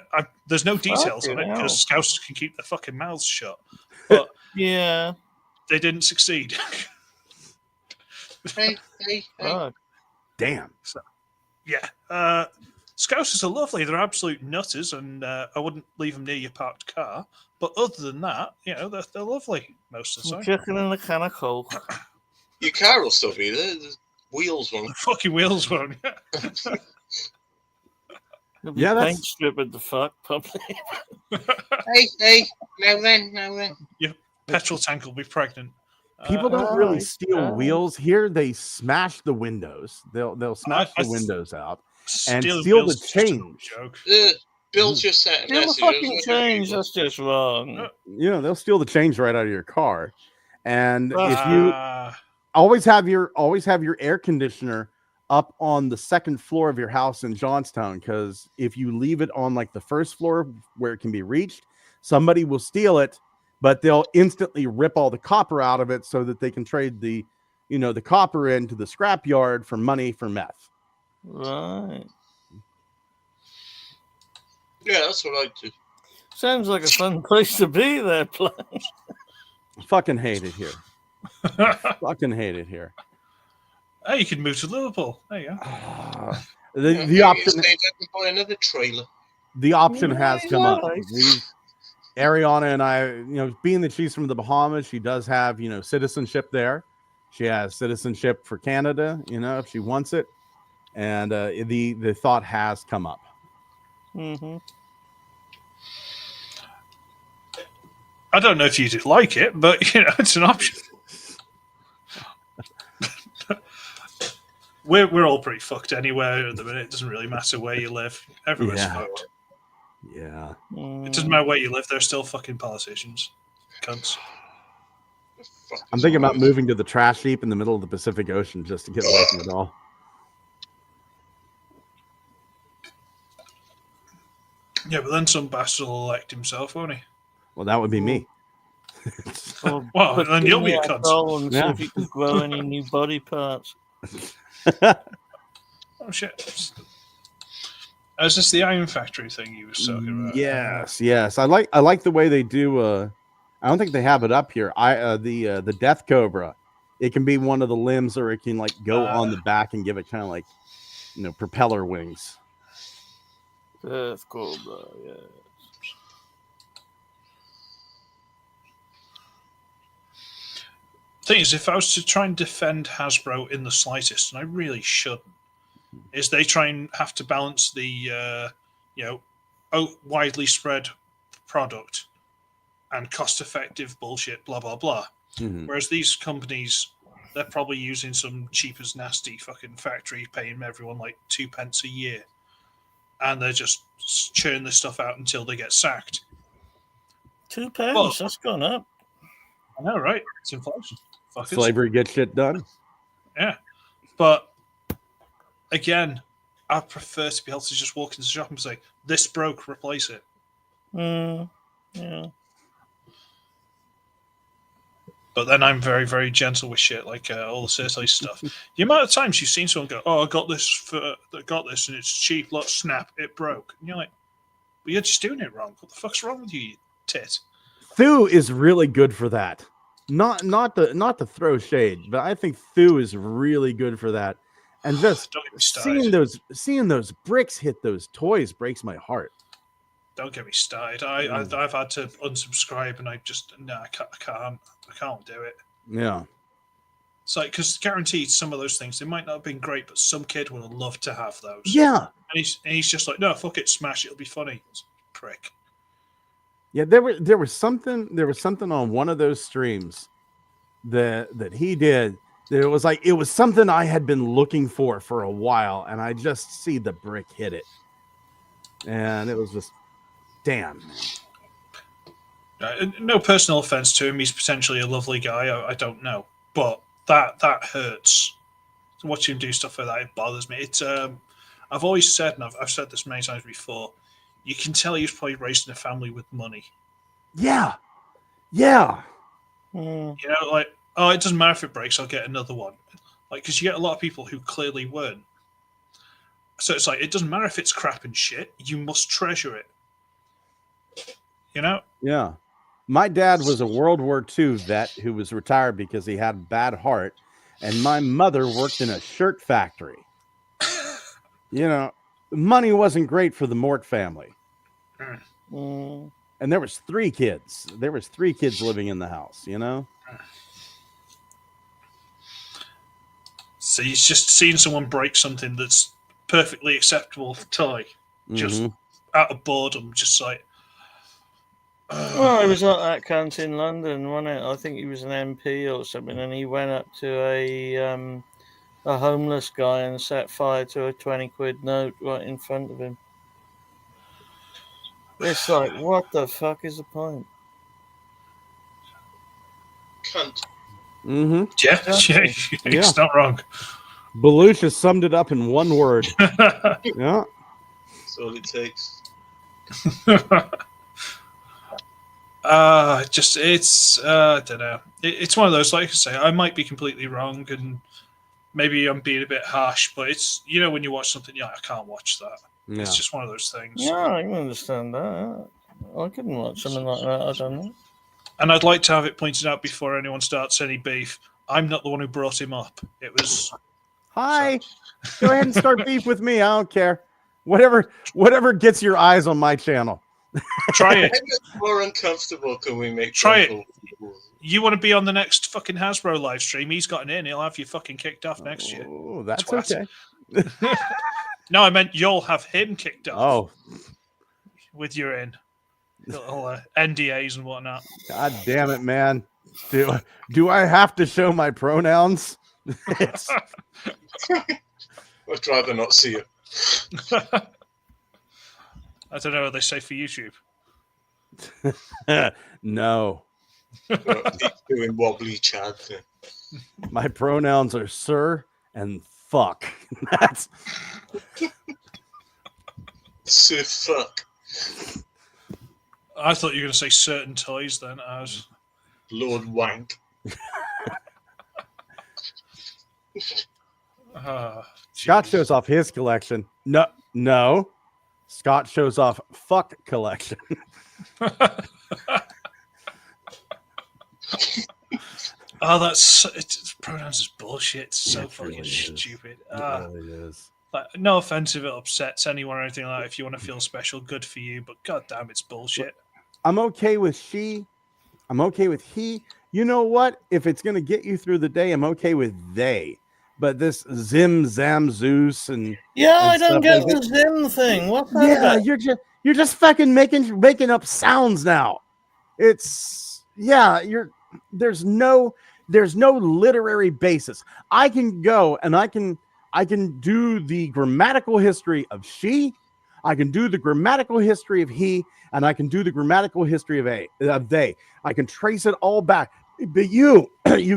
there's no details on it because Scousers can keep their fucking mouths shut. But yeah, they didn't succeed. Hey. Damn. So, yeah, Scousers are lovely. They're absolute nutters, and I wouldn't leave them near your parked car. But other than that, you know, they're lovely most of the time. Chicken and a can of Coke. Your car will still be there. The wheels won't. The fucking wheels won't. Yeah, paint stripping the fuck, probably. Hey, now then. Your petrol tank will be pregnant. People don't really steal wheels here. They smash the windows. They'll smash the windows out and steal the change. Bill just sent a message. Steal the fucking change. That's just wrong. You know, they'll steal the change right out of your car. And if you always have your air conditioner up on the second floor of your house in Johnstown, because if you leave it on like the first floor where it can be reached, somebody will steal it, but they'll instantly rip all the copper out of it so that they can trade the copper into the scrap yard for money for meth. Right. Yeah, that's what I do. Sounds like a fun place to be there, Plum. Fucking hate it here. Fucking hate it here. Hey, you can move to Liverpool. There you go. The option. Buy another trailer. The option has come up. Ariana and I, being that she's from the Bahamas, she does have, citizenship there. She has citizenship for Canada, if she wants it. And the thought has come up. Mm-hmm. I don't know if you'd like it, but it's an option. We're all pretty fucked anywhere at the minute. It doesn't really matter where you live. Everywhere's fucked. Yeah. It doesn't matter where you live. They're still fucking politicians. Cunts. I'm thinking about moving to the trash heap in the middle of the Pacific Ocean just to get away from it all. Yeah, but then some bastard will elect himself, won't he? Well, that would be me. Well, then you'll be a cunt. And see if you can grow any new body parts. Oh shit! Is this the Iron Factory thing you were talking about? Yes. I like the way they do. I don't think they have it up here. The Death Cobra. It can be one of the limbs, or it can like go on the back and give it kind of like, propeller wings. Death Cobra, yeah. Thing is, if I was to try and defend Hasbro in the slightest, and I really shouldn't, is they try and have to balance the widely spread product and cost-effective bullshit, blah blah blah. Mm-hmm. Whereas these companies they're probably using some cheap as nasty fucking factory, paying everyone like 2 pence a year, and they're just churning this stuff out until they get sacked. 2 pence. Well, That's gone up. I know, right? It's inflation. Fuckers. Slavery gets shit done. Yeah, but again, I prefer to be able to just walk into the shop and say, "This broke, replace it." Yeah. But then I'm very, very gentle with shit, like all the Cersei stuff. The amount of times you've seen someone go, "Oh, I got this, and it's cheap." Look, snap, it broke, and you're like, "Well, you're just doing it wrong. What the fuck's wrong with you tit?" Thu is really good for that. Not to throw shade, but I think Thu is really good for that. And just seeing those bricks hit those toys breaks my heart. Don't get me started. I've had to unsubscribe, and I can't do it. Yeah. It's like, because guaranteed some of those things, they might not have been great, but some kid would have loved to have those. Yeah. And he's just like, no, fuck it, smash, it'll be funny. Prick. Yeah, there was something on one of those streams that he did. That it was something I had been looking for a while, and I just see the brick hit it. And it was just, damn. No personal offense to him. He's potentially a lovely guy. I don't know. But that hurts. Watching him do stuff like that, it bothers me. It's I've always said, and I've said this many times before, you can tell he was probably raised in a family with money. Yeah. Yeah. You know, like, oh, it doesn't matter if it breaks, I'll get another one. Like, because you get a lot of people who clearly weren't. So it's like, it doesn't matter if it's crap and shit, you must treasure it. You know? Yeah. My dad was a World War II vet who was retired because he had a bad heart, and my mother worked in a shirt factory. You know, money wasn't great for the Mort family. And there was 3 kids. There was 3 kids living in the house, you know? So he's just seen someone break something that's perfectly acceptable for toy. Just out of boredom, just like... Well, he was at that cunt in London, wasn't it? I think he was an MP or something, and he went up to a homeless guy and set fire to a 20-quid note right in front of him. It's like, what the fuck is the point? Cunt. Yeah, it's not wrong. Balucious summed it up in one word. Yeah. That's all it takes. I don't know. It's one of those, like I say, I might be completely wrong, and maybe I'm being a bit harsh, but it's, you know, when you watch something, you're like, I can't watch that. Yeah. It's just one of those things. Yeah, I can understand that. I couldn't watch something like that. I don't know. And I'd like to have it pointed out before anyone starts any beef. I'm not the one who brought him up. It was... Hi. Go ahead and start beef with me. I don't care. Whatever gets your eyes on my channel. Try it. More uncomfortable can we make? Try it. You want to be on the next fucking Hasbro live stream? He's got an in. He'll have you fucking kicked off next year. Oh, that's okay. No, I meant you'll have him kicked off. Oh, with your in. Little NDAs and whatnot. God damn it, man! Do I have to show my pronouns? I'd rather not see you. I don't know what they say for YouTube. No. Keep doing wobbly Chad. My pronouns are sir and fuck. That's Sir fuck. I thought you were going to say certain toys then. As Lord Wank. Scott shows off his collection. No. Scott shows off fuck collection. pronouns is bullshit. It's so fucking really stupid. It really is. Like, no offense if it upsets anyone or anything like that. If you want to feel special, good for you. But goddamn, it's bullshit. I'm okay with she. I'm okay with he. You know what? If it's going to get you through the day, I'm okay with they. But this Zim Zam Zeus and I don't get the Zim thing. What's that about? you're just fucking making up sounds now. There's no There's no literary basis. I can go and I can do the grammatical history of she, I can do the grammatical history of he, and I can do the grammatical history of they. I can trace it all back. But you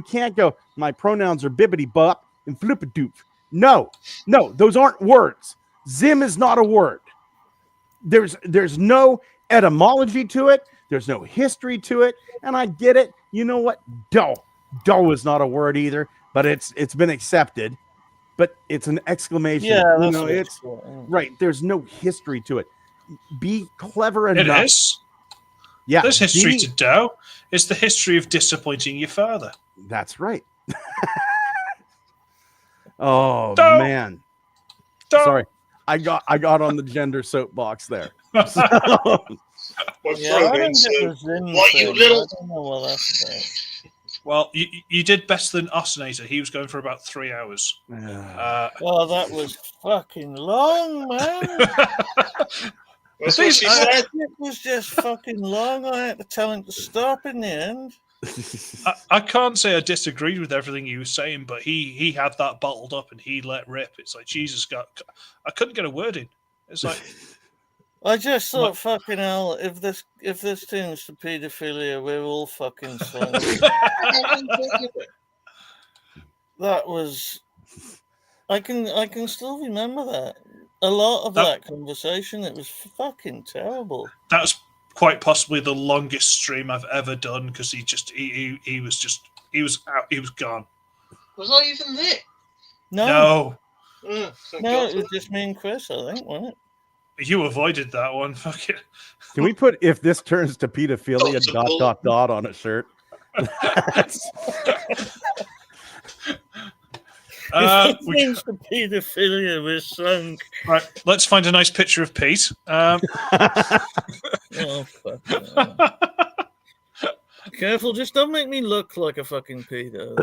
can't go, my pronouns are bibbity bop and flippadoof. No, those aren't words. Zim is not a word. There's no etymology to it. There's no history to it. And I get it. You know what? Dough is not a word either, but it's been accepted. But it's an exclamation. Yeah, you know, it's right. There's no history to it. Be clever enough. It is. Yeah, there's history to dough. It's the history of disappointing your father. That's right. Oh Dough. Man. Dough. Sorry. I got on the gender soapbox there. What you little? I don't know what that's about. Well, you did better than Osinator. He was going for about 3 hours. Well, that was fucking long, man. That's what she said. It was just fucking long. I had to tell him to stop in the end. I can't say I disagreed with everything he was saying, but he had that bottled up and he let rip. It's like, Jesus God, I couldn't get a word in. It's like, I just thought, fucking hell, if this turns to paedophilia, we're all fucking sons. That was, I can still remember that. A lot of that conversation, it was fucking terrible. That's quite possibly the longest stream I've ever done because he was out, he was gone. Was I even there? No. No, it was just me and Chris, I think, wasn't it? You avoided that one. Fuck it. Can we put if this turns to pedophilia ... on a shirt? If it turns to pedophilia, we're sunk. Right, let's find a nice picture of Pete. Oh, fuck. Careful, just don't make me look like a fucking pedo.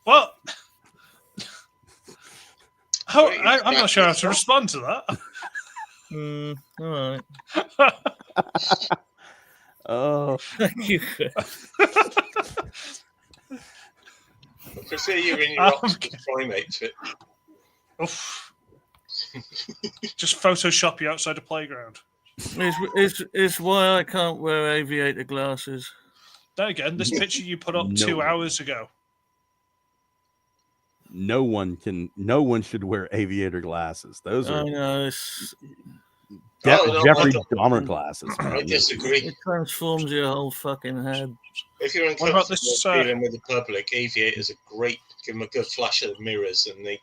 What? I'm not sure how to respond to that. All right. Oh, thank you. Because you're in your Oxford primate fit. Just Photoshop you outside a playground. It's why I can't wear aviator glasses. Then again, this picture you put up 2 hours ago. No one should wear aviator glasses. Those are Jeffrey Dahmer glasses. Man. I disagree. It transforms your whole fucking head. If you're uncomfortable feeling with the public, aviators are great. Give them a good flash of the mirrors and they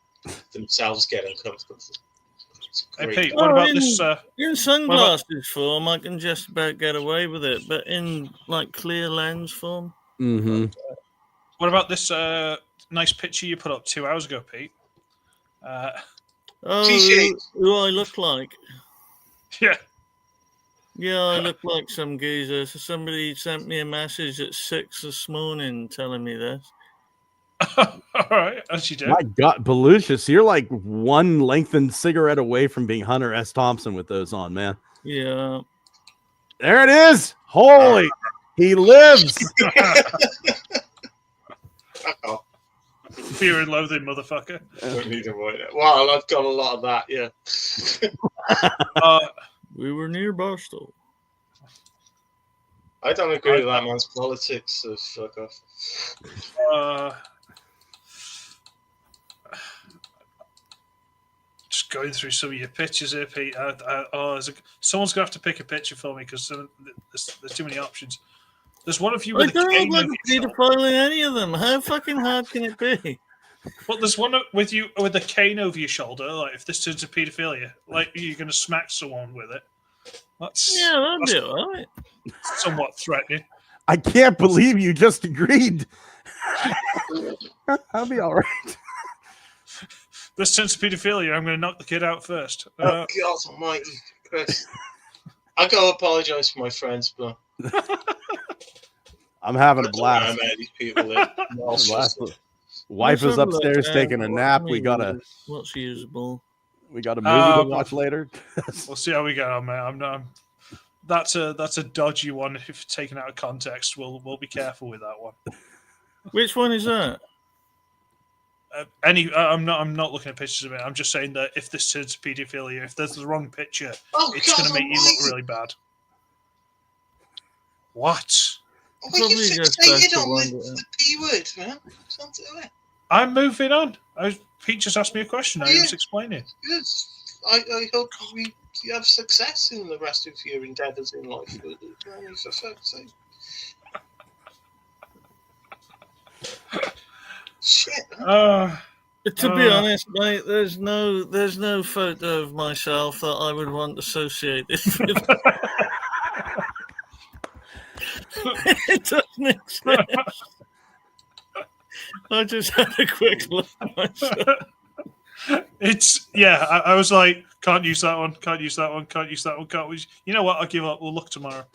themselves get uncomfortable. Hey Pete, what about this? In sunglasses form, I can just about get away with it, but in like clear lens form. Mm-hmm. What about this nice picture you put up 2 hours ago, Pete? Who I look like? Yeah. Yeah, I look like some geezer. So somebody sent me a message at 6 this morning telling me this. All right, as you do. My God, Balucious, you're like one lengthened cigarette away from being Hunter S. Thompson with those on, man. Yeah. There it is. Holy, he lives. Fear and loathing, motherfucker. Don't need to avoid it. Well, I've got a lot of that, yeah. We were near Barstow. I don't agree with that man's politics, so fuck off. Just going through some of your pictures here, Pete. Someone's going to have to pick a picture for me because there's too many options. There's one of you with I a cane don't look over your pedophile in any of them. How fucking hard can it be? Well, there's one with you with a cane over your shoulder. Like, if this turns to paedophilia, like you're going to smack someone with it. That'd be all right. Somewhat threatening. I can't believe you just agreed. I'll be all right. This turns to paedophilia. I'm going to knock the kid out first. God almighty, Chris. I gotta apologise for my friends, but I'm having a blast. These people Wife is upstairs taking a nap. What's usable? We got a movie to watch later. We'll see how we get on, man. that's a dodgy one. If taken out of context, we'll be careful with that one. Which one is that? I'm not looking at pictures of it. I'm just saying that if this turns to paedophilia, if there's the wrong picture, it's going to make you look really bad. What? Why are you fixated on the P word, man? Don't do it. I'm moving on. Pete just asked me a question. I was explaining. Good. I hope you have success in the rest of your endeavours in life. For fuck's sake. Shit. To be honest, mate, there's no photo of myself that I would want associated with. It doesn't exist. I just had a quick look at myself. I was like, can't use that one, can't use that one, can't use that one, can't use. You know what? I'll give up. We'll look tomorrow.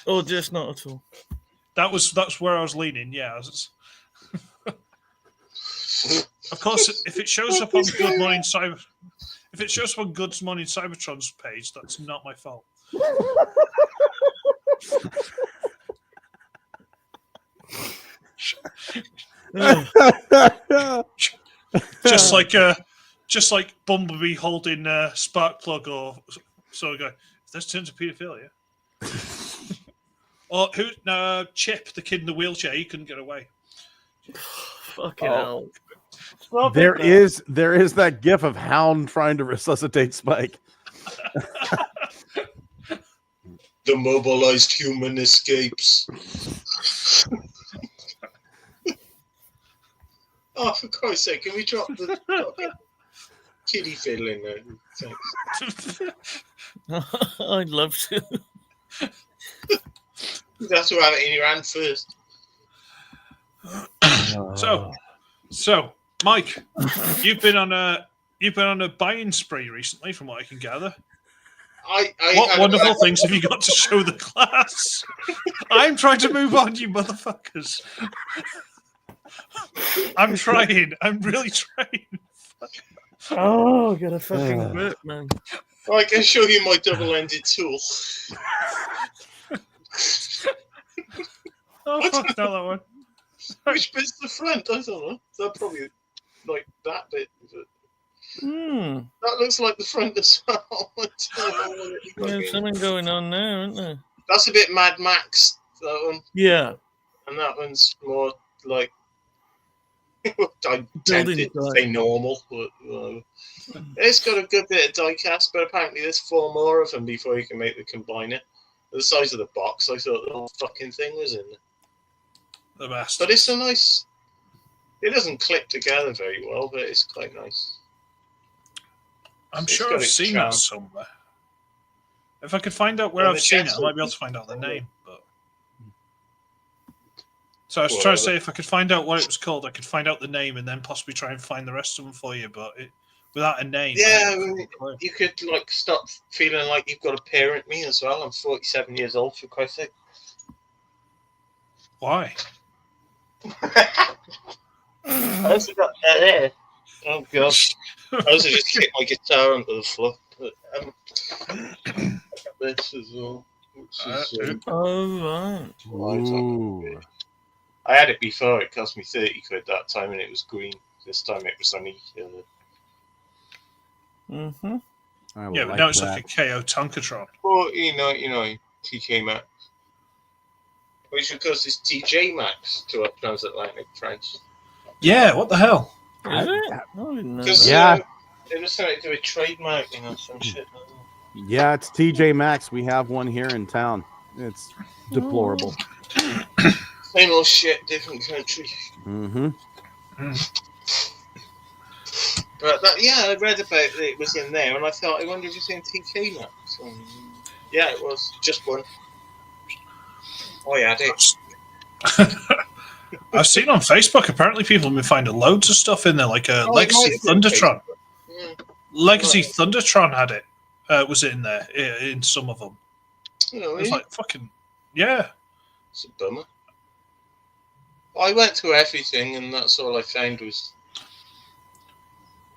Or just not at all. That's where I was leaning. Yeah. Of course, if it shows up on Good Morning Cybertron's page, that's not my fault. just like Bumblebee holding Sparkplug, or so go. If this turns to paedophilia, or Chip, the kid in the wheelchair, he couldn't get away. Fucking hell! There is that gif of Hound trying to resuscitate Spike. The mobilized human escapes. Oh, for Christ's sake, can we drop the kiddie fiddle in there? Thanks. I'd love to. You have to have it in your hand first. So, Mike, you've been on a buying spree recently, from what I can gather. What wonderful things have you got to show the class? I'm trying to move on, you motherfuckers. I'm trying. I'm really trying. Oh, get a fucking grip, man. I can show you my double-ended tool. Oh, fuck, not that one. Which bit's the front? I don't know. They're probably like that bit. That looks like the front as well. There's something going on there, isn't there? That's a bit Mad Max, that one. Yeah. And that one's more like... I'm tempted to say normal, but it's got a good bit of die cast, but apparently there's 4 more of them before you can make the combiner. The size of the box, I thought the whole fucking thing was in there. The best. But it's a nice... It doesn't clip together very well, but it's quite nice. I'm sure I've seen that somewhere. If I could find out where I've seen it, I might be able to find out the name. But so I was trying to say, if I could find out what it was called, I could find out the name and then possibly try and find the rest of them for you. But without a name, yeah, you could like stop feeling like you've got to parent me as well. I'm 47 years old, for Christ's sake. Why? I also got that there. Oh gosh. I also just hit my guitar onto the floor. But, this as well. Oh, right. I had it before. It cost me 30 quid that time, and it was green. This time it was only... Yeah, but now it's like a KO Tonkatron. 14.99 TK Maxx. Which of course is TJ Maxx to our transatlantic friends. Yeah, what the hell? Is it? I didn't know Because that. it was something to do with trademarking or some shit. Yeah, it's TJ Maxx. We have one here in town. It's deplorable. Same old shit, different country. But I read about it was in there, and I thought, I wonder if it's in TK Maxx. Yeah, it was just one. I had it. I've seen on Facebook, apparently people have been finding loads of stuff in there, like a Legacy Thundertron. Legacy Thundertron had it. Was it in there? In some of them. Really? It's like, fucking... Yeah. It's a bummer. I went through everything, and that's all I found was...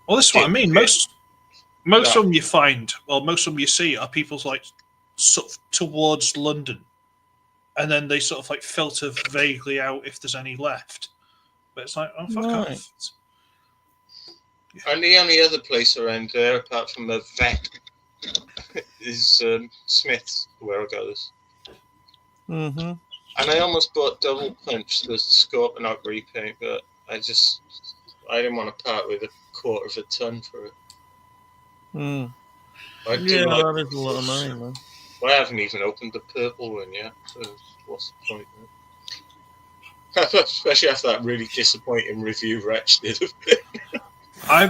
Well, this is what I mean. Most of them you find, most of them you see are people's, like, sort of towards London, and then they sort of like filter vaguely out if there's any left. But it's like, oh fuck off. And the only other place around there, apart from the vet, is Smith's, where I got this. Mm-hmm. And I almost bought Double Punch, the Scor-Pon-Ok repaint, but I didn't want to part with $1/4 ton for it. Mm. I Yeah, that is a lot of money, man. I haven't even opened the purple one yet, so what's the point? Especially after that really disappointing review Wretch did of it. I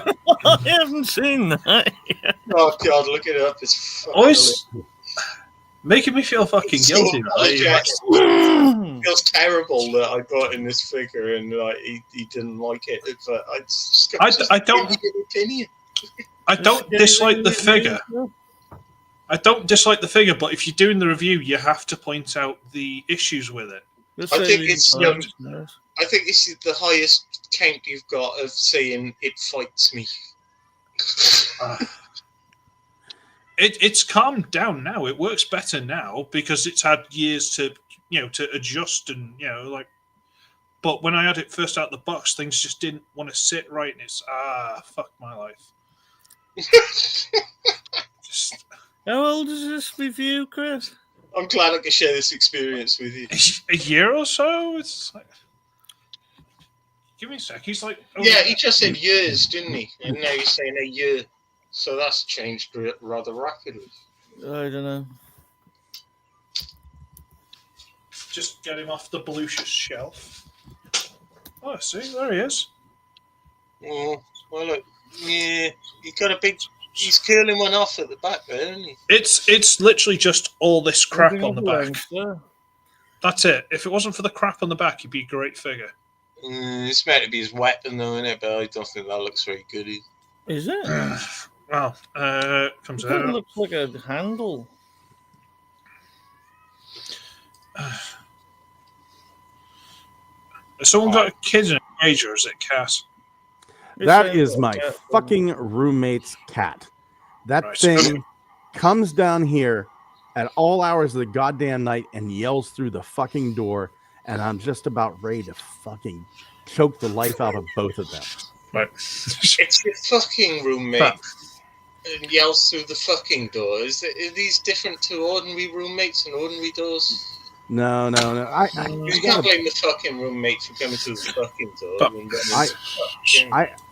haven't seen that yet. Oh god, look it up. It's always making me feel fucking guilty. It feels terrible that I got in this figure and like he didn't like it. But I don't. I don't dislike the figure. I don't dislike the figure, but if you're doing the review, you have to point out the issues with it. I think it's the highest count you've got of saying it fights me. It's calmed down now. It works better now because it's had years to adjust and like. But when I had it first out the box, things just didn't want to sit right, and it's fuck my life. How old is this review, Chris? I'm glad I can share this experience with you. A year or so. It's like, give me a sec. He's like, yeah, he just said years, didn't he? And now he's saying a year. So that's changed rather rapidly. I don't know. Just get him off the Balucious shelf. Oh, see, there he is. Oh, well, look, yeah, he's curling one off at the back there, isn't he? It's literally just all this crap on the back. That's it. If it wasn't for the crap on the back, he'd be a great figure. It's meant to be his weapon, though, isn't it? But I don't think that looks very good. Is it? Well, comes out. It looks like a handle. Has someone got a kid in a cage, or is it Cass? That is my fucking roommate's cat. That thing comes down here at all hours of the goddamn night and yells through the fucking door, and I'm just about ready to fucking choke the life out of both of them. Right. It's your fucking roommate and yells through the fucking door. Are these different to ordinary roommates and ordinary doors? No. You can't blame the fucking roommate for coming through the fucking door.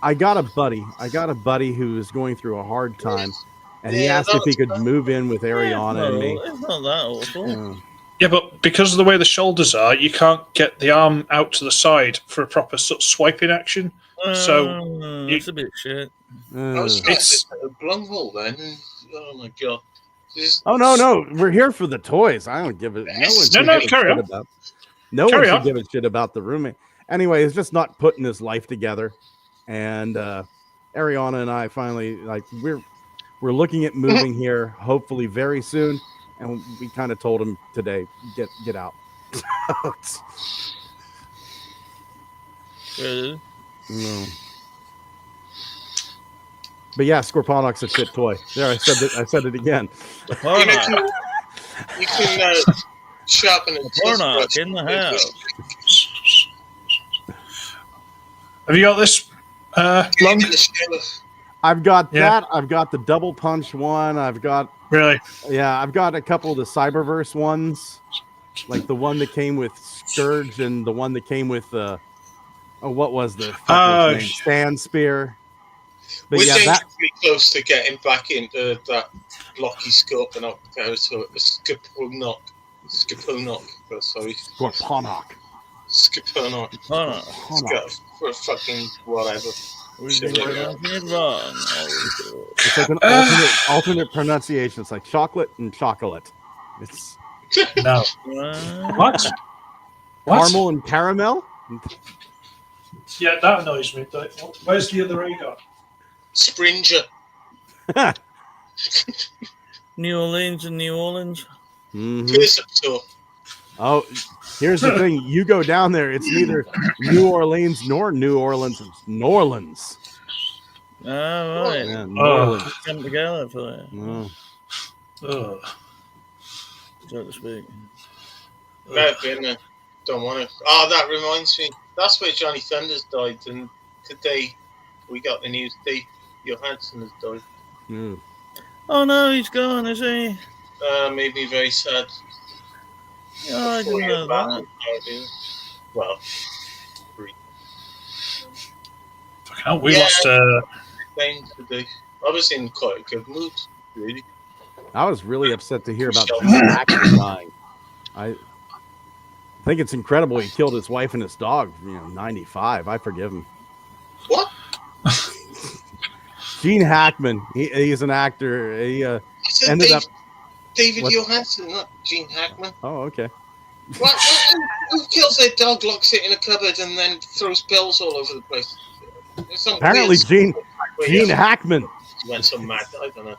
I got a buddy. I got a buddy who is going through a hard time, and he asked if he could move in with Ariana and me. It's not that awful. Yeah, but because of the way the shoulders are, you can't get the arm out to the side for a proper sort of swiping action. So it's a bit shit. I was it's a Blunghole then. Oh my god. Oh no! We're here for the toys. I don't give it. Carry on. No one should give a shit about the roommate. Anyway, he's just not putting his life together. And Ariana and I finally we're looking at moving here, hopefully very soon. And we kind of told him today, get out. No. But yeah, Scor-Pon-Ok's a shit toy. There, I said it again. You can sharpen a Scor-Pon-Ok in the house. Have you got this? Lung? I've got that. I've got the double punch one. I've got I've got a couple of the Cyberverse ones, like the one that came with Scourge and the one that came with what was the name? Sand Spear. But we're dangerously close to getting back into that blocky Scor-Pon-Ok territory. Scor-Pon-Ok. Sorry. Scor-Pon-Ok. Scor-Pon-Ok. For fucking whatever. It's like an alternate pronunciation. It's like chocolate and chocolate. It's no. What? Caramel and caramel? Yeah, that annoys me. Where's the other A got? Springer. New Orleans and New Orleans. Mm-hmm. Oh, here's the thing. You go down there, it's neither New Orleans nor New Orleans. It's New Orleans. Oh, right. Yeah, New Orleans. Come together for that. so to speak. No, goodness. Don't want to. Oh, that reminds me. That's where Johnny Thunders died, and today we got the news. Dave Johansen has died. Mm. Oh no, he's gone, is he? Made me very sad. Oh, I didn't know that. Well, 3. Fucking hell, we lost. Same today. I was in quite a good mood, really. I was really upset to hear about Gene Hackman dying. I think it's incredible he killed his wife and his dog. 95. I forgive him. What? Gene Hackman. He's an actor. He ended up. David Johansen, not Gene Hackman. Oh, okay. What? Who kills their dog, locks it in a cupboard, and then throws pills all over the place? Apparently, Gene Hackman. He went so mad. I don't know.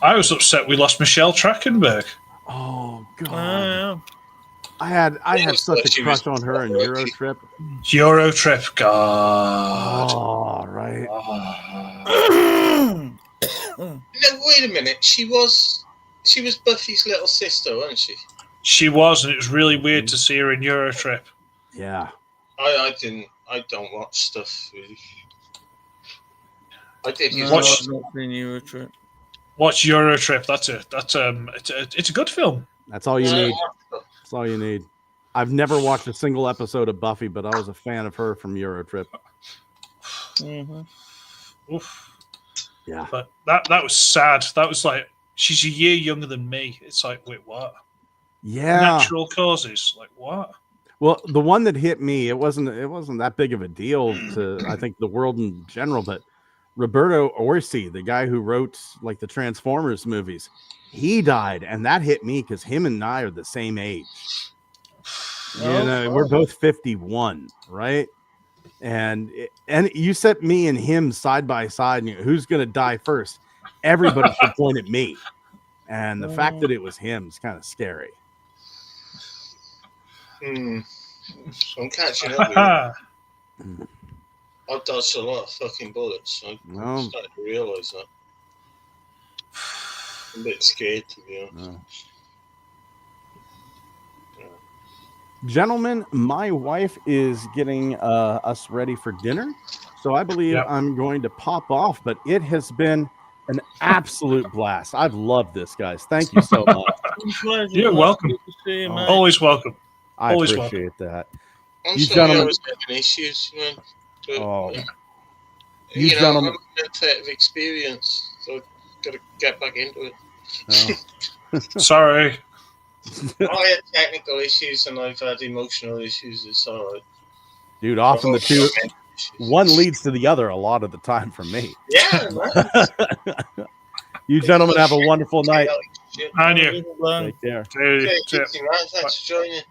I was upset we lost Michelle Trachtenberg. Oh God! Yeah. I had such a crush on her in Eurotrip. Eurotrip, God. Oh, right. No, wait a minute. She was Buffy's little sister, wasn't she? She was, and it was really weird to see her in Eurotrip. Yeah. I don't watch stuff really. I did watch Eurotrip. Watch Eurotrip. It's a good film. That's all you need. That's all you need. I've never watched a single episode of Buffy, but I was a fan of her from Eurotrip. Mm-hmm. Oof. Yeah. But that was sad. That was like, she's a year younger than me. It's like, wait, what? Yeah. Natural causes. Like, what? Well, the one that hit me, it wasn't that big of a deal to, I think, the world in general, but Roberto Orci, the guy who wrote like the Transformers movies, he died, and that hit me because him and I are the same age. We're both 51, right? And you set me and him side by side, and who's going to die first? Everybody should point at me. And the fact that it was him is kind of scary. I'm catching up with you. I've dodged a lot of fucking bullets. I'm starting to realise that. I'm a bit scared, to be honest. No. Gentlemen, my wife is getting us ready for dinner, so I believe I'm going to pop off, but it has been an absolute blast. I've loved this, guys. Thank you so much. You're welcome. Always welcome. I Always appreciate that. I'm You sorry gentlemen- I was having issues, man. But, you gentlemen- I'm a bit of experience, so I've got to get back into it. Sorry. I had technical issues and I've had emotional issues. It's all right. Dude, often the two, one leads to the other a lot of the time for me. Yeah, man. You gentlemen have a wonderful night. And you. Take care. Thanks for joining.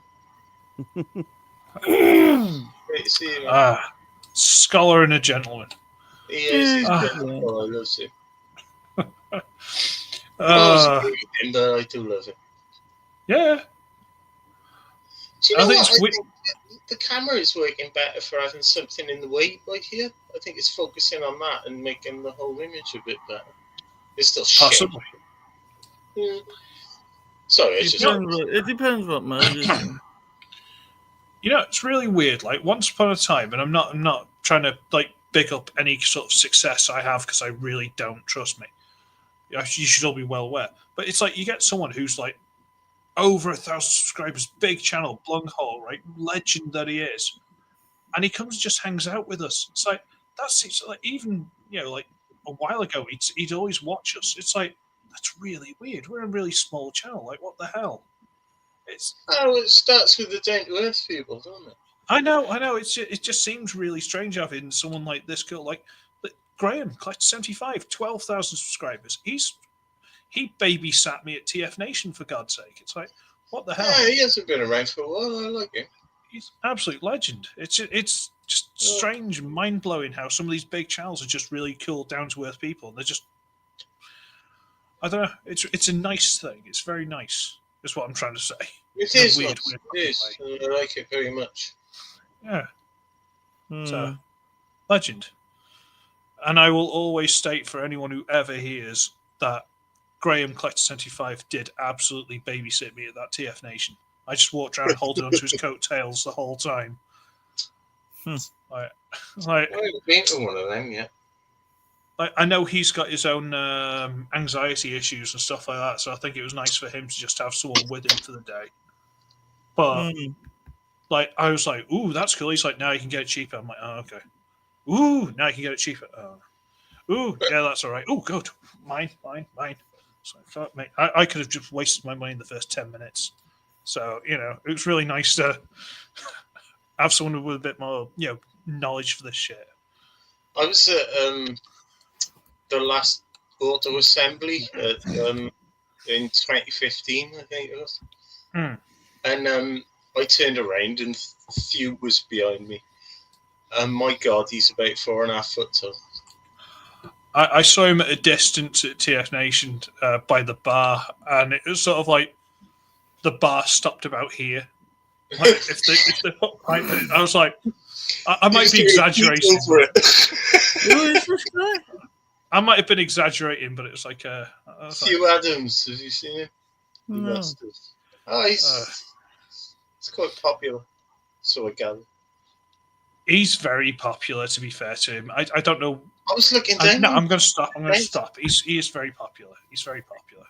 Great to see you, man. Scholar and a gentleman. He is. He's good. Oh, I love him. But I do love him. Yeah. Do you know think what? it's I think the camera is working better for having something in the way right here. I think it's focusing on that and making the whole image a bit better. It's still possibly. shit. Sorry, it depends what mode it's in. You know, it's really weird. Like once upon a time, and I'm not trying to like big up any sort of success I have because I really don't. Trust me. You should all be well aware. But it's like you get someone who's like over 1,000 subscribers, big channel, Blunghole, right? Legend that he is. And he comes and just hangs out with us. It's like, it's like even, like a while ago, he'd always watch us. It's like, that's really weird. We're a really small channel. Like, what the hell? it starts with the down to earth people, doesn't it? I know. It just seems really strange having someone like this girl, like Graham, Collector 75, 12,000 subscribers. He babysat me at TF Nation, for God's sake. It's like, what the hell? Yeah, he hasn't been around for a while. I like him. He's an absolute legend. It's just strange, mind-blowing how some of these big channels are just really cool, down-to-earth people. They're just, I don't know. It's a nice thing. It's very nice. That's what I'm trying to say. It is nice. It is. I like it very much. Yeah. So, legend. And I will always state for anyone who ever hears that Graham Collector 75 did absolutely babysit me at that TF Nation. I just walked around holding onto his coattails the whole time. I haven't been to one of them yet. I know he's got his own anxiety issues and stuff like that, so I think it was nice for him to just have someone with him for the day. But like, I was like, "Ooh, that's cool." He's like, "Now you can get it cheaper." I'm like, "Oh, okay." Ooh, now you can get it cheaper. Oh. Ooh, yeah, that's all right. Oh, good. Mine. So fuck me. I could have just wasted my money in the first 10 minutes. So, you know, it was really nice to have someone with a bit more, you know, knowledge for this shit. I was at the last auto assembly in 2015, I think it was. And I turned around and Thew was behind me. And my God, he's about 4.5 foot tall. I saw him at a distance at TF Nation by the bar, and it was sort of like the bar stopped about here. Like, if they put pipe in it, I was like, I might be exaggerating. I might have been exaggerating, but it was like Thew Adams. Have you seen him? No. Oh, he's quite popular. So I gather. He's very popular, to be fair to him. I don't know. I was looking down. No, I'm going to stop. He is very popular. He's very popular.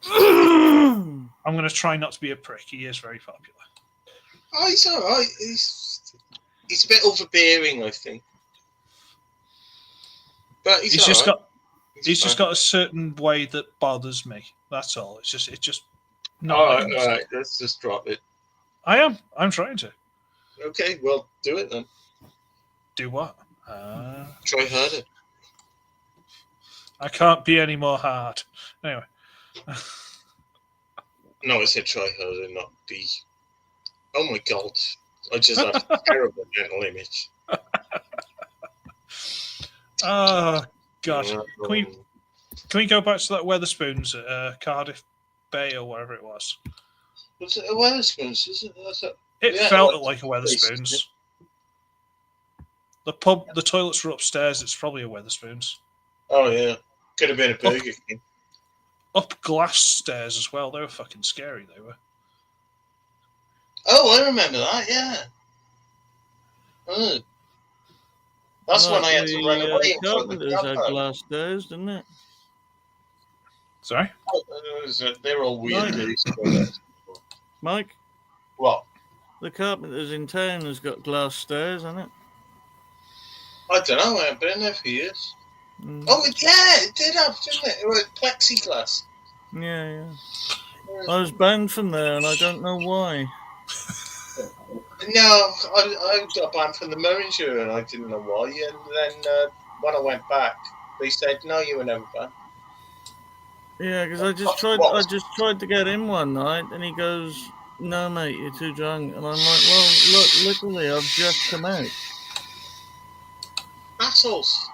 I'm going to try not to be a prick. He is very popular. Oh, he's all right. He's a bit overbearing, I think. But he's just right. He's just got a certain way that bothers me. That's all. It's just. All right. Let's just drop it. I'm trying to. Okay, well, do it then. Do what? Try harder. I can't be any more hard. Anyway. No, I said try harder, not be. Oh my God. I just had a terrible mental image. Oh, God. Can we go back to that Weatherspoons at Cardiff Bay or wherever it was? Was it a Weatherspoons? It felt like a Weatherspoons. The pub, the toilets were upstairs. It's probably a Weatherspoons. Oh, yeah. Could have been a Burger King. Up glass stairs as well. They were fucking scary, they were. Oh, I remember that, yeah. That's when I had to run away in front of the car park. Glass stairs, didn't it? Sorry? They're all weird. Mike? What? The Carpenters in town has got glass stairs, hasn't it? I don't know. I haven't been there for years. Oh, yeah, it did have, didn't it? It was plexiglass. Yeah. I was banned from there, and I don't know why. No, I got banned from the Murringer, and I didn't know why. And then when I went back, they said, "No, you were never banned." Yeah, because I just tried to get in one night, and he goes, "No, mate, you're too drunk." And I'm like, "Well, look, literally, I've just come out." Assholes.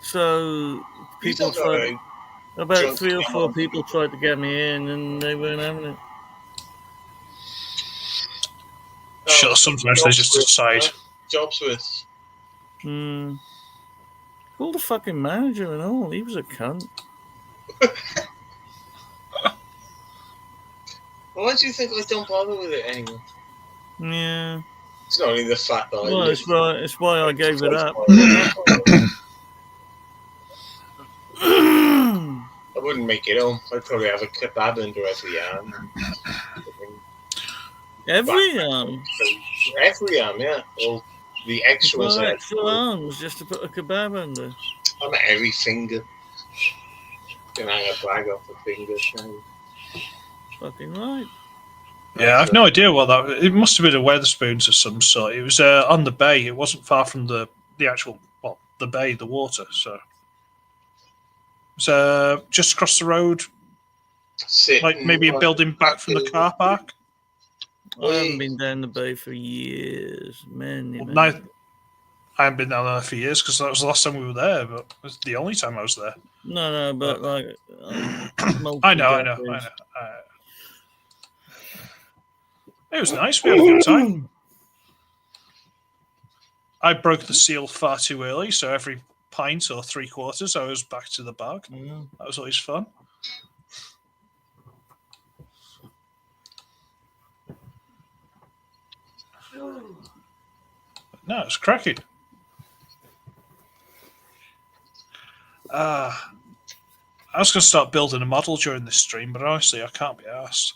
So people tried. About 3 or 4 people tried to get me in, and they weren't having it. Sure, sometimes they just decide. Jobs with. Called the fucking manager and all. He was a cunt. Why do you think I don't bother with it anymore? Yeah. It's not only the fact that it's why I gave it up. I wouldn't make it home. I'd probably have a kebab under every arm. Every arm? Every arm, yeah. All the extras. Extra arms just to put a kebab under. I'm at every finger. Can hang a flag off the finger. Fucking right. Yeah, I've no idea what that. It must have been a Weatherspoons of some sort. It was on the bay. It wasn't far from the actual the bay, the water. So it was just across the road, like maybe a building back from the car park. I haven't been down the bay for years, many. I haven't been down there for years because that was the last time we were there, but it was the only time I was there. No, but like, I know. It was nice. We had a good time. I broke the seal far too early, so every pint or 3/4, I was back to the bog. That was always fun. No, it's cracking. I was going to start building a model during this stream, but honestly, I can't be asked.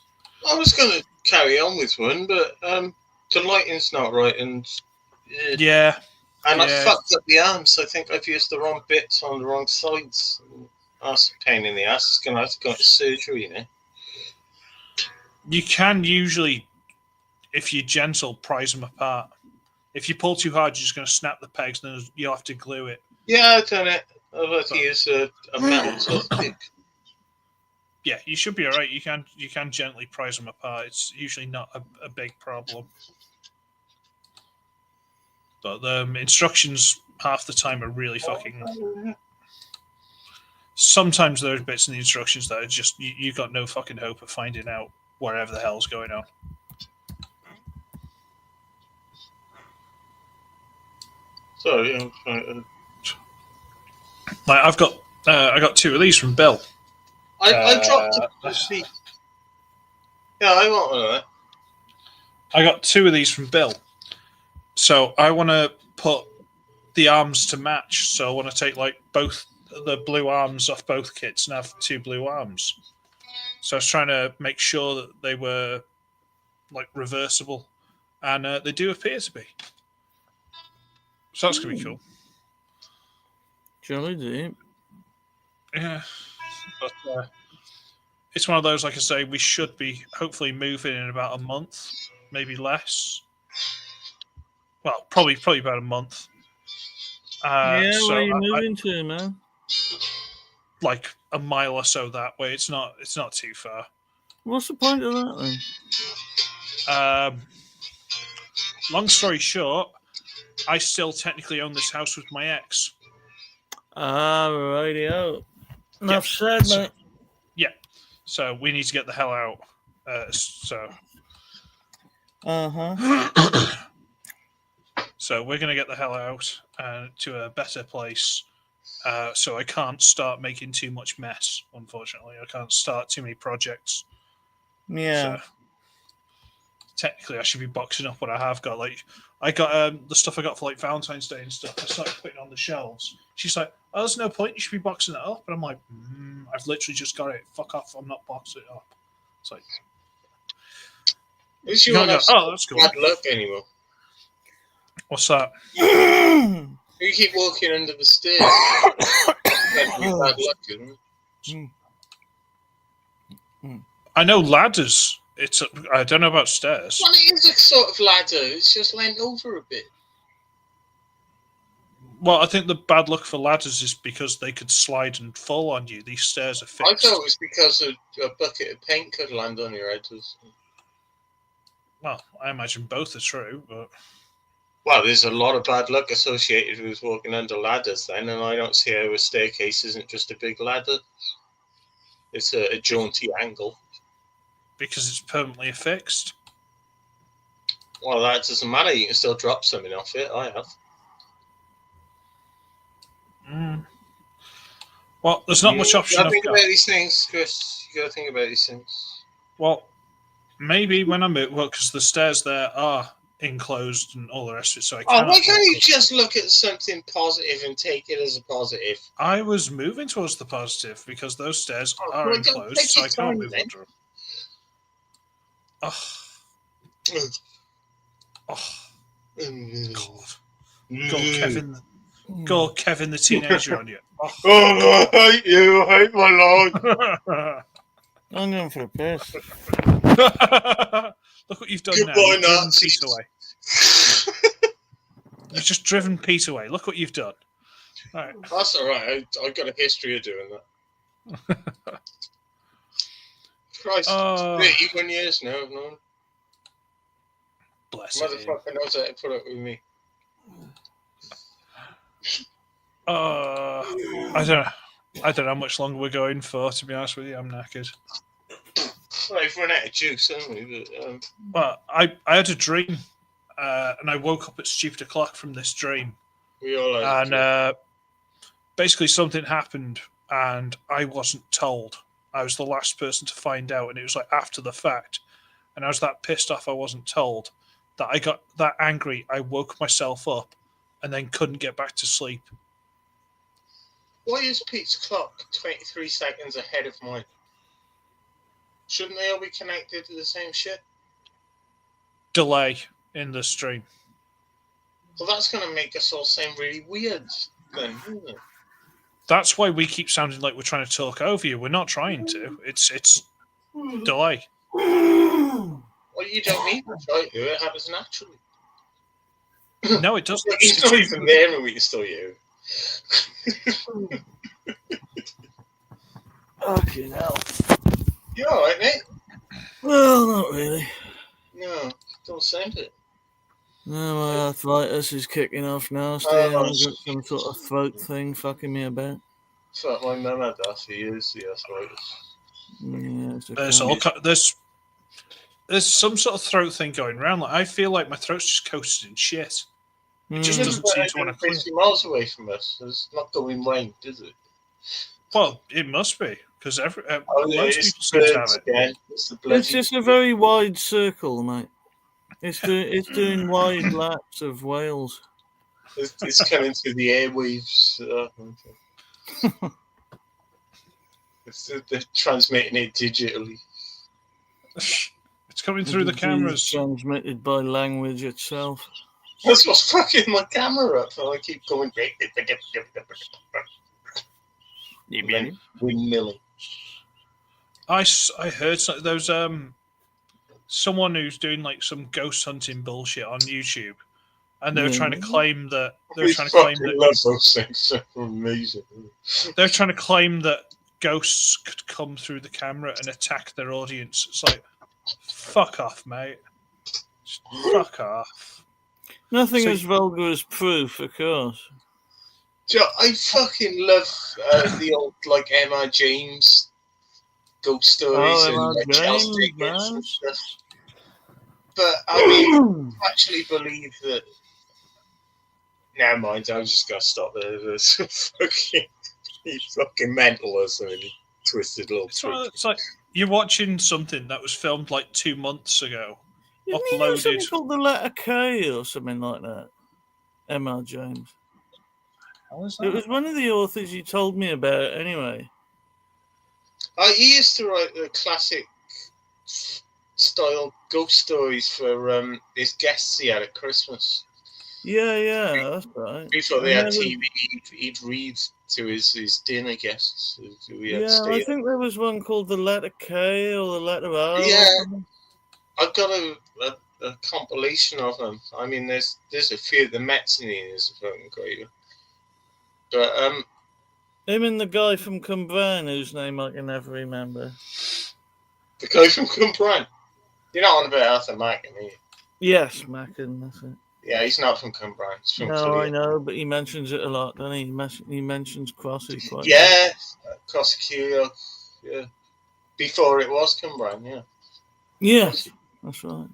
I was going to carry on with one, but the lighting's not right, and yeah, and I fucked up the arms. I think I've used the wrong bits on the wrong sides. That's a pain in the ass. It's going to have to go into surgery, you know. You can usually, if you're gentle, prise them apart. If you pull too hard, you're just going to snap the pegs, and then you'll have to glue it. Yeah, I've done it. I've had to use a metal toothpick. Yeah, you should be all right. You can gently prise them apart. It's usually not a big problem. But the instructions half the time are really fucking. Sometimes there are bits in the instructions that are just you got no fucking hope of finding out whatever the hell's going on. Sorry, I'm trying to. Like I got 2 of these from Bill. I dropped it. Yeah, I want one of that. I got 2 of these from Bill. So I want to put the arms to match. So I want to take like both the blue arms off both kits and have 2 blue arms. So I was trying to make sure that they were like reversible, and they do appear to be. So that's gonna be cool. Jolly deep. Yeah, but it's one of those. Like I say, we should be hopefully moving in about a month, maybe less. Well, probably about a month. Yeah, so where are you moving to, man? Like a mile or so that way. It's not too far. What's the point of that then? Long story short, I still technically own this house with my ex. Ah, rightio. Enough said, mate. Yeah. So we need to get the hell out. So we're going to get the hell out to a better place. So I can't start making too much mess, unfortunately. I can't start too many projects. Yeah. So technically, I should be boxing up what I have got. Like, I got the stuff I got for like Valentine's Day and stuff. I started putting it on the shelves. She's like, "Oh, there's no point. You should be boxing it up." And I'm like, "I've literally just got it. Fuck off. I'm not boxing it up." It's like, at least you won't have that's cool. bad luck anymore. What's that? You keep walking under the stairs. That'd be bad luck, isn't it? I know ladders. I don't know about stairs. Well, it is a sort of ladder. It's just leant over a bit. Well, I think the bad luck for ladders is because they could slide and fall on you. These stairs are fixed. I thought it was because a bucket of paint could land on your head. Well, I imagine both are true, but... Well, there's a lot of bad luck associated with walking under ladders then, and I don't see how a staircase isn't just a big ladder. It's a jaunty angle. Because it's permanently affixed? Well, that doesn't matter. You can still drop something off it. I have. Well, there's not much option. You gotta think about these things, Chris. You gotta think about these things. Well, maybe when I move... Well, because the stairs there are enclosed and all the rest of it, so I can't... why can't you just look at something positive and take it as a positive? I was moving towards the positive because those stairs are enclosed, so I can't move under them. God. God, Kevin the teenager on you. I hate you. I hate my life. I'm going for a piss. Look what you've done Goodbye, now. Nazis. You've just driven Pete away. Look what you've done. All right. That's all right. I've got a history of doing that. Christ, 31 years now. I've known. Bless him. Motherfucker knows how to put up with me. I don't know how much longer we're going for, to be honest with you. I'm knackered. Well, we've run out of juice, haven't we? But, Well, I had a dream, and I woke up at stupid o'clock from this dream. we all have. And basically something happened and I wasn't told. I was the last person to find out, and it was like after the fact. And I was that pissed off I wasn't told that I got that angry. I woke myself up and then couldn't get back to sleep. Why is Pete's clock 23 seconds ahead of mine? Shouldn't they all be connected to the same shit? Delay in the stream. Well, that's going to make us all sound really weird then, isn't it? That's why we keep sounding like we're trying to talk over you. We're not trying to. It's delay. Well, you don't need to try to. It happens naturally. No, it doesn't. He's not even there and we can still hear it. Fucking hell. You alright, mate? Well, not really. No, don't sound it. No, my arthritis is kicking off nasty. I've got some sort of throat thing fucking me about. Fuck, my mum had that for years, the arthritis. Yeah, there's some sort of throat thing going around. Like, I feel like my throat's just coated in shit. It just doesn't seem to want to clear. 50 miles away from us. It's not going rain, is it? Well, it must be, because most people seem to have it. It's just a very wide circle, mate. It's doing wide laps of Wales. It's coming through the airwaves. They're transmitting it digitally. It's coming through the cameras. Transmitted by language itself. That's what's fucking my camera up. And I keep going. Windmilling. I heard there was someone who's doing like some ghost hunting bullshit on YouTube, and they were trying to claim that love those things. They're amazing. They're trying to claim that ghosts could come through the camera and attack their audience. It's like, fuck off, mate. Just fuck off. Nothing as vulgar as proof, of course. I fucking love the old like Emma James ghost stories and like Charles Dickens and stuff. But I mean, I actually believe that. Never mind. I'm just gonna stop there. There's he's fucking mental or something. Twisted little. It's like you're watching something that was filmed like 2 months ago. Isn't he doing something called the letter K or something like that? M.R. James. It was one of the authors you told me about, anyway. He used to write the classic style ghost stories for his guests he had at Christmas. Yeah, that's right. Before they had TV, he'd read to his dinner guests. I think there was one called the letter K or the letter R. Yeah, I've got a compilation of them. I mean, there's a few. The Mezzanine is a fucking great. But him and the guy from Cumbrain, whose name I can never remember. The guy from Cumbrain. You're not on about Arthur Macken, are you? Yes, Macken, that's it. Yeah, he's not from Cumbrain. He's from No, Killeen. I know, but he mentions it a lot, doesn't he? He mentions Crossy quite a lot. Yeah, Crossy, yeah. Before it was Cumbrain, yeah. Yes, that's right.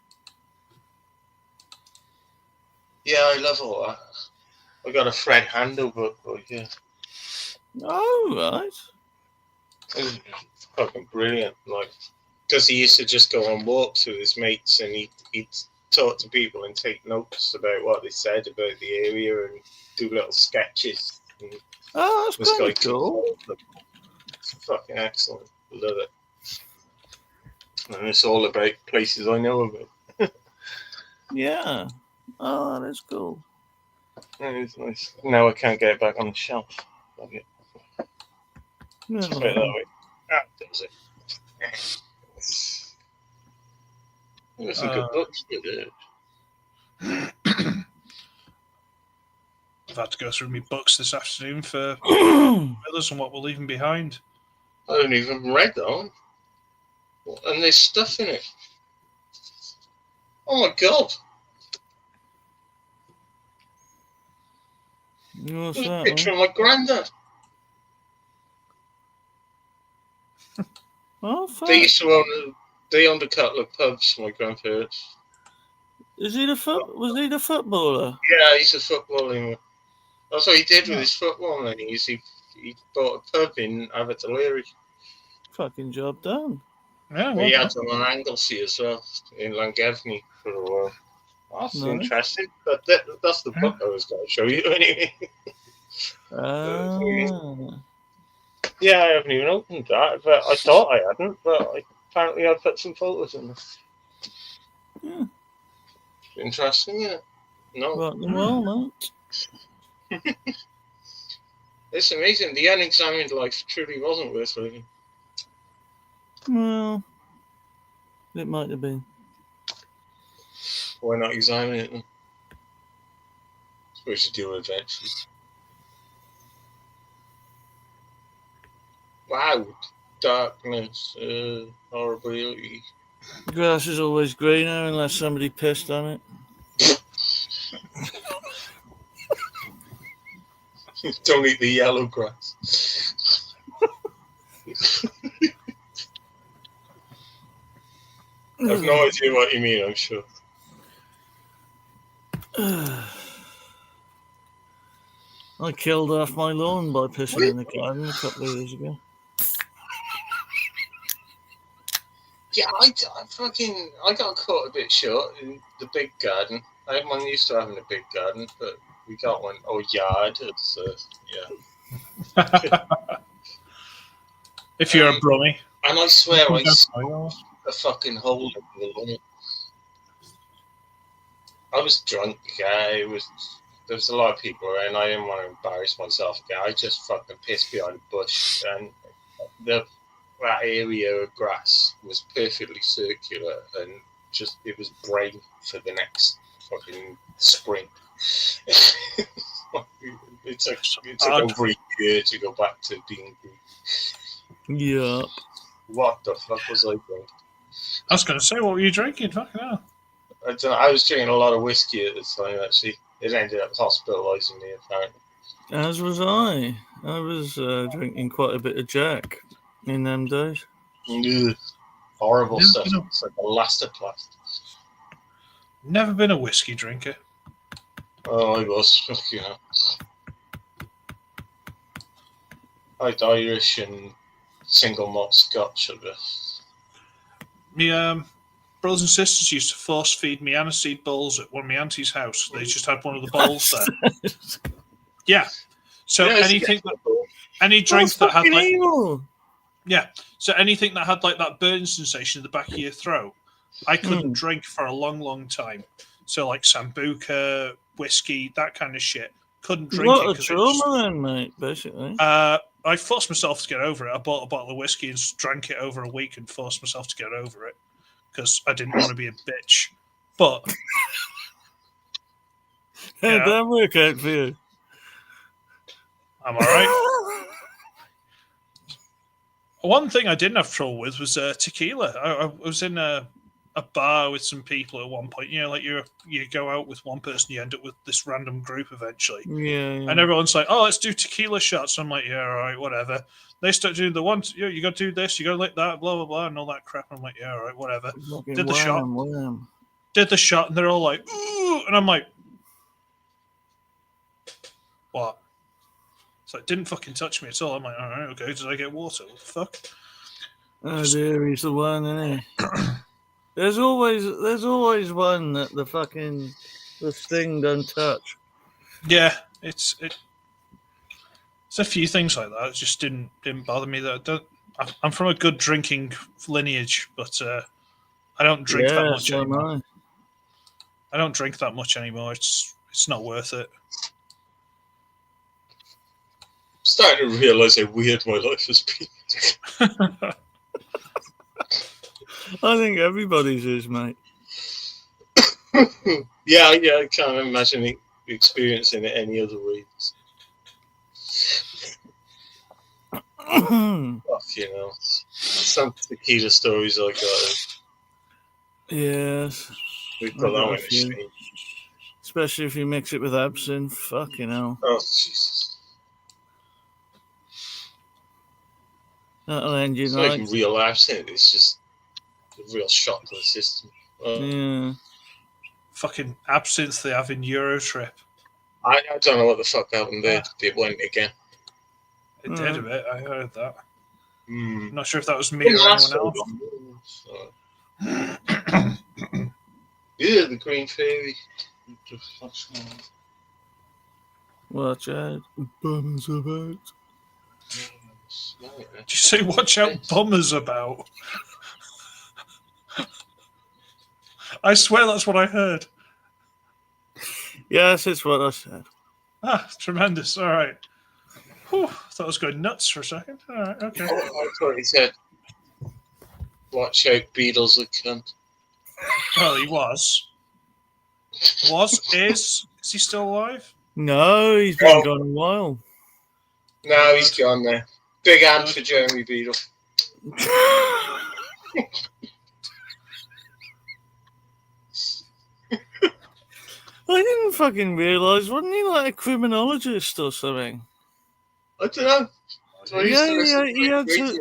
Yeah, I love all that. I got a Fred Handel book, but yeah. Oh, right. It was fucking brilliant, like, because he used to just go on walks with his mates and he'd talk to people and take notes about what they said about the area and do little sketches. And oh, that's quite cool. It's fucking excellent. Love it. And it's all about places I know about. Yeah. Oh, that is cool. That is nice. Now I can't get it back on the shelf. Love it. No. Just put it that way. That does it. There's some good books with it. I've had to go through my books this afternoon for others and what we're leaving behind. I haven't even read that one. And there's stuff in it. Oh my god. What's There's a that? picture of my granddad. Oh, fuck. They owned a couple of pubs, my grandparents. Was he the footballer? Yeah, he's a footballer. That's what he did with his football monies. He bought a pub in Abertillery. Fucking job done. Yeah, He well had one on Anglesey as well, in Llangefni for a while. That's Nice. interesting. But that's the book I was going to show you anyway. Yeah, I haven't even opened that, but I thought I hadn't, but apparently I put some photos in there. Yeah. Interesting, yeah. No. Right, well, mate. It's amazing. The unexamined life truly wasn't worth living. Well, it might have been. Why not examine it then? Suppose you do eventually. Wow. Darkness. Horribility. Grass is always greener unless somebody pissed on it. Don't eat the yellow grass. I have no idea what you mean, I'm sure. I killed off my lawn by pissing in the garden a couple of years ago. Yeah, I got caught a bit short in the big garden. I'm used to having a big garden, but we got one. Oh, yard. It's yeah. If you're a brummy. And I swear I saw a fucking hole in the lawn. I was drunk. There was a lot of people around. I didn't want to embarrass myself again. I just fucking pissed behind a bush, and that area of grass was perfectly circular, and just it was brain for the next fucking spring. it took over a year to go back to being green. Yeah. What the fuck was I doing? I was going to say, what were you drinking? Fucking hell. I don't know. I was drinking a lot of whiskey at the time, actually. It ended up hospitalising me, apparently. As was I. I was drinking quite a bit of Jack in them days. Ugh. Horrible stuff. It's like a Elastoplast. Never been a whiskey drinker. Oh, I was. You know. I liked Irish and single malt Scotch, I guess. My brothers and sisters used to force feed me aniseed bowls at one of my auntie's house. They just had one of the bowls there. Yeah. So anything any drink that had like evil. Yeah. So anything that had like that burn sensation in the back of your throat, I couldn't drink for a long, long time. So like Sambuca, whiskey, that kind of shit. Couldn't drink it. What a trauma then, mate, basically. I forced myself to get over it. I bought a bottle of whiskey and drank it over a week and forced myself to get over it because I didn't want to be a bitch. But hey, that work out for you. I'm all right. One thing I didn't have trouble with was tequila. I was in a bar with some people at one point. You know, like you go out with one person, you end up with this random group eventually. Yeah. And everyone's like, "Oh, let's do tequila shots." I'm like, "Yeah, all right, whatever." They start doing the one, you got to do this, you got to like that, blah blah blah, and all that crap. I'm like, "Yeah, all right, whatever." Did the shot, did the shot, and they're all like, "Ooh," and I'm like, "What?" So it didn't fucking touch me at all. I'm like, "All right, okay." Did I get water? What the fuck? Oh dear, he's the one, isn't he? There's always one that the sting don't touch. Yeah, it's a few things like that. It just didn't bother me. I'm from a good drinking lineage, but I don't drink that much anymore. I don't drink that much anymore. It's not worth it. I'm starting to realise how weird my life has been. I think everybody's is, mate. yeah, I can't imagine experiencing it any other way. Fuck, you know. Some tequila stories I got. Yes. We've got that one in the especially if you mix it with absinthe. Fucking hell. Oh, Jesus. That'll end you it's night. Not even real absinthe, it's just a real shock to the system. Yeah. Fucking absinthe they have in Eurotrip. I don't know what the fuck happened there. It went again. It did a bit. I heard that. Mm. I'm not sure if that was me or anyone else. So. Yeah, the Green Fairy. Watch out. Bummers about. Did you say watch out, bummers about? I swear that's what I heard. Yes, it's what I said. Ah, tremendous. All right. Whew, I thought I was going nuts for a second. All right, okay. I thought he said, watch out, Beatles are cunt. Well, he was. Is he still alive? No, he's been gone a while. No, he's gone there. Big hand for Jeremy Beadle. I didn't fucking realise, wasn't he like a criminologist or something? I don't know. So he had some,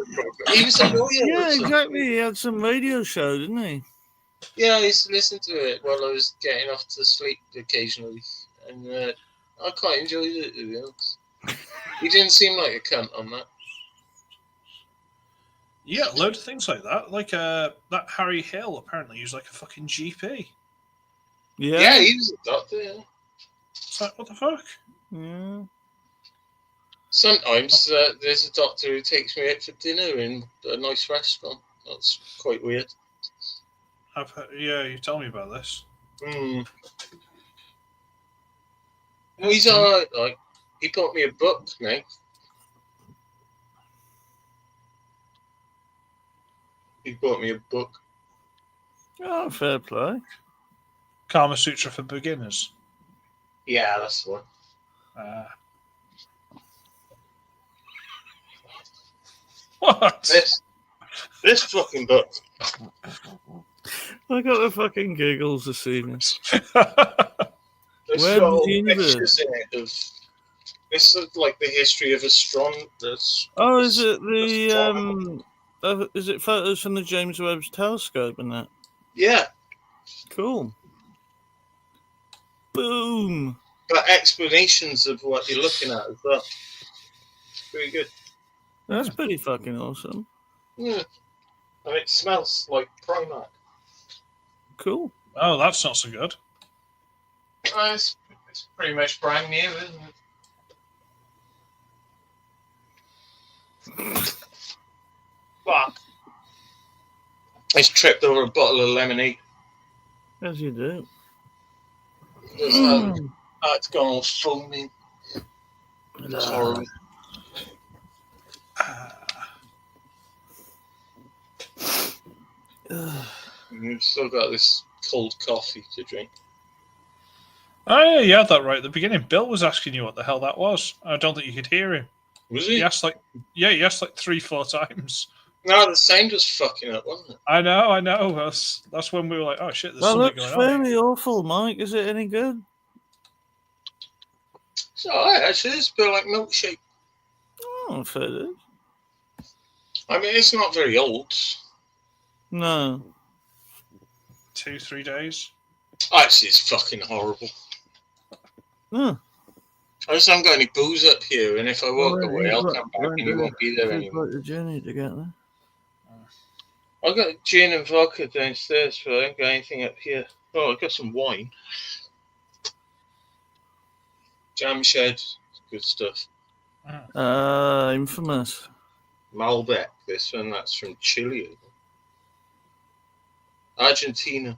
he was a lawyer. yeah, exactly. He had some radio show, didn't he? Yeah, I used to listen to it while I was getting off to sleep occasionally, and I quite enjoyed it, to be honest. He didn't seem like a cunt on that. Yeah, a load of things like that. Like that Harry Hill, apparently, he was like a fucking GP. Yeah, he was a doctor, yeah. It's like, what the fuck? Yeah. Sometimes there's a doctor who takes me out for dinner in a nice restaurant. That's quite weird. Yeah, you tell me about this. Mm. No, he's alright. Like, he bought me a book now. He bought me a book. Oh, fair play. Kama Sutra for Beginners. Yeah, that's the one. What? This fucking book. I got the fucking giggles this evening. There's Where all the universe? pictures in it of this is like the history of astronomy. Oh, is it the is it photos from the James Webb's telescope and that? Yeah. Cool. Boom. Got explanations of what you're looking at as well. Pretty good. That's pretty fucking awesome. Yeah. And it smells like Primark. Cool. Oh, that's not so good. It's pretty much brand new, isn't it? Fuck. I just tripped over a bottle of lemonade. As you do. It's gone all foamy. It's horrible. You've still got this cold coffee to drink. Oh, yeah, you had that right at the beginning. Bill was asking you what the hell that was. I don't think you could hear him. Was he? He asked like 3-4 times. No, the sound was fucking up, wasn't it? I know. That's when we were like, oh shit, there's That something looks going on. fairly awful, Mike. Is it any good? It's alright, actually. It's a bit like milkshake. Oh, fair dude. I mean, it's not very old. No. 2-3 days. Actually, it's fucking horrible. Huh. I just haven't got any booze up here, and if I walk away, I'll come back and you won't be there anymore. Quite the journey to get there. I've got gin and vodka downstairs, but I haven't got anything up here. Oh, I've got some wine. Jam Shed, good stuff. Infamous. Malbec, this one, that's from Chile. Argentina.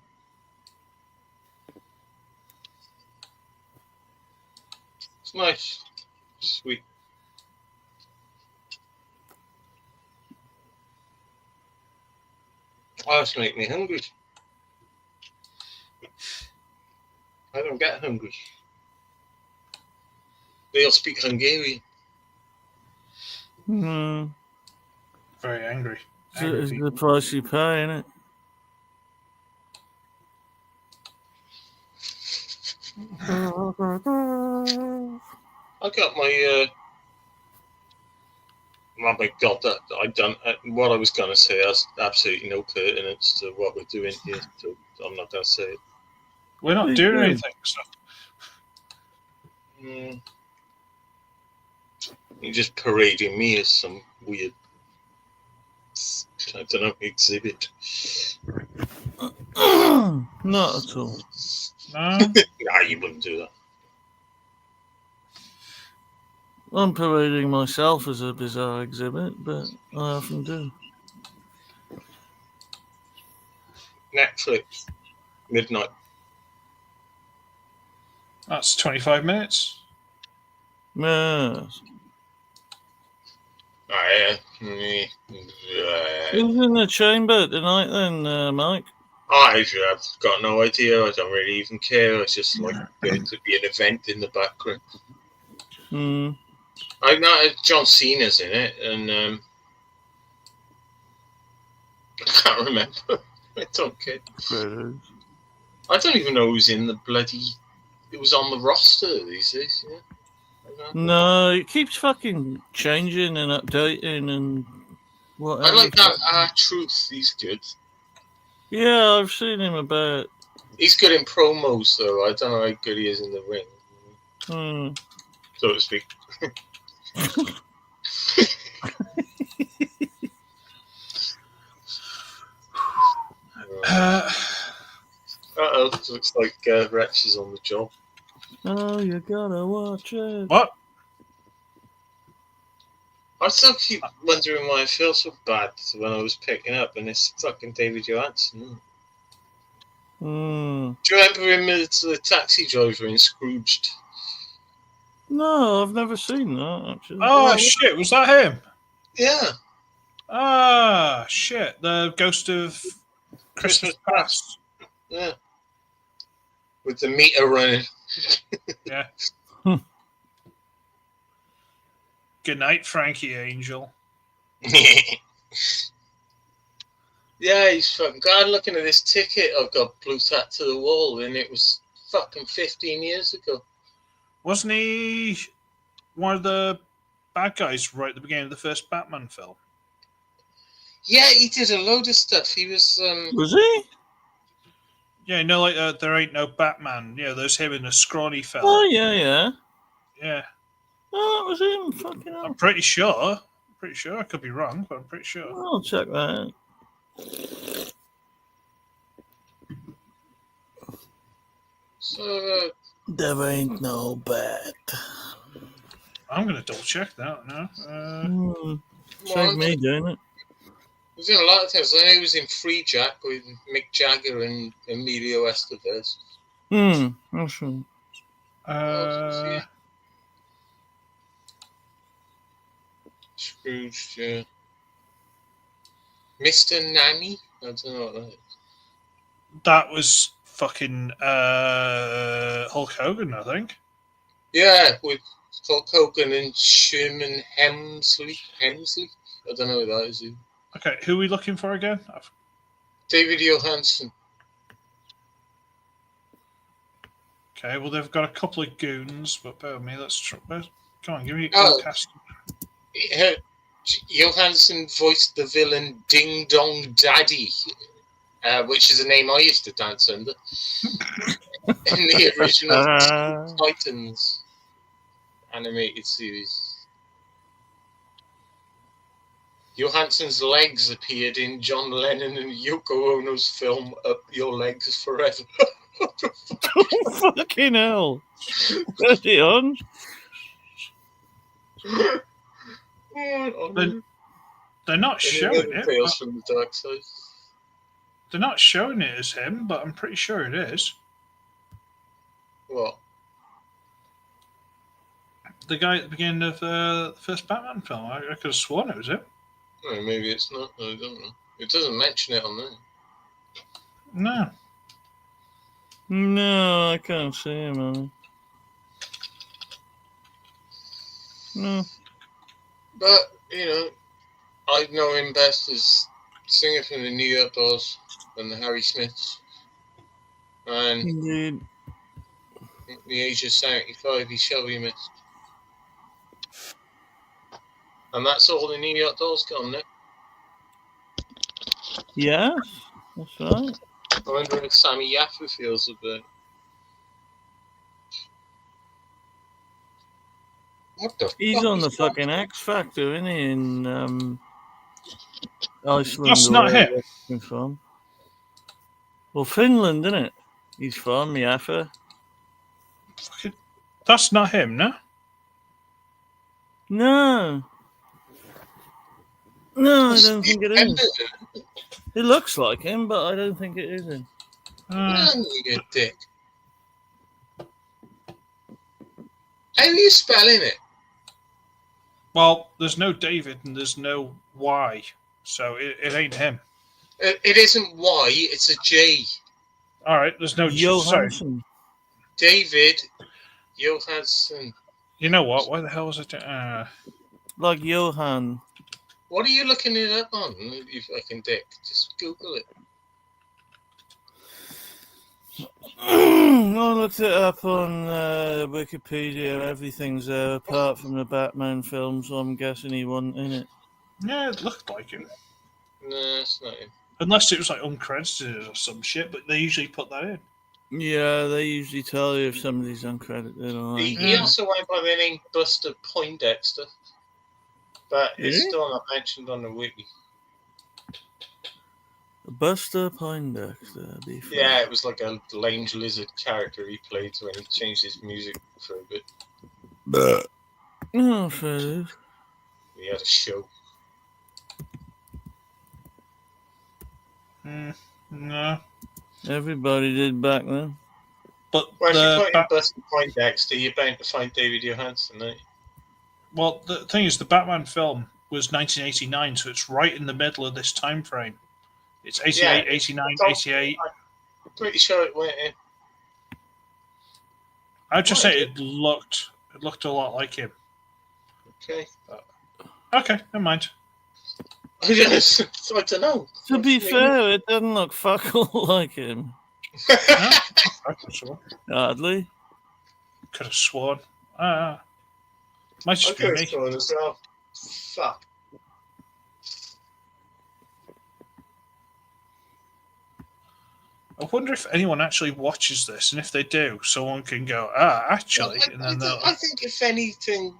It's nice. Sweet. Oh, it's making me hungry. I don't get hungry. They all speak Hungarian. Hmm. Very angry. It's the price you pay, isn't it? I got my oh my god, that I done what I was gonna say has absolutely no pertinence to what we're doing here, so I'm not gonna say it. We're not doing anything. So. You're just parading me as some weird, I don't know, exhibit. Not at all. No? Nah, you wouldn't do that. I'm parading myself as a bizarre exhibit, but I often do. Netflix, midnight. That's 25 minutes. Yes. Who's in the chamber tonight then, Mike? I've got no idea. I don't really even care. I just like there to be an event in the background. I know John Cena's in it, and I can't remember. I don't care. I don't even know who's in the bloody. It was on the roster these days. Yeah. No, it keeps fucking changing and updating and whatever. I like that Truth. He's good. Yeah, I've seen him about. He's good in promos, though. I don't know how good he is in the ring, so to speak. Uh-oh, looks like Wretch is on the job. Oh, you gotta watch it. What? I still keep wondering why I feel so bad when I was picking up, and it's fucking David Johansen. Do you remember him as the taxi driver in Scrooged? No, I've never seen that, actually. Oh, shit, was that him? Yeah. Ah, shit, the ghost of Christmas Past. Yeah. With the meter running. Yeah. Good night, Frankie Angel. Yeah, he's fucking God. Looking at this ticket I've got blue tacked to the wall, and it was fucking 15 years ago. Wasn't he one of the bad guys right at the beginning of the first Batman film? Yeah, he did a load of stuff. He was. Was he? Yeah, you know, like There Ain't No Batman. Yeah, there's him in a scrawny fella. Oh, yeah. Yeah. Oh, that was him. Fucking hell. I'm pretty sure. I could be wrong, but I'm pretty sure. I'll check that out. So, there ain't no bat. I'm going to double check that now. Save me doing it. He was in a lot of things. I know he was in Free Jack with Mick Jagger and Emilio Estevez. That's right. Scrooge, yeah. Mr. Nanny? I don't know what that is. That was fucking Hulk Hogan, I think. Yeah, with Hulk Hogan and Sherman Hemsley. I don't know who that is. Okay, who are we looking for again? David Johansen. Okay, well, they've got a couple of goons, but bear with me. Let's try. Come on, give me Oh. a cast. Johansson voiced the villain Ding Dong Daddy, which is a name I used to dance under in the original Titans animated series. Johansson's legs appeared in John Lennon and Yoko Ono's film Up Your Legs Forever. Oh, fucking hell. Where's it on? They're not showing it. Tales from the Dark Side. They're not showing it as him, but I'm pretty sure it is. What? The guy at the beginning of the first Batman film. I could have sworn it was him. Oh, maybe it's not. I don't know. It doesn't mention it on there. No. No, I can't see him on it. No. But, you know, I know him best as singer from the New York Dolls and the Harry Smiths. And Indeed. at the age of 75, he shall be missed. And that's all the New York Dolls got on there. Yes, that's right. I wonder if Sammy Yaffa feels about it. What the He's fuck on is the that? fucking X Factor, isn't he? In Iceland. That's or not him. wherever he's from. Well, Finland, isn't it? He's from Jaffa. Fucking, that's not him, no? No. No, I don't think it is. It looks like him, but I don't think it is him. Man, you dick. How are you spelling it? Well, there's no David and there's no Y, so it ain't him. It isn't Y, it's a J. All right, there's no sorry. Johansson. David Johansson. You know what? Why the hell was it? Like Johan. What are you looking it up on, you fucking dick? Just Google it. I looked it up on Wikipedia. Everything's there apart from the Batman film, so I'm guessing he wasn't in it. Yeah, it looked like him. No, it's not him. Unless it was like uncredited or some shit, but they usually put that in. Yeah, they usually tell you if somebody's uncredited or not. He also went by the name Buster Poindexter, but it's still not mentioned on the wiki. Buster Poindexter. Yeah, it was like a Lange Lizard character he played when he changed his music for a bit. Oh, fair enough. He had a show. No. Everybody did back then. But well, if you put in Buster Poindexter, you're bound to find David Johansson, aren't you? Well, the thing is, the Batman film was 1989, so it's right in the middle of this time frame. It's 88, 89, 88. I'm pretty sure it went in. I'd just say it looked a lot like him. Okay. Okay, never mind. Yes, I don't know. To be fair, it doesn't look fuck all like him. No? I could have sworn. Hardly. Could have sworn. Might just be could me. have sworn as well. Fuck. I wonder if anyone actually watches this, and if they do, someone can go, actually, Well, and then they'll. I think if anything,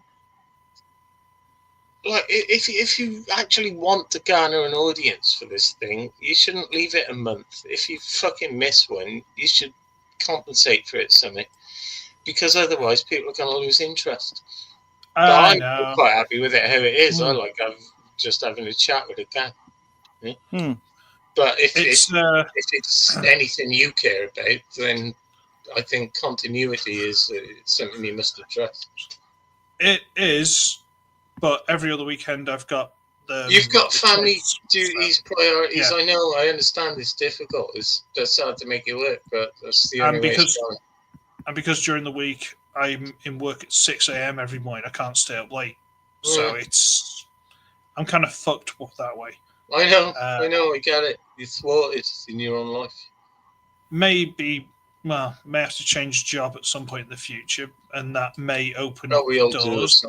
like if you actually want to garner an audience for this thing, you shouldn't leave it a month. If you fucking miss one, you should compensate for it something, because otherwise people are going to lose interest. I'm quite happy with it how it is. I like just having a chat with a guy. Yeah? But if it's anything you care about, then I think continuity is something you must address. It is, but every other weekend I've got the. You've got family duties, priorities. Yeah. I know. I understand it's difficult. That's hard to make it work, but that's the only way it's going. And because during the week I'm in work at 6 a.m. every morning, I can't stay up late, so I'm kind of fucked that way. I know, I get it. You're thwarted in your own life. May have to change job at some point in the future, and that may open up doors.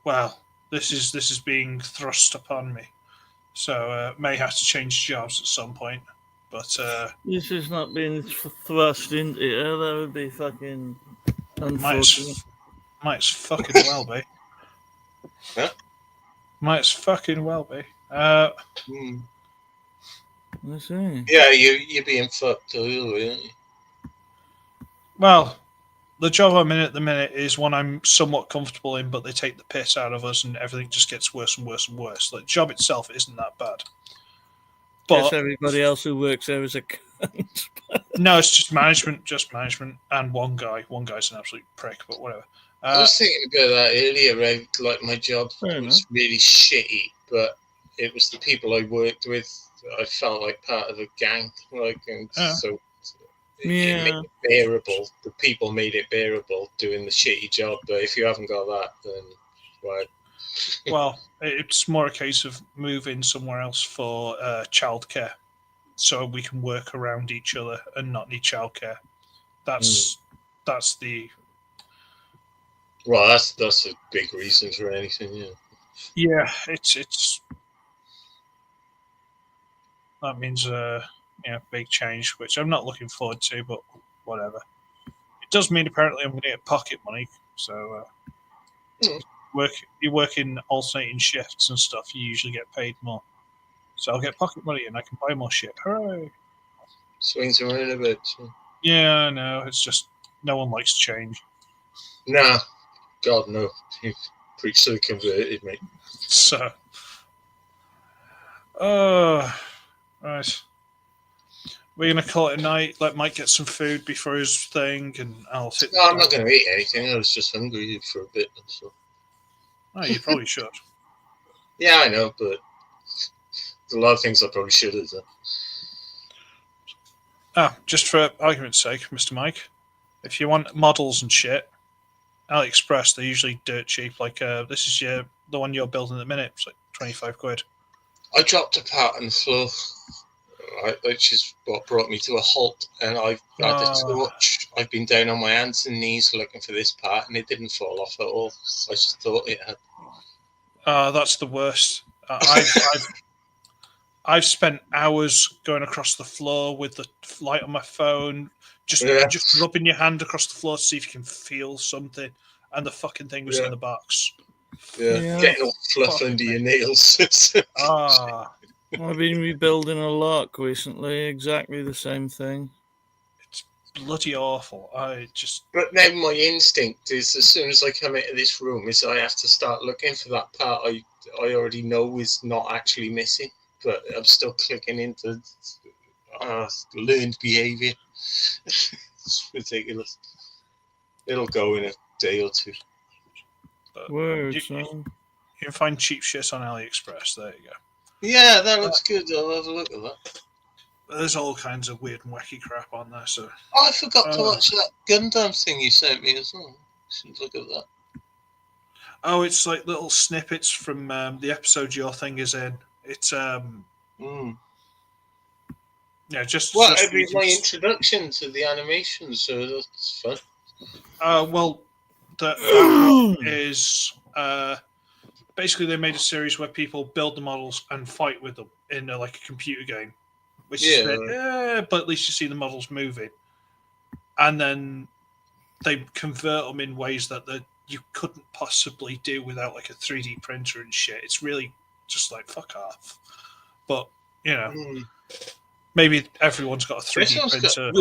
Well, this is being thrust upon me, so may have to change jobs at some point. But this is not being thrust into you. That would be fucking unfortunate. Might as fucking well be. Huh? Might as fucking well be. I see. Yeah, you're being fucked too, aren't you? Well, the job I'm in at the minute is one I'm somewhat comfortable in, but they take the piss out of us, and everything just gets worse and worse and worse. The job itself isn't that bad. But guess everybody else who works there is a cunt. No, it's just management, and one guy. One guy's an absolute prick, but whatever. I was thinking about that earlier, right? Like my job was really shitty, but it was the people I worked with. I felt like part of a gang, so it made it bearable. The people made it bearable doing the shitty job. But if you haven't got that, then right. Well, it's more a case of moving somewhere else for childcare, so we can work around each other and not need childcare. That's the. Well, that's a big reason for anything, yeah. Yeah, it's that means big change, which I'm not looking forward to, but whatever. It does mean apparently I'm going to get pocket money, So Hmm. you work in alternating shifts and stuff. You usually get paid more. So I'll get pocket money and I can buy more shit. Hooray! Swings around a bit. So. Yeah, no, it's just no one likes change. Nah, God no. You preach to the converted, mate. So, right. We're gonna call it a night. Let Mike get some food before his thing, and I'll hit. No, I'm not going to eat anything. I was just hungry for a bit. So. Oh, you probably should. Yeah, I know, but there's a lot of things I probably should have done. Just for argument's sake, Mr. Mike, if you want models and shit, AliExpress, they're usually dirt cheap. Like this is the one you're building at the minute. It's like 25 quid. I dropped a part on the floor, right, which is what brought me to a halt. And I've had a torch. I've been down on my hands and knees looking for this part, and it didn't fall off at all. I just thought it had. That's the worst. I've spent hours going across the floor with the light on my phone, just rubbing your hand across the floor to see if you can feel something, and the fucking thing was in the box. Yeah. Getting all fluff under your nails. I've been rebuilding a lock recently, exactly the same thing. It's bloody awful. But now my instinct is, as soon as I come into this room, is I have to start looking for that part I already know is not actually missing. But I'm still clicking into learned behaviour. It's ridiculous. It'll go in a day or two. You can find cheap shit on AliExpress. There you go. Yeah, that looks good. I'll have a look at that. There's all kinds of weird and wacky crap on there. So I forgot to watch that Gundam thing you sent me as well. Should look at that. Oh, it's like little snippets from the episode your thing is in. It's yeah, just it'd be my introduction to the animation, so that's fun. Well, that one is basically they made a series where people build the models and fight with them in like a computer game, which is but at least you see the models moving, and then they convert them in ways that you couldn't possibly do without like a 3D printer and shit. It's really just like fuck off. But you know, maybe everyone's got a 3D printer.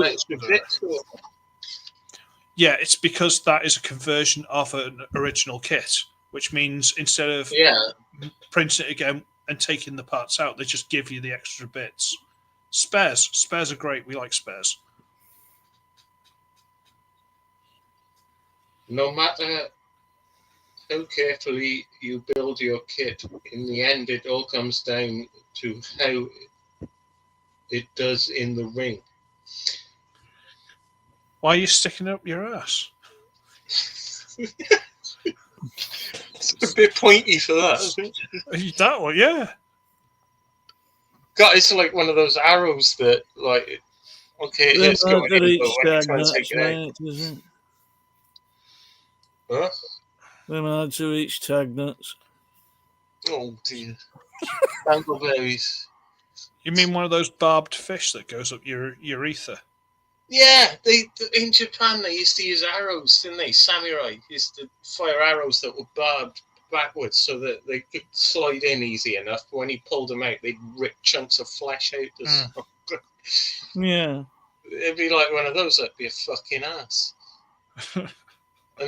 Yeah, it's because that is a conversion of an original kit, which means instead of printing it again and taking the parts out, they just give you the extra bits. Spares are great. We like spares. No matter how carefully you build your kit, in the end, it all comes down to how it does in the ring. Why are you sticking up your ass? It's a bit pointy for that, isn't it? That one, yeah. God, it's like one of those arrows that, like, okay, it's going in, but when you try and take it out. Huh? Them hard to reach tag nuts. Oh dear. Dangleberries. You mean one of those barbed fish that goes up your urethra? Yeah, in Japan they used to use arrows, didn't they? Samurai used to fire arrows that were barbed backwards so that they could slide in easy enough. But when you pulled them out, they'd rip chunks of flesh out. Yeah. It'd be like one of those. That'd be a fucking ass. And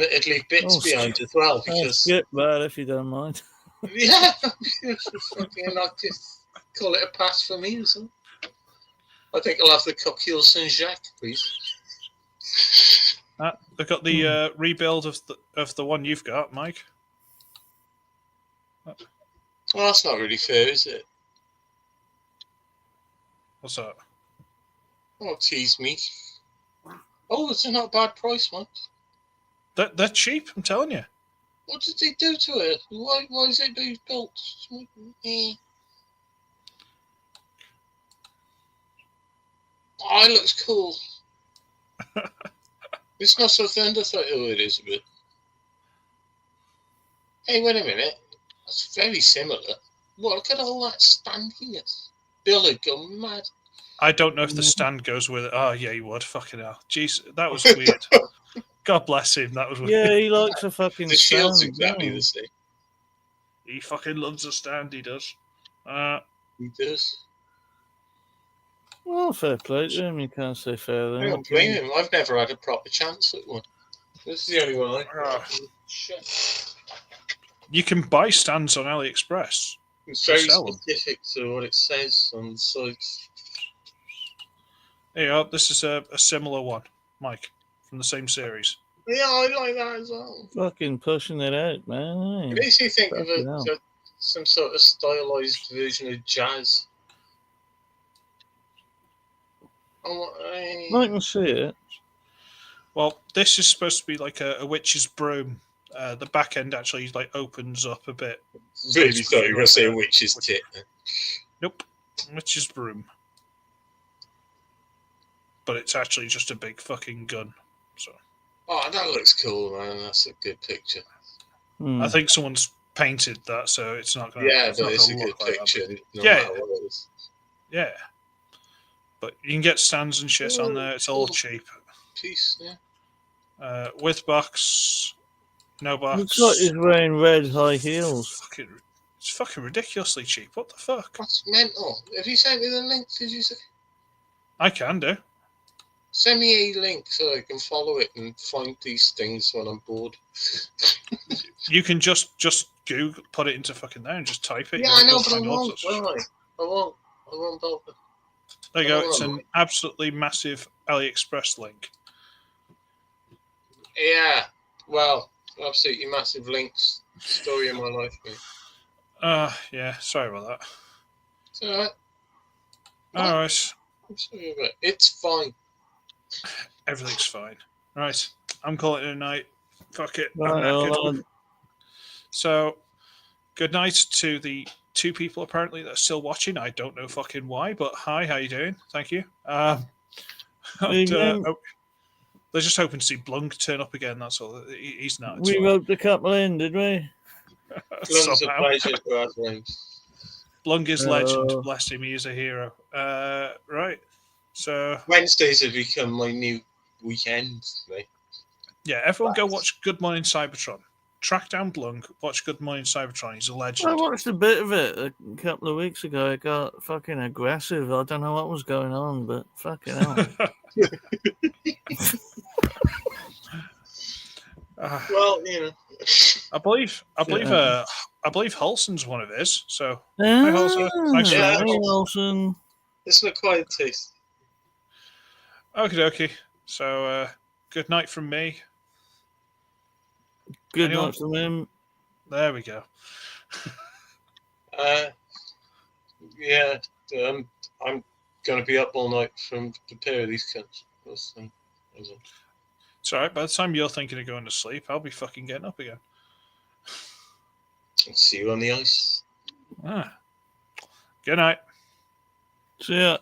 it'd leave bits behind as well. Because I'll skip that if you don't mind. Yeah, fucking I'll just call it a pass for me or something. I think I'll have the Coquille Saint-Jacques, please. They've got the rebuild of the one you've got, Mike. Well, that's not really fair, is it? What's that? Oh, tease me. Oh, it's not a bad price, man. They're cheap, I'm telling you. What did they do to it? Why is it being built? Oh, it looks cool. It's not so thunder. Oh, it is a bit. Hey, wait a minute. That's very similar. Well, look at all that standiness. Bill had gone mad. I don't know if the stand goes with it. Oh, yeah, you would. Fucking hell. Jeez, that was weird. God bless him. That was Yeah, he likes a fucking The shield's stand, exactly yeah. the same. He fucking loves a stand. He does. He does. Well, fair play to him. You can't say fair I then. don't blame him. I've never had a proper chance at one. This is the only one I Ah. Shit. You can buy stands on AliExpress. It's very sell 'em. specific to what it says on the sites. Here you go. This is a similar one, Mike, from the same series. Yeah, I like that as well. Fucking pushing it out, man. It makes you think of Fucking hell. some sort of stylized version of jazz. I can see it. Well, this is supposed to be like a witch's broom. The back end actually like opens up a bit. Really thought you were going to say a witch's tit. Nope, witch's broom. But it's actually just a big fucking gun. So. Oh, that looks cool, man. That's a good picture. I think someone's painted that, so it's not going to. Yeah, but it's a good picture. No Yeah. matter what it is. Yeah. But you can get stands and shit on there. It's all cheap. Peace, yeah. With box, no box. Looks like he's wearing red high heels. It's fucking ridiculously cheap. What the fuck? That's mental. Have you sent me the link, did you say? I can do. Send me a link so I can follow it and find these things when I'm bored. You can just Google, put it into fucking there and just type it. Yeah, I know, but I won't bother. There you go. It's an absolutely massive AliExpress link. Yeah, well, absolutely massive links. Story of my life, mate. Yeah, sorry about that. It's alright. Alright. I'm sorry about it. It's fine. Everything's fine. Right. I'm calling it a night. Fuck it. Right, so, good night to the 2 people apparently that are still watching. I don't know fucking why, but hi, how you doing? Thank you. They're just hoping to see Blung turn up again. That's all. He's not. We roped a couple in, did we? Blung's a pleasure to have him. Blung is legend. Bless him. He is a hero. Right. So Wednesdays have become my new weekends, mate. Yeah, everyone go watch Good Morning Cybertron. Track down Blung, watch Good Morning Cybertron. He's a legend. I watched a bit of it a couple of weeks ago. It got fucking aggressive. I don't know what was going on, but fucking hell. Well, you know, I believe Holson's one of his. So hi, Holson. Thanks for Holson. It's an acquired taste. Okay. So good night from me. Good night from him. There we go. Yeah, I'm gonna be up all night from the pair of these cunts. It's alright, by the time you're thinking of going to sleep, I'll be fucking getting up again. See you on the ice. Good night. See ya.